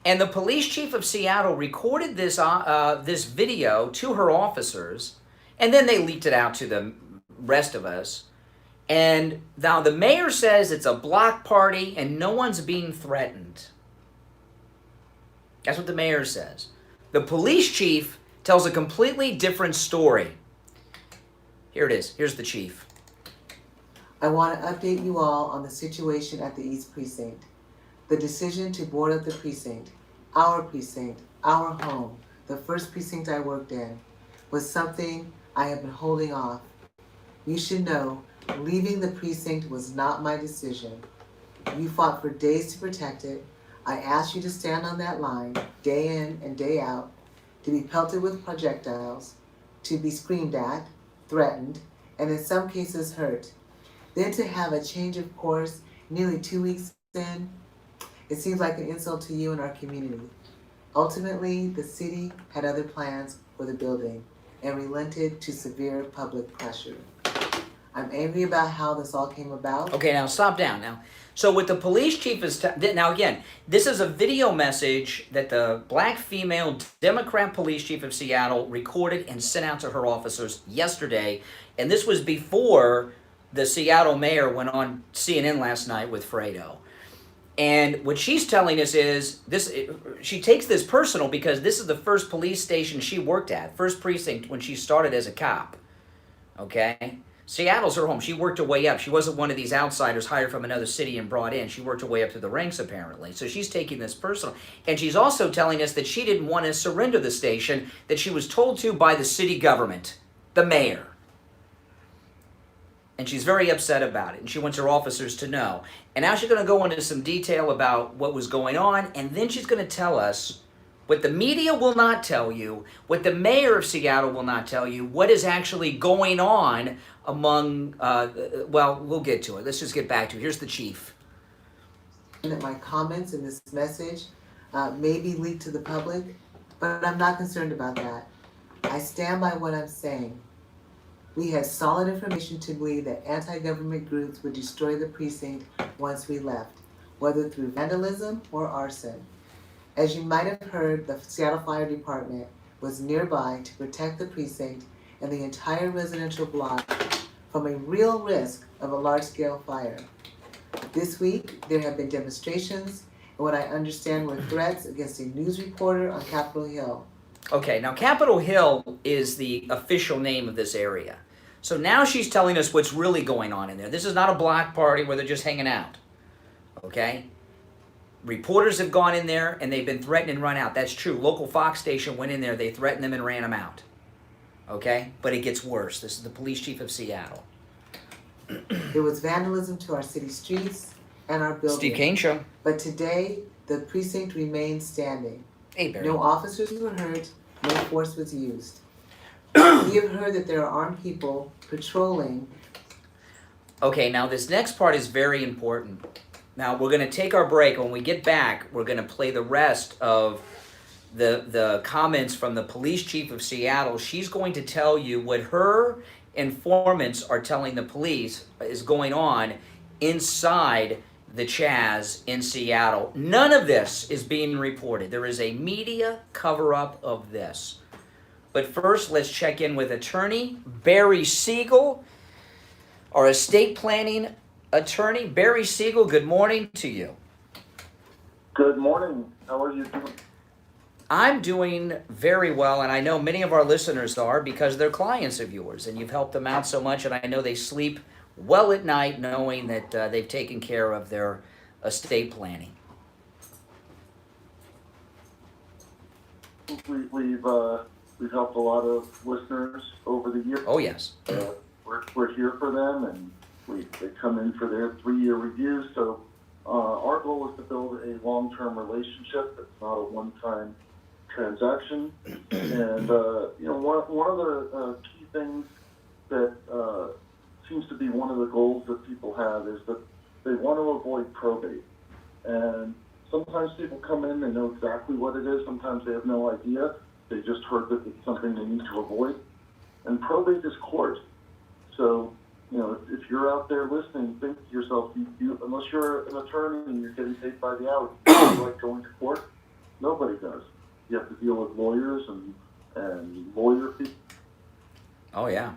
And the police chief of Seattle recorded this video to her officers, and then they leaked it out to the rest of us. And now the mayor says it's a block party and no one's being threatened. That's what the mayor says. The police chief tells a completely different story. Here it is. Here's the chief. I want to update you all on the situation at the East Precinct. The decision to board up the precinct, our home, the first precinct I worked in, was something I have been holding off. You should know, leaving the precinct was not my decision. You fought for days to protect it. I asked you to stand on that line, day in and day out, to be pelted with projectiles, to be screamed at, threatened, and in some cases hurt. Then to have a change of course nearly 2 weeks in, it seems like an insult to you and our community. Ultimately, the city had other plans for the building and relented to severe public pressure. I'm angry about how this all came about. Okay, now stop down now. So what the police chief is, now again, this is a video message that the black female Democrat police chief of Seattle recorded and sent out to her officers yesterday. And this was before the Seattle mayor went on CNN last night with Fredo. And what she's telling us is, she takes this personal because this is the first police station she worked at, first precinct when she started as a cop, okay? Seattle's her home. She worked her way up. She wasn't one of these outsiders hired from another city and brought in. She worked her way up through the ranks, apparently. So she's taking this personal. And she's also telling us that she didn't want to surrender the station, that she was told to by the city government, the mayor. And she's very upset about it, and she wants her officers to know. And now she's going to go into some detail about what was going on, and then she's going to tell us what the media will not tell you, what the mayor of Seattle will not tell you, what is actually going on among, well, we'll get to it. Let's just get back to it. Here's the chief. That my comments in this message may be leaked to the public, but I'm not concerned about that. I stand by what I'm saying. We had solid information to believe that anti-government groups would destroy the precinct once we left, whether through vandalism or arson. As you might have heard, the Seattle Fire Department was nearby to protect the precinct and the entire residential block from a real risk of a large-scale fire. This week, there have been demonstrations, and what I understand were threats against a news reporter on Capitol Hill. Okay, now Capitol Hill is the official name of this area. So now she's telling us what's really going on in there. This is not a block party where they're just hanging out, okay? Reporters have gone in there and they've been threatened and run out. That's true. Local Fox station went in there, they threatened them and ran them out, okay? But it gets worse. This is the police chief of Seattle. There was vandalism to our city streets and our buildings. Steve Kane Show. But today, the precinct remains standing. Hey, Barry. No officers were hurt, no force was used. We have heard that there are armed people patrolling. Okay, now this next part is very important. Now we're going to take our break. When we get back, we're going to play the rest of the comments from the police chief of Seattle. She's going to tell you what her informants are telling the police is going on inside the Chaz in Seattle. None of this is being reported. There is a media cover-up of this. But first, let's check in with attorney Barry Siegel, our estate planning attorney. Barry Siegel, good morning to you. Good morning. How are you doing? I'm doing very well, and I know many of our listeners are because they're clients of yours, and you've helped them out so much, and I know they sleep well at night knowing that they've taken care of their estate planning. We've helped a lot of listeners over the years. Oh, yes. We're here for them, and they come in for their 3-year reviews. So our goal is to build a long-term relationship. It's not a one-time transaction. And one of the key things that seems to be one of the goals that people have is that they want to avoid probate. And Sometimes people come in, they know exactly what it is. Sometimes they have no idea. They just heard that it's something they need to avoid. And probate is court. So, you know, if you're out there listening, think to yourself, unless you're an attorney and you're getting paid by the hour, do you like going to court? Nobody does. You have to deal with lawyers and lawyer fees. Oh, yeah.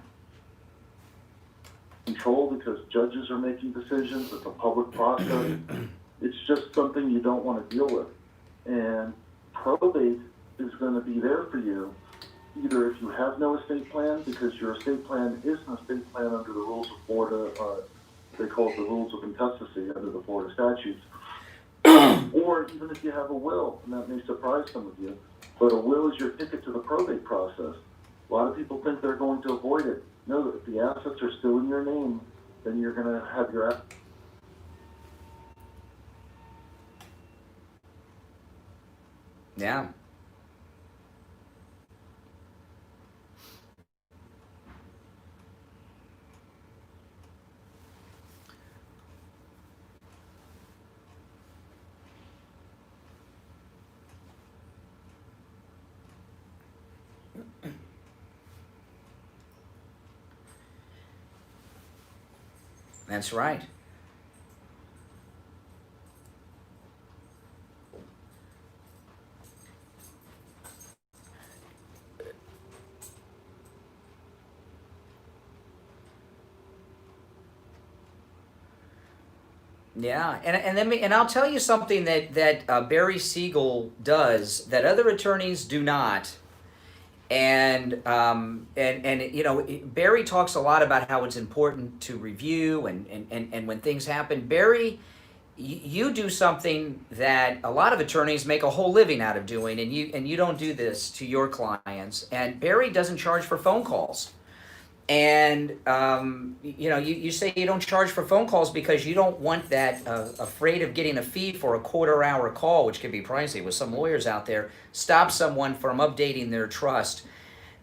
Control because judges are making decisions. It's a public process. It's just something you don't want to deal with. And probate is going to be there for you, either if you have no estate plan, because your estate plan is an estate plan under the rules of Florida, they call it the rules of intestacy under the Florida statutes, or even if you have a will, and that may surprise some of you, but a will is your ticket to the probate process. A lot of people think they're going to avoid it. No, if the assets are still in your name, then you're going to have your assets. Yeah. That's right. Yeah, and I'll tell you something that Barry Siegel does that other attorneys do not. And you know, Barry talks a lot about how it's important to review and when things happen. Barry, you do something that a lot of attorneys make a whole living out of doing, and you don't do this to your clients. And Barry doesn't charge for phone calls. And you know, you say you don't charge for phone calls because you don't want that afraid of getting a fee for a quarter-hour call, which can be pricey with some lawyers out there, stop someone from updating their trust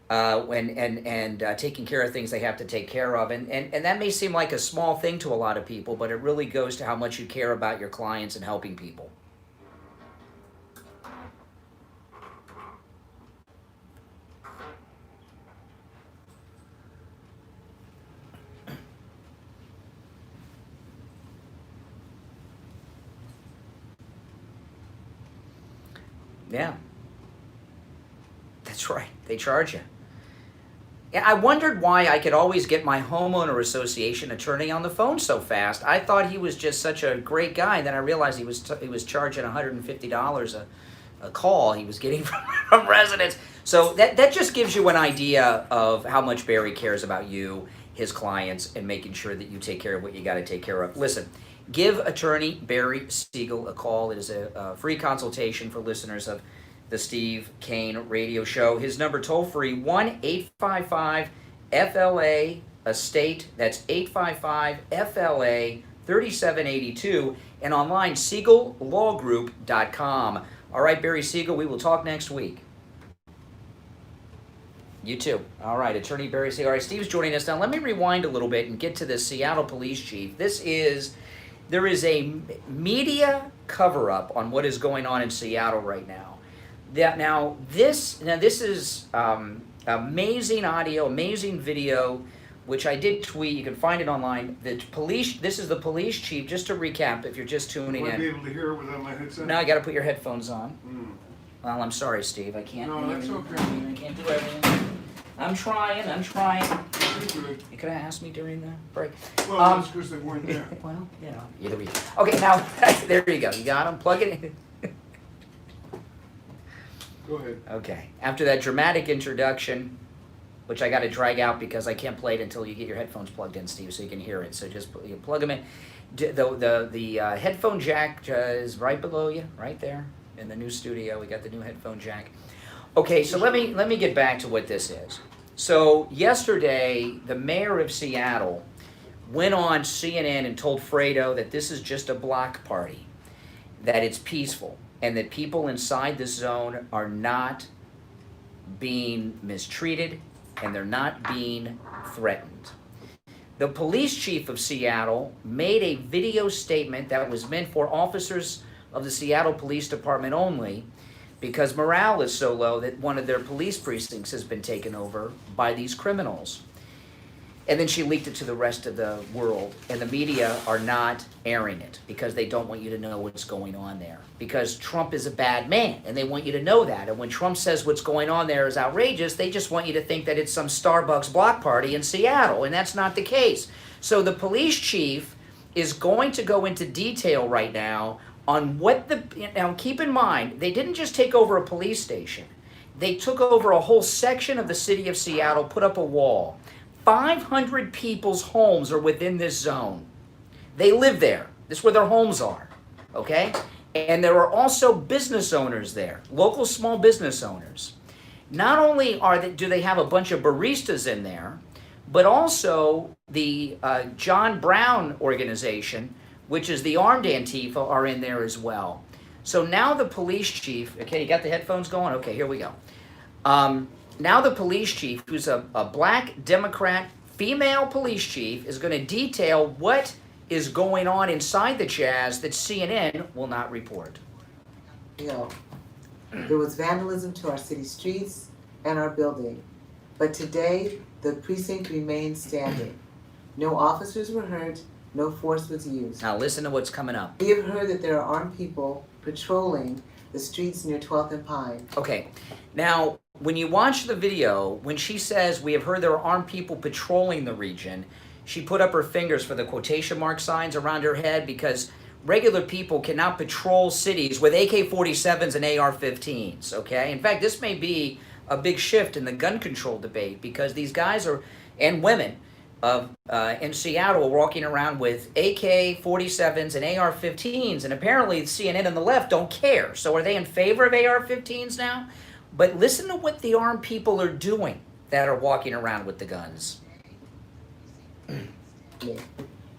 and taking care of things they have to take care of. And that may seem like a small thing to a lot of people, but it really goes to how much you care about your clients and helping people. Yeah, that's right. They charge you. Yeah, I wondered why I could always get my homeowner association attorney on the phone so fast. I thought he was just such a great guy, and then I realized he was charging $150 a call he was getting from residents. So that just gives you an idea of how much Barry cares about you, his clients, and making sure that you take care of what you got to take care of. Listen. Give attorney Barry Siegel a call. It is a free consultation for listeners of the Steve Kane Radio Show. His number toll-free, 1-855-FLA-ESTATE. That's 855-FLA-3782. And online, SiegelLawGroup.com. All right, Barry Siegel, we will talk next week. You too. All right, attorney Barry Siegel. All right, Steve's joining us now. Let me rewind a little bit and get to the Seattle police chief. There is a media cover-up on what is going on in Seattle right now. This is amazing audio, amazing video, which I did tweet. You can find it online. This is the police chief. Just to recap, if you're just tuning in. Will I be able to hear it without my headset? No, I got to put your headphones on. Well, I'm sorry, Steve. I can't. No, that's okay. I can't do everything. I'm trying. Could have asked me during the break. Well, that's because they weren't there. Well, you know, either way. Okay, now, there you go. You got them. Plug it in. Go ahead. Okay. After that dramatic introduction, which I got to drag out because I can't play it until you get your headphones plugged in, Steve, so you can hear it. So just you plug them in. The headphone jack is right below you, right there in the new studio. We got the new headphone jack. Okay, so let me get back to what this is. So yesterday, the mayor of Seattle went on CNN and told Fredo that this is just a block party, that it's peaceful, and that people inside this zone are not being mistreated and they're not being threatened. The police chief of Seattle made a video statement that was meant for officers of the Seattle Police Department only, because morale is so low that one of their police precincts has been taken over by these criminals. And then she leaked it to the rest of the world, and the media are not airing it because they don't want you to know what's going on there. Because Trump is a bad man, and they want you to know that. And when Trump says what's going on there is outrageous, they just want you to think that it's some Starbucks block party in Seattle, and that's not the case. So the police chief is going to go into detail right now on what the... Now, keep in mind, they didn't just take over a police station. They took over a whole section of the city of Seattle, put up a wall. 500 people's homes are within this zone. They live there. This is where their homes are, okay? And there are also business owners there, local small business owners. Not only do they have a bunch of baristas in there, but also the John Brown organization, which is the armed Antifa, are in there as well. So now the police chief, okay, you got the headphones going? Okay, here we go. Now the police chief, who's a black Democrat female police chief, is going to detail what is going on inside the Jazz that CNN will not report. There was vandalism to our city streets and our building, but today the precinct remains standing. No officers were hurt, no force was used. Now listen to what's coming up. We have heard that there are armed people patrolling the streets near 12th and Pine. Okay, now when you watch the video, when she says we have heard there are armed people patrolling the region, she put up her fingers for the quotation mark signs around her head because regular people cannot patrol cities with AK-47s and AR-15s, okay? In fact, this may be a big shift in the gun control debate because these guys are, and women, in Seattle are walking around with AK-47s and AR-15s, and apparently CNN and the left don't care. So are they in favor of AR-15s now? But listen to what the armed people are doing that are walking around with the guns.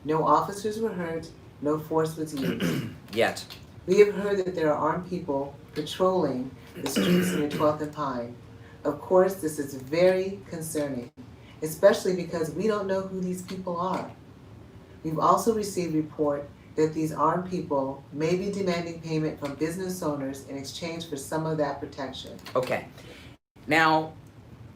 No officers were hurt, no force was used. Yet. We have heard that there are armed people patrolling the streets near 12th and Pine. Of course, this is very concerning, especially because we don't know who these people are. We've also received report that these armed people may be demanding payment from business owners in exchange for some of that protection. Okay. Now,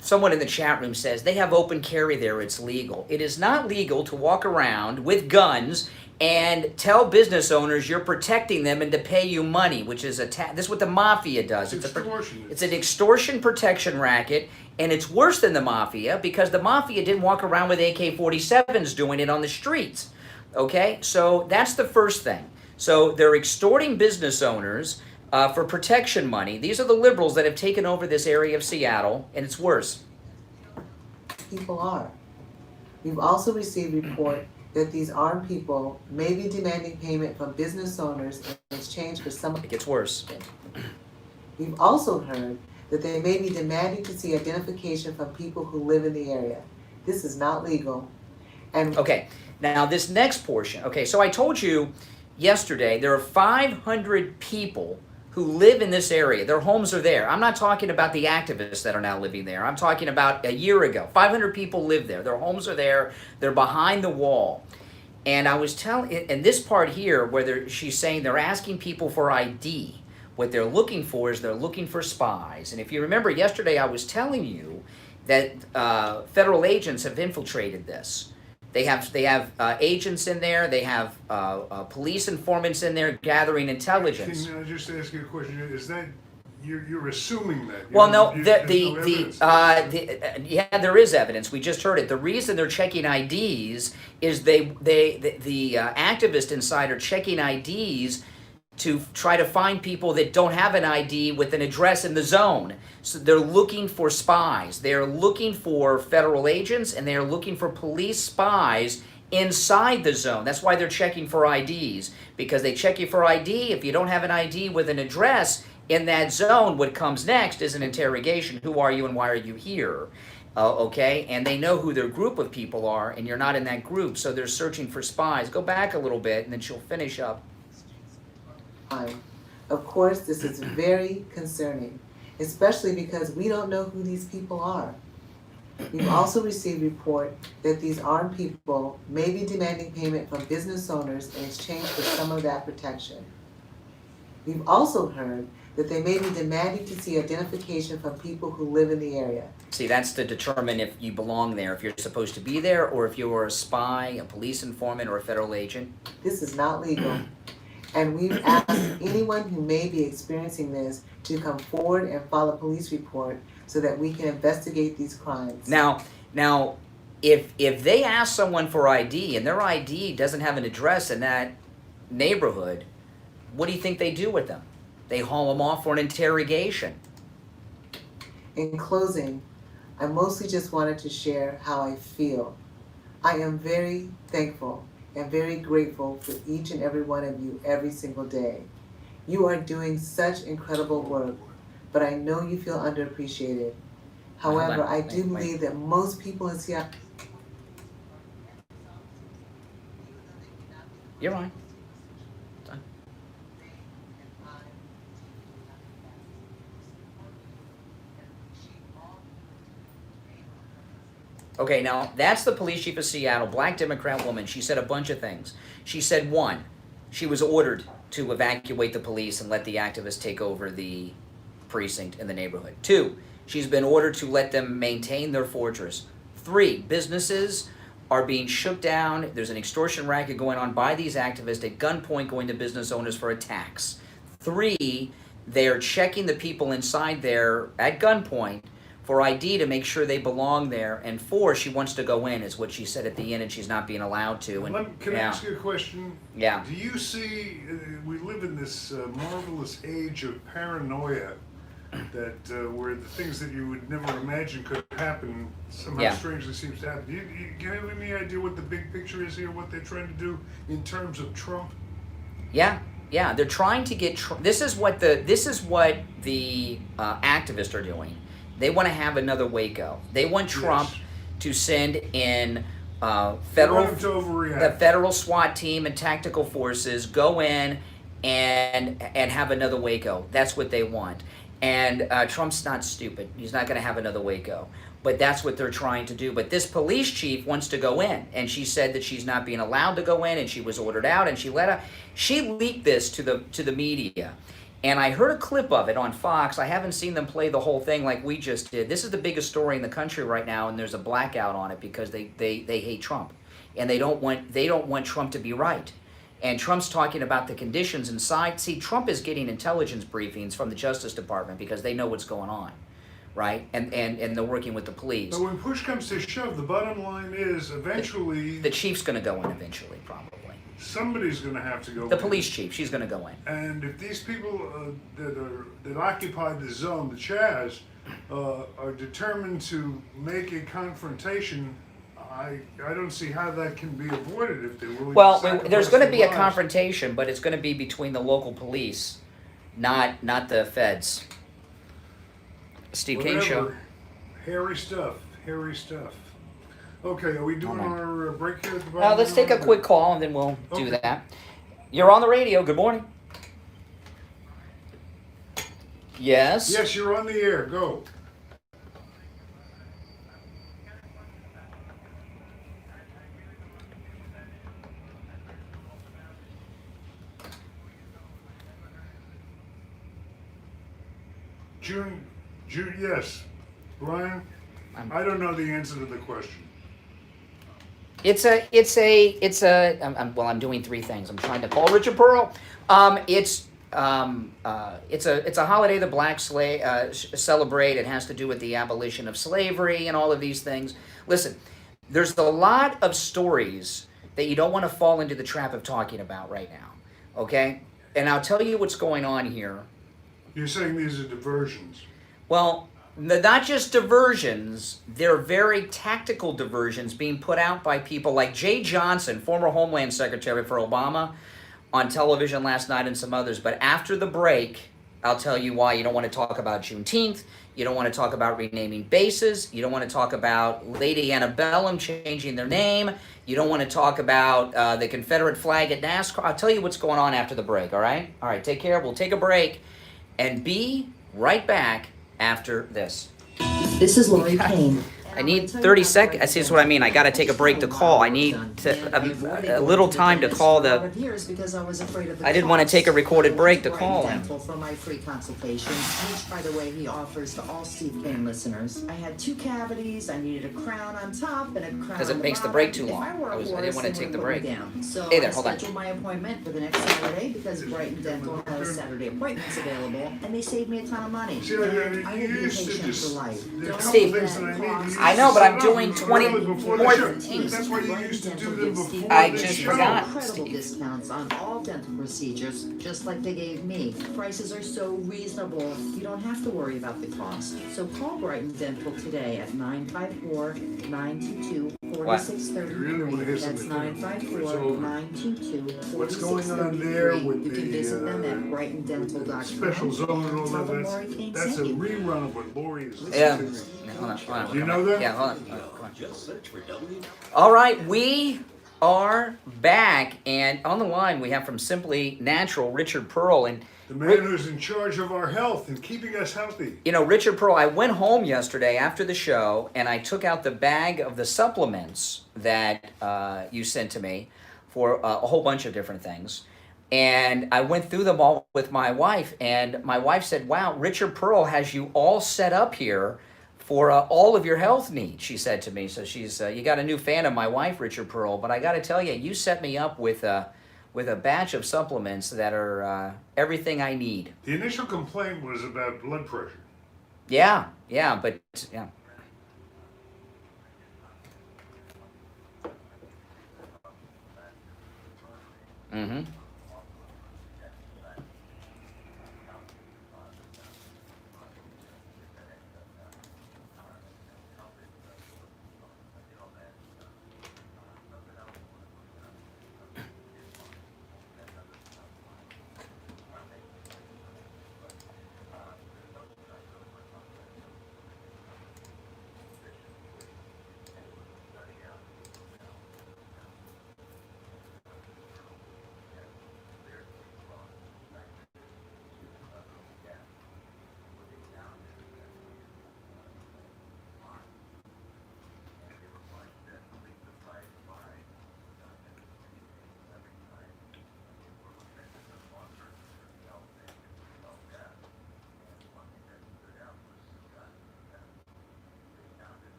someone in the chat room says they have open carry there, it's legal. It is not legal to walk around with guns and tell business owners you're protecting them and to pay you money, which is this is what the mafia does. It's an extortion protection racket, and it's worse than the mafia because the mafia didn't walk around with AK-47s doing it on the streets. Okay, so that's the first thing. So they're extorting business owners for protection money. These are the liberals that have taken over this area of Seattle, and it's worse. People are. We've also received report that these armed people may be demanding payment from business owners in exchange for some... It gets worse. We've also heard that they may be demanding to see identification from people who live in the area. This is not legal. And okay. Now, this next portion, okay, so I told you yesterday there are 500 people who live in this area. Their homes are there. I'm not talking about the activists that are now living there. I'm talking about a year ago. 500 people live there. Their homes are there. They're behind the wall. And I was telling, in this part here where she's saying they're asking people for ID, what they're looking for is they're looking for spies. And if you remember yesterday, I was telling you that federal agents have infiltrated this. They have agents in there. They have police informants in there gathering intelligence. Can I just ask you a question? Is that you're assuming that? Well, no. Yeah, there is evidence. We just heard it. The reason they're checking IDs is the activist inside are checking IDs to try to find people that don't have an ID with an address in the zone. So they're looking for spies. They're looking for federal agents, and they're looking for police spies inside the zone. That's why they're checking for IDs, because they check you for ID. If you don't have an ID with an address in that zone, what comes next is an interrogation. Who are you and why are you here? Okay, and they know who their group of people are, and you're not in that group, so they're searching for spies. Go back a little bit, and then she'll finish up. Of course, this is very concerning, especially because we don't know who these people are. We've also received report that these armed people may be demanding payment from business owners in exchange for some of that protection. We've also heard that they may be demanding to see identification from people who live in the area. See, that's to determine if you belong there, if you're supposed to be there, or if you're a spy, a police informant, or a federal agent. This is not legal. And we've asked anyone who may be experiencing this to come forward and file a police report so that we can investigate these crimes. Now, if they ask someone for ID and their ID doesn't have an address in that neighborhood, what do you think they do with them? They haul them off for an interrogation. In closing, I mostly just wanted to share how I feel. I am very thankful and very grateful for each and every one of you every single day. You are doing such incredible work, but I know you feel underappreciated. However, I do believe that most people in Seattle... You're right. Okay, now that's the police chief of Seattle, black Democrat woman. She said a bunch of things. She said, one, she was ordered to evacuate the police and let the activists take over the precinct in the neighborhood. Two, she's been ordered to let them maintain their fortress. Three, businesses are being shook down. There's an extortion racket going on by these activists at gunpoint going to business owners for attacks. Three, they're checking the people inside there at gunpoint for ID to make sure they belong there. And four, she wants to go in, is what she said at the end, and she's not being allowed to. And, Can I ask you a question? Yeah. Do you see, we live in this marvelous age of paranoia that where the things that you would never imagine could happen somehow strangely seems to happen. Do you have any idea what the big picture is here, what they're trying to do in terms of Trump? Yeah, they're trying to get this is what the activists are doing. They want to have another Waco. They want Trump to send in the federal SWAT team and tactical forces, go in and have another Waco. That's what they want. And Trump's not stupid. He's not going to have another Waco. But that's what they're trying to do. But this police chief wants to go in, and she said that she's not being allowed to go in, and she was ordered out, and she leaked this to the media. And I heard a clip of it on Fox. I haven't seen them play the whole thing like we just did. This is the biggest story in the country right now, and there's a blackout on it because they hate Trump, and they don't want Trump to be right. And Trump's talking about the conditions inside. See, Trump is getting intelligence briefings from the Justice Department because they know what's going on, right? And they're working with the police. But when push comes to shove, the bottom line is eventually the chief's going to go in eventually, probably. Somebody's going to have to go. The police chief, she's going to go in. And if these people that occupy the zone, the Chaz, are determined to make a confrontation, I don't see how that can be avoided if they're willing to sacrifice there's going to be their a lives. confrontation, but it's going to be between the local police, not the feds. Steve Kane Show. Hairy stuff. Okay, are we doing our break here at the bottom? Let's take a quick call and then we'll do that. You're on the radio. Good morning. Yes? Yes, you're on the air. Go. June, yes. Brian, I don't know the answer to the question. I'm doing three things. I'm trying to call Richard Pearl. It's a holiday the blacks celebrate. It has to do with the abolition of slavery and all of these things. Listen, there's a lot of stories that you don't want to fall into the trap of talking about right now, okay? And I'll tell you what's going on here. You're saying these are diversions. Well, not just diversions, they're very tactical diversions being put out by people like Jay Johnson, former Homeland Secretary for Obama, on television last night and some others. But after the break, I'll tell you why you don't want to talk about Juneteenth. You don't want to talk about renaming bases. You don't want to talk about Lady Antebellum changing their name. You don't want to talk about the Confederate flag at NASCAR. I'll tell you what's going on after the break, all right? All right, take care. We'll take a break and be right back after this. This is Lori Payne. I need 30 seconds. That's what I mean. I got to take a break to call. I need a little time to call the. I didn't want to take a recorded break to call him. For my free consultation, which, by the way, he offers to all Steve Kane listeners. I had 2 cavities. I needed a crown on top and a crown on the bottom. Because it makes the break too long. I didn't want to take the break. So Hey there, I hold on. scheduled my appointment for the next Saturday because Brighton Dental has Saturday appointments available, and they saved me a ton of money. See, And I will be patient for life. Steve, I know, but I'm doing 20 before more. the show. That's why you used to do them before I the just show. forgot. Incredible discounts on all dental procedures, just like they gave me. Prices are so reasonable, you don't have to worry about the cost. So call Brighton Dental today at 954-922-4633. That's 954-922-4633. What's going on there with You can visit them at brightonddental.com. special zone and all Tell them that? Lori Kane That's a sent you. rerun of what Lori is. Yeah. Hold on. Do you know that? Yeah, hold on. All right, we are back, and on the line we have from Simply Natural, Richard Pearl, and The man who's in charge of our health and keeping us healthy. you know, Richard Pearl, I went home yesterday after the show, and I took out the bag of the supplements that you sent to me for a whole bunch of different things. And I went through them all with my wife, and my wife said, wow, Richard Pearl has you all set up here for all of your health needs, she said to me. So she's, you got a new fan of my wife, Richard Pearl, but I got to tell you, you set me up with a batch of supplements that are everything I need. The initial complaint was about blood pressure. Yeah, but yeah. Mm-hmm.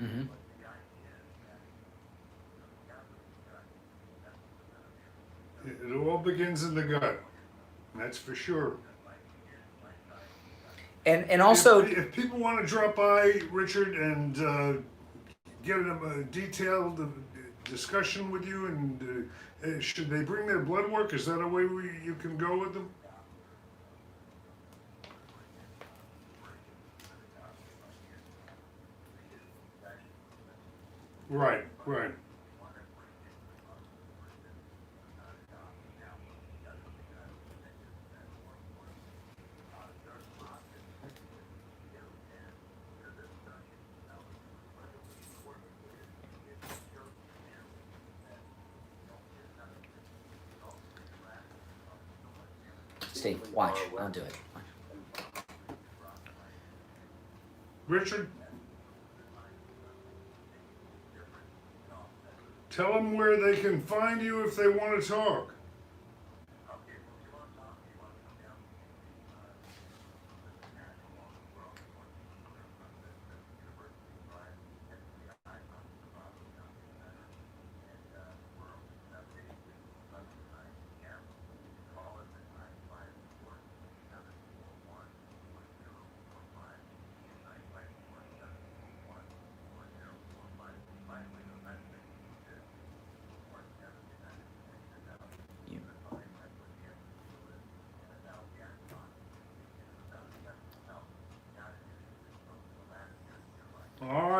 Mm-hmm. It all begins in the gut. That's for sure. And also, if people want to drop by, Richard, and get a detailed discussion with you, and should they bring their blood work? Is that a way you can go with them? Right. Steve, watch. I'll do it. Watch. Richard, tell them where they can find you if they want to talk.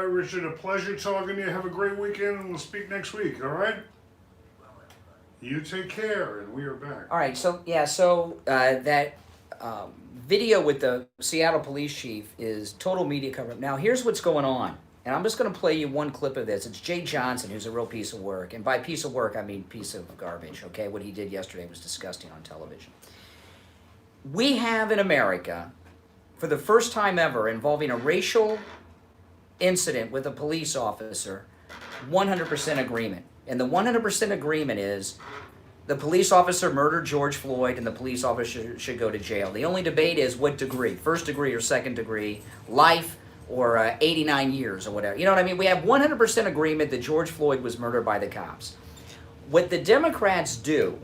Richard, a pleasure talking to you. Have a great weekend, and we'll speak next week, all right? You take care, and we are back. All right, so, yeah, that video with the Seattle police chief is total media cover-up. Now, here's what's going on, and I'm just going to play you one clip of this. It's Jay Johnson, who's a real piece of work, and by piece of work, I mean piece of garbage, okay? What he did yesterday was disgusting on television. We have in America, for the first time ever, involving a racial incident with a police officer, 100% agreement. And the 100% agreement is the police officer murdered George Floyd and the police officer should go to jail. The only debate is what degree, first degree or second degree, life or 89 years or whatever. You know what I mean? We have 100% agreement that George Floyd was murdered by the cops. What the Democrats do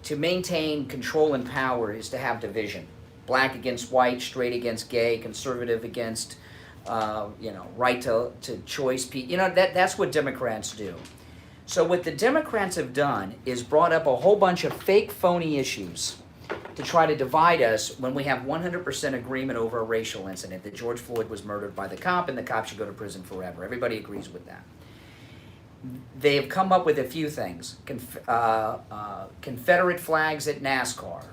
to maintain control and power is to have division. Black against white, straight against gay, conservative against, right to choice. That's what Democrats do. So what the Democrats have done is brought up a whole bunch of fake, phony issues to try to divide us when we have 100% agreement over a racial incident, that George Floyd was murdered by the cop and the cop should go to prison forever. Everybody agrees with that. They have come up with a few things. Confederate flags at NASCAR.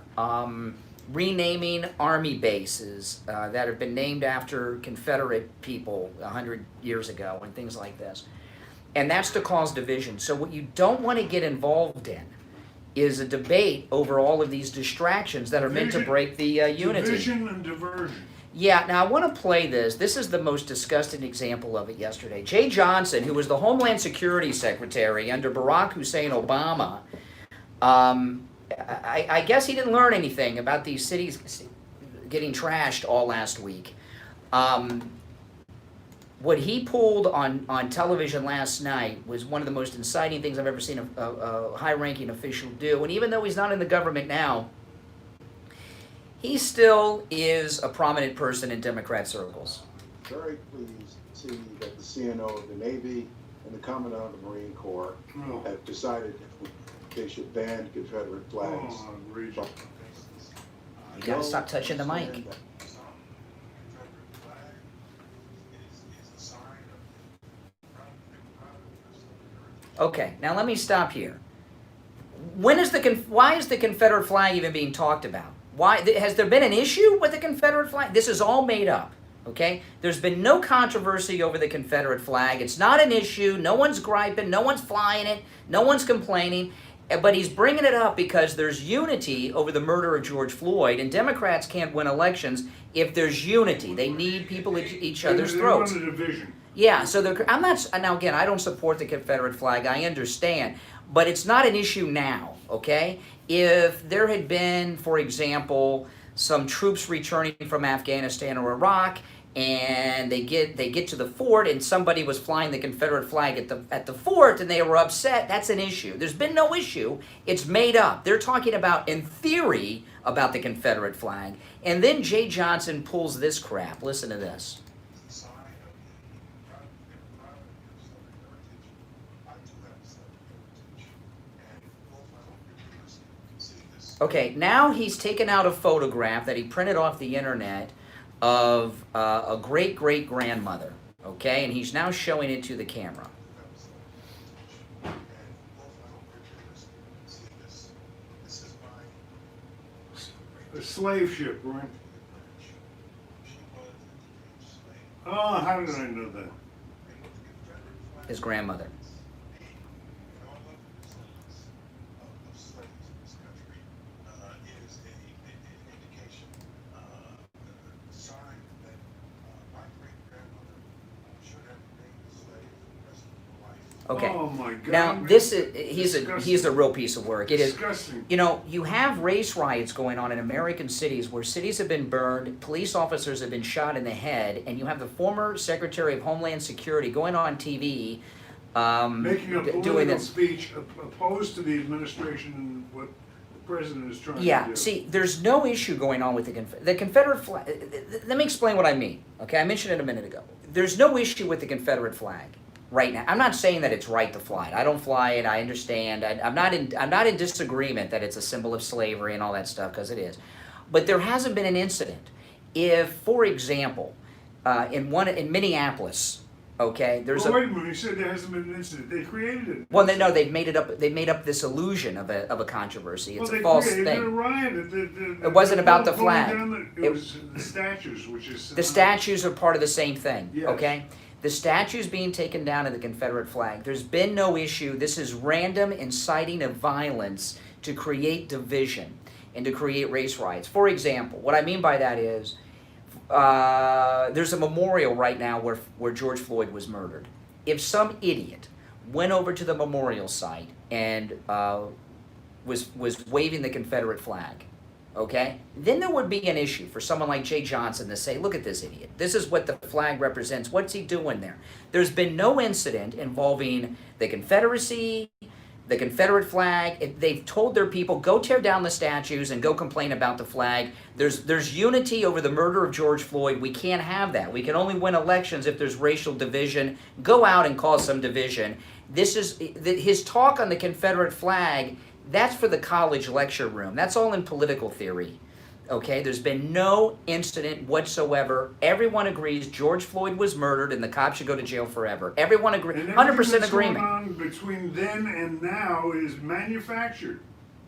Renaming Army bases that have been named after Confederate people 100 years ago and things like this. And that's to cause division. So what you don't want to get involved in is a debate over all of these distractions that are meant to break the unity. Division and diversion. Yeah, now I want to play this. This is the most disgusting example of it yesterday. Jay Johnson, who was the Homeland Security Secretary under Barack Hussein Obama, I guess he didn't learn anything about these cities getting trashed all last week. What he pulled on television last night was one of the most inciting things I've ever seen a high-ranking official do. And even though he's not in the government now, he still is a prominent person in Democrat circles. Very pleased to see that the CNO of the Navy and the Commandant of the Marine Corps have decided they should ban Confederate flags. You gotta stop touching the mic. Okay, now let me stop here. Why is the Confederate flag even being talked about? Why has there been an issue with the Confederate flag? This is all made up, okay? There's been no controversy over the Confederate flag. It's not an issue. No one's griping. No one's flying it. No one's complaining. But he's bringing it up because there's unity over the murder of George Floyd, and Democrats can't win elections if there's unity. They need people at each other's throats. They want a division. Yeah, so I'm not, now again, I don't support the Confederate flag, I understand, but it's not an issue now, okay? If there had been, for example, some troops returning from Afghanistan or Iraq, and they get to the fort and somebody was flying the Confederate flag at the fort and they were upset, that's an issue. There's been no issue, it's made up. They're talking about, in theory, about the Confederate flag, and then Jay Johnson pulls this crap. Listen to this. Okay, now he's taken out a photograph that he printed off the internet of a great-great-grandmother, okay? And he's now showing it to the camera. A slave ship, right? Oh, how did I know that? His grandmother. Okay. Oh my God. Now this is he's a real piece of work. It is disgusting. You know, you have race riots going on in American cities where cities have been burned, police officers have been shot in the head, and you have the former Secretary of Homeland Security going on TV making a doing political this speech opposed to the administration and what the president is trying to Yeah, do. see, there's no issue going on with the Confederate flag. Let me explain what I mean, okay? I mentioned it a minute ago. There's no issue with the Confederate flag right now. I'm not saying that it's right to fly it. I don't fly it. I understand. I'm not in disagreement that it's a symbol of slavery and all that stuff, because it is. But there hasn't been an incident. If, for example, in Minneapolis. Okay, wait a minute. You said there hasn't been an incident. They created it. Well, they've made it up. They made up this illusion of a controversy. It's a false thing. A riot. It wasn't about the flag. It was the statues, which is the statues are part of the same thing. Yes. Okay, the statues being taken down of the Confederate flag. There's been no issue. This is random inciting of violence to create division and to create race riots. For example, what I mean by that is. There's a memorial right now where George Floyd was murdered. If some idiot went over to the memorial site and was waving the Confederate flag, okay, then there would be an issue for someone like Jay Johnson to say, look at this idiot. This is what the flag represents. What's he doing there? There's been no incident involving the Confederacy, the Confederate flag. They've told their people, go tear down the statues and go complain about the flag. There's unity over the murder of George Floyd. We can't have that. We can only win elections if there's racial division. Go out and cause some division. This is his talk on the Confederate flag. That's for the college lecture room. That's all in political theory. Okay, there's been no incident whatsoever. Everyone agrees George Floyd was murdered and the cops should go to jail forever. Everyone agrees, 100% agreement. Going on between then and now is manufactured.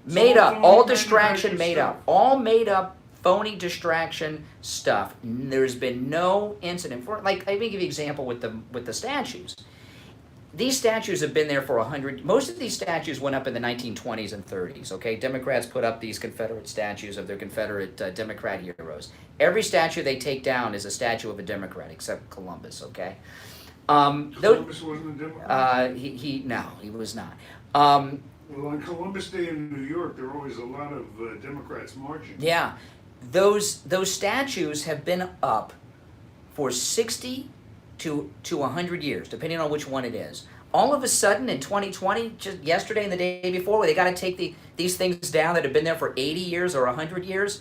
Made up, all distraction made up. All made up, phony distraction stuff. There's been no incident. Let me give you an example with the statues. These statues have been there for 100. Most of these statues went up in the 1920s and 30s. Okay, Democrats put up these Confederate statues of their Confederate Democrat heroes. Every statue they take down is a statue of a Democrat, except Columbus. Okay, Columbus wasn't a Democrat. No, he was not. Well, on Columbus Day in New York, there were always a lot of Democrats marching. Yeah, those statues have been up for 60 to 100 years, depending on which one it is. All of a sudden, in 2020, just yesterday and the day before, where they got to take these things down that have been there for 80 years or 100 years,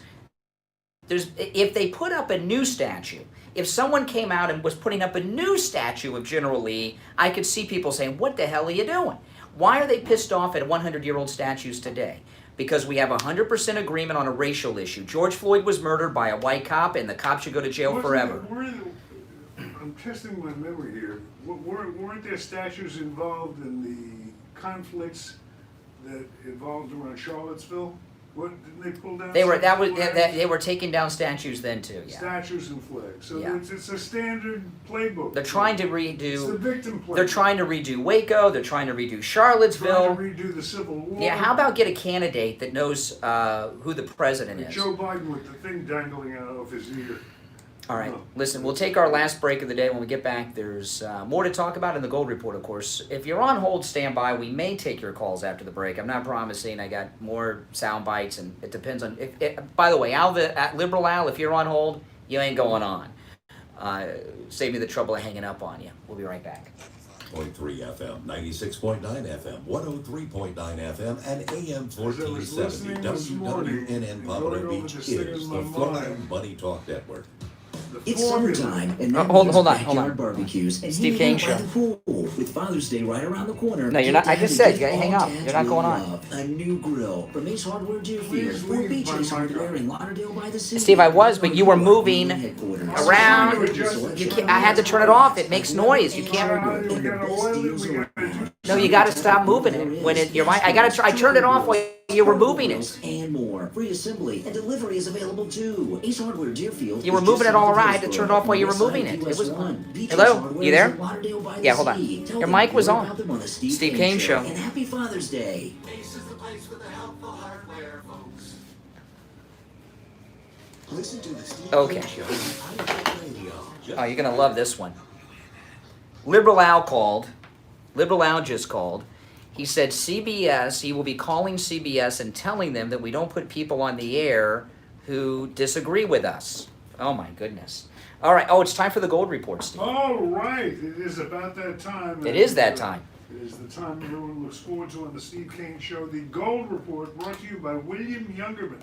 if they put up a new statue, if someone came out and was putting up a new statue of General Lee, I could see people saying, what the hell are you doing? Why are they pissed off at 100-year-old statues today? Because we have 100% agreement on a racial issue. George Floyd was murdered by a white cop, and the cop should go to jail forever. I'm testing my memory here. Weren't there statues involved in the conflicts that involved around Charlottesville? Didn't they pull down? They were taking down statues then too. Yeah. Statues and flags. So Yeah. it's a standard playbook. They're trying to redo. It's the victim playbook. They're trying to redo Waco. They're trying to redo Charlottesville. Trying to redo the Civil War. Yeah. How about get a candidate that knows who the president is? Joe Biden with the thing dangling out of his ear. All right, listen, we'll take our last break of the day. When we get back, there's more to talk about in the Gold Report, of course. If you're on hold, stand by. We may take your calls after the break. I'm not promising. I got more sound bites, and it depends on... by the way, Liberal Al, if you're on hold, you ain't going on. Save me the trouble of hanging up on you. We'll be right back. 0.3 FM, 96.9 FM, 103.9 FM, and AM 1470. WWNN Pompano Beach is the Florida Money Talk Network. It's summertime, and that hold means on. backyard barbecues and Steve hanging Kane out by the pool. With Father's Day right around the corner. No, you're not. I get just down said, to you gotta hang up. all You're not going on. love. A new grill from Ace Hardware Deerfield, Fort Beach Ace Hardware in Lauderdale by the Sea. Steve, I was, but you were moving around. I had to turn it off. It makes noise. You can't. No, you got to stop moving it when it. I turned it off while you were moving it. And more. Free assembly and delivery is available too. Ace Hardware Deerfield. You were moving it all around. I had to turn it off while you were moving it. It was. Hello, you there? Yeah, hold on. Your mic was on. Steve Kane Show. And happy Father's Day. Ace is the place for the helpful hardware, folks. Listen to the Steve Okay. Kane Show on iHeartRadio. Oh, you're gonna love this one. Liberal Al called. Liberal Al just called. He said CBS, he will be calling CBS and telling them that we don't put people on the air who disagree with us. Oh my goodness. All right. Oh, it's time for the Gold Report, Steve. All right. It is about that time. It is that time. It is the time everyone looks forward to on the Steve Kane Show. The Gold Report brought to you by William Youngerman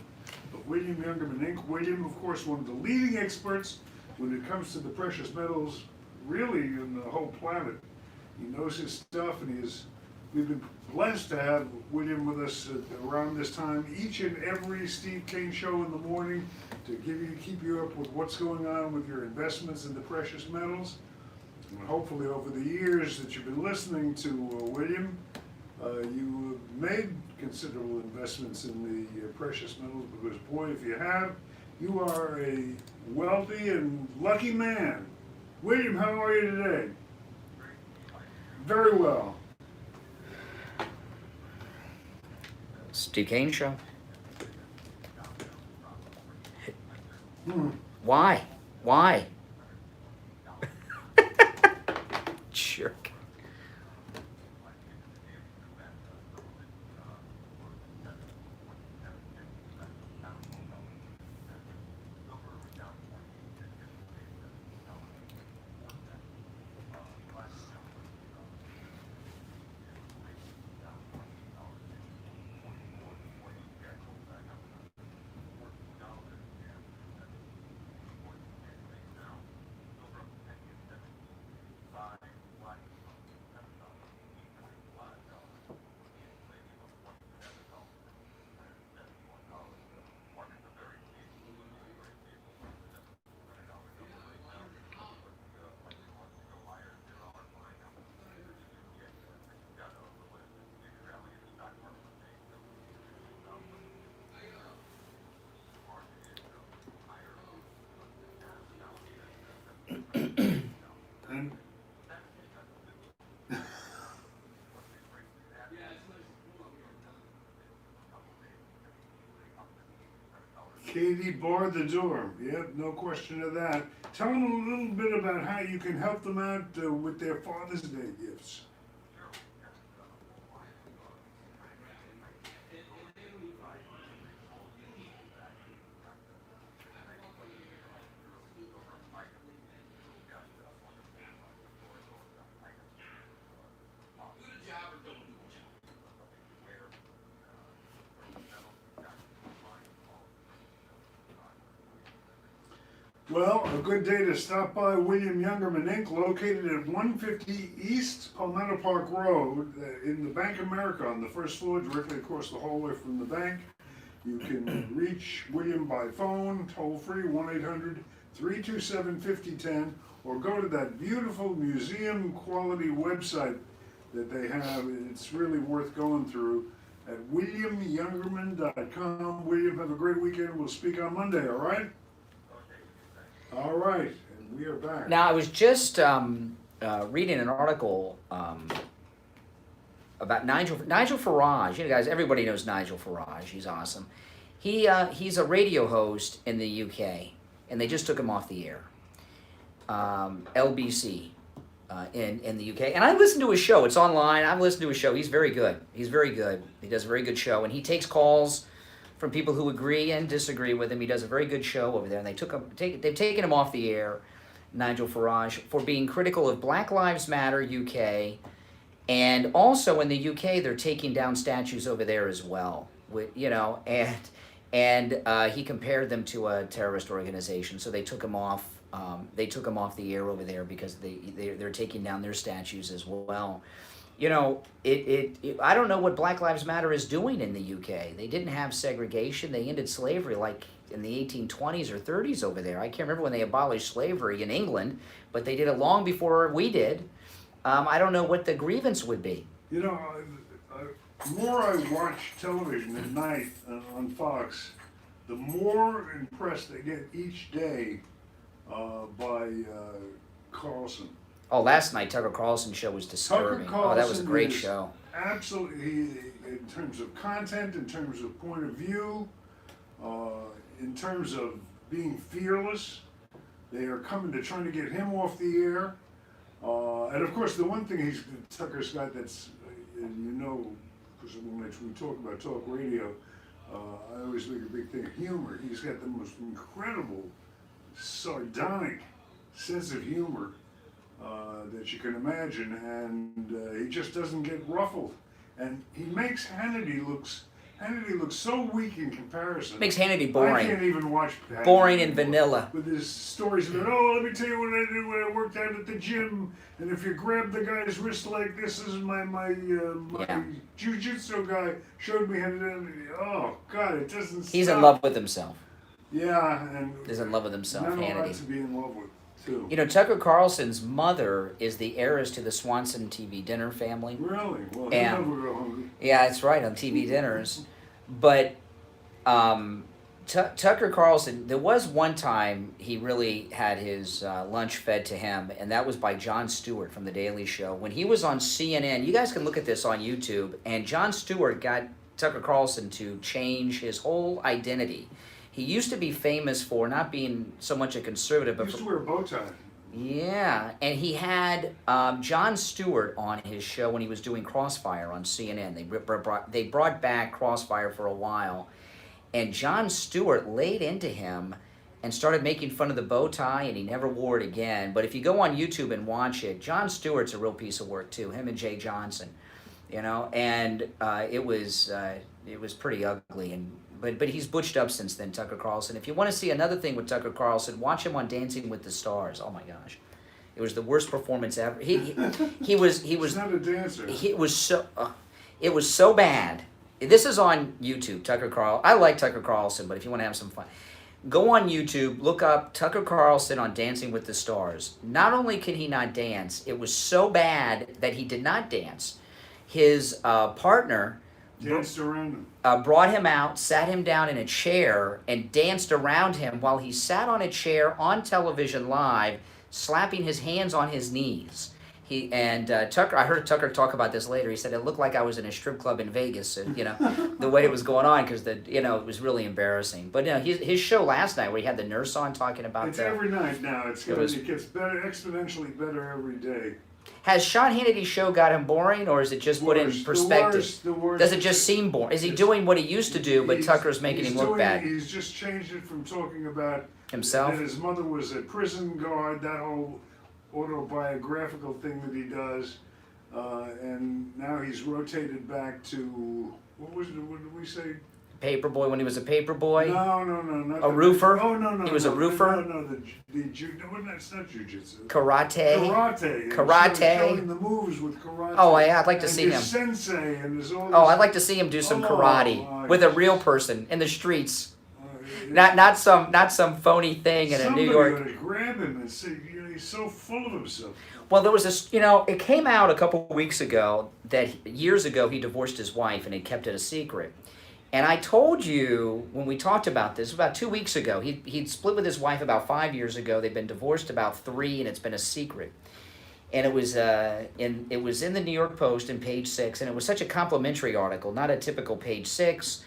of William Youngerman Inc. William, of course, one of the leading experts when it comes to the precious metals, really, in the whole planet. He knows his stuff, and he has we've been blessed to have William with us around this time, each and every Steve Kane show in the morning, to keep you up with what's going on with your investments in the precious metals. And hopefully over the years that you've been listening to William, you have made considerable investments in the precious metals, because boy, if you have, you are a wealthy and lucky man. William, how are you today? Very well. Steve Kane Show. Why? Why? Jerk. And Katie barred the door. Yep, no question of that. Tell them a little bit about how you can help them out with their Father's Day gifts. Well, a good day to stop by William Youngerman Inc., located at 150 East Palmetto Park Road in the Bank of America on the first floor, directly across the hallway from the bank. You can reach William by phone, toll free, 1-800-327-5010, or go to that beautiful museum quality website that they have. It's really worth going through at williamyoungerman.com. William, have a great weekend. We'll speak on Monday, all right? All right, and we are back. Now, I was just reading an article about Nigel Farage. You know, guys, everybody knows Nigel Farage. He's awesome. He's a radio host in the UK, and they just took him off the air. LBC in the UK. And I listen to his show. It's online. I've listened to his show. He's very good. He's very good. He does a very good show, and he takes calls from people who agree and disagree with him. He does a very good show over there, and they've taken him off the air, Nigel Farage, for being critical of Black Lives Matter UK, and also in the UK they're taking down statues over there as well. You know, and he compared them to a terrorist organization, so they took him off. They took him off the air over there because they're taking down their statues as well. You know, I don't know what Black Lives Matter is doing in the UK. They didn't have segregation. They ended slavery like in the 1820s or 30s over there. I can't remember when they abolished slavery in England, but they did it long before we did. I don't know what the grievance would be. You know, the more I watch television at night on Fox, the more impressed I get each day by Carlson. Oh, last night Tucker Carlson's show was disturbing. Oh, that was a great show. Absolutely, in terms of content, in terms of point of view, in terms of being fearless, they are coming to trying to get him off the air. And of course, the one thing Tucker's got that's, you know, because when we talk about talk radio, I always make a big thing of humor. He's got the most incredible, sardonic sense of humor that you can imagine, and he just doesn't get ruffled. And he makes Hannity Hannity looks so weak in comparison. Makes Hannity boring. I can't even watch Hannity boring and vanilla. With his stories about, oh, let me tell you what I did when I worked out at the gym. And if you grab the guy's wrist like this, is my jiu-jitsu guy showed me how to do it. Oh, God, it doesn't He's stop. in love with himself. Yeah, and he's in love with himself, not a lot Hannity. to be in love with, too. You know, Tucker Carlson's mother is the heiress to the Swanson TV dinner family. Really? Well, he'll And, never go hungry. yeah, that's right, on TV dinners. But Tucker Carlson, there was one time he really had his lunch fed to him, and that was by Jon Stewart from The Daily Show. When he was on CNN, you guys can look at this on YouTube, and Jon Stewart got Tucker Carlson to change his whole identity. He used to be famous for not being so much a conservative, but He used to wear a bow tie. yeah, and he had Jon Stewart on his show when he was doing Crossfire on CNN. They brought back Crossfire for a while, and Jon Stewart laid into him and started making fun of the bow tie, and he never wore it again. But if you go on YouTube and watch it, Jon Stewart's a real piece of work too. Him and Jay Johnson, you know, and it was pretty ugly. And but he's butched up since then, Tucker Carlson. If you want to see another thing with Tucker Carlson, watch him on Dancing with the Stars. Oh my gosh, it was the worst performance ever. He was not a dancer. it was so bad. This is on YouTube, Tucker Carlson. I like Tucker Carlson, but if you want to have some fun, go on YouTube, look up Tucker Carlson on Dancing with the Stars. Not only can he not dance, it was so bad that he did not dance. His partner Danced around him. brought him out, sat him down in a chair, and danced around him while he sat on a chair on television live, slapping his hands on his knees. Tucker, I heard Tucker talk about this later. He said it looked like I was in a strip club in Vegas. You know, the way it was going on, because it was really embarrassing. But you know, his show last night where he had the nurse on talking about It's every night now. It gets better, exponentially better every day. Has Sean Hannity's show got him boring, or is it just put in perspective? The worst. Does it just seem boring? Is he doing what he used to do, but Tucker's making him look bad? He's just changed it from talking about himself. That his mother was a prison guard, that whole autobiographical thing that he does, and now he's rotated back to what did we say? Paperboy, when he was a paperboy? No, not a roofer? Oh, no. He was a roofer? No, that's not jujitsu. Karate? Showing the moves with karate. Oh, yeah, I'd like to and see his him. Sensei and his all this. Oh, I'd like to see him do some karate with a real person in the streets. Not some phony thing in a New York. Somebody would grab him and say, he's so full of himself. Well, there was this, it came out a couple of weeks ago that years ago he divorced his wife and he kept it a secret. And I told you when we talked about this about 2 weeks ago, he'd split with his wife about 5 years ago. They've been divorced about 3, and it's been a secret. And it was in the New York Post in page 6, and it was such a complimentary article, not a typical page 6.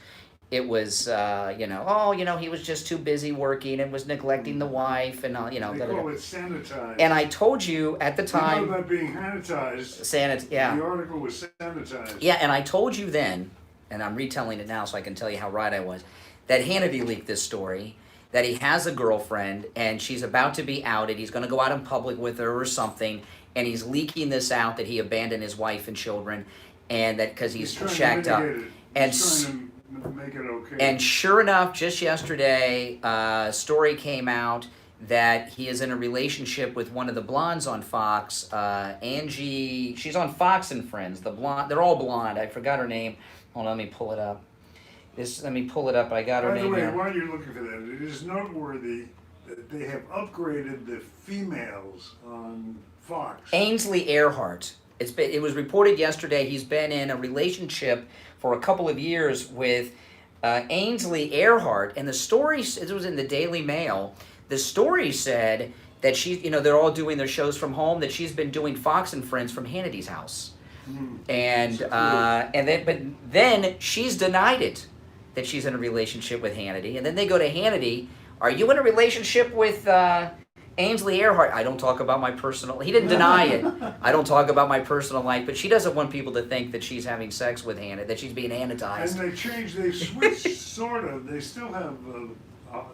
It was, he was just too busy working and was neglecting the wife, and They call it sanitized. And I told you at the time. You know about being sanitized. Yeah. The article was sanitized. Yeah, and I told you then, and I'm retelling it now so I can tell you how right I was, that Hannity leaked this story, that he has a girlfriend, and she's about to be outed. He's going to go out in public with her or something, and he's leaking this out that he abandoned his wife and children, and that because he's shacked up. He's trying to make it okay. And sure enough, just yesterday, a story came out that he is in a relationship with one of the blondes on Fox, Angie. She's on Fox and Friends. The blonde, they're all blonde. I forgot her name. Hold on, let me pull it up. Let me pull it up. I got her name. By the way, here. while you're looking for that, it is noteworthy that they have upgraded the females on Fox. Ainsley Earhart. It was reported yesterday he's been in a relationship for a couple of years with Ainsley Earhart, and the story, it was in the Daily Mail. The story said that they're all doing their shows from home, that she's been doing Fox and Friends from Hannity's house. And then she's denied it, that she's in a relationship with Hannity. And then they go to Hannity, are you in a relationship with Ainsley Earhart? I don't talk about my personal, he didn't deny it. I don't talk about my personal life, but she doesn't want people to think that she's having sex with Hannity, that she's being Hannitized. And they switched sort of, they still have,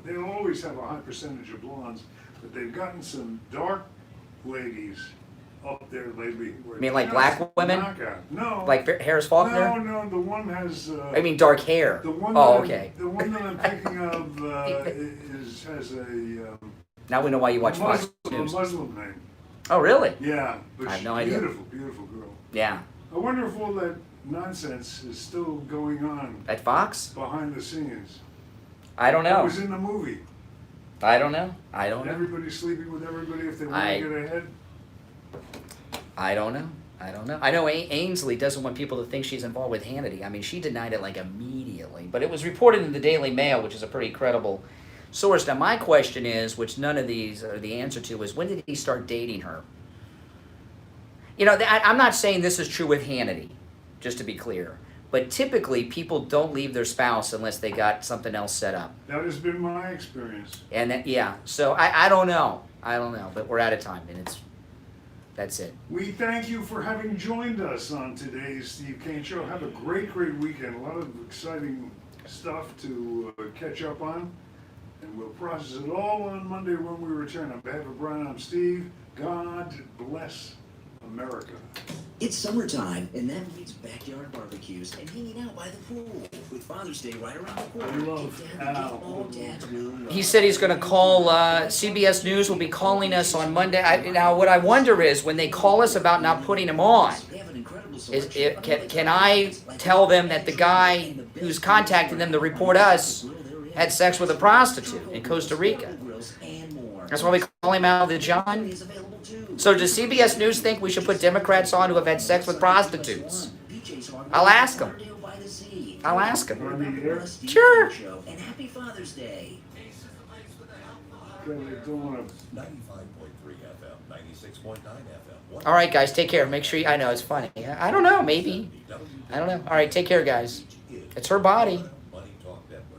they'll always have a high percentage of blondes, but they've gotten some dark ladies up there lately. You mean like black women? No. Like Harris Faulkner? No, the one has... I mean dark hair. The one okay. The one that I'm thinking of has a... now we know why you watch Fox News. News. A Muslim name. Oh, really? Yeah. But I have she's no idea. Beautiful girl. Yeah. I wonder if all that nonsense is still going on. At Fox? Behind the scenes. I don't know. It was in the movie. I don't know. Everybody's sleeping with everybody if they want to get ahead. I don't know. I know Ainsley doesn't want people to think she's involved with Hannity. I mean, she denied it like immediately. But it was reported in the Daily Mail, which is a pretty credible source. Now, my question is, which none of these are the answer to, is when did he start dating her? You know, I'm not saying this is true with Hannity, just to be clear. But typically, people don't leave their spouse unless they got something else set up. That has been my experience. And that, yeah, so I don't know. But we're out of time, and that's it. We thank you for having joined us on today's Steve Kane Show. Have a great weekend. A lot of exciting stuff to catch up on. And we'll process it all on Monday when we return. On behalf of Brian, I'm Steve. God bless America. It's summertime, and that means backyard barbecues and hanging out by the pool. With Father's Day right around the corner. He said he's going to call, CBS News will be calling us on Monday. Now, what I wonder is, when they call us about not putting him on, can I tell them that the guy who's contacting them to report us had sex with a prostitute in Costa Rica? That's why we call him out of the John. So does CBS News think we should put Democrats on who have had sex with prostitutes? I'll ask them. Sure. And happy Father's Day. 95.3 FM, 96.9 FM. All right, guys, take care. Make sure I know, it's funny. I don't know, maybe. I don't know. All right, take care, guys. It's her body.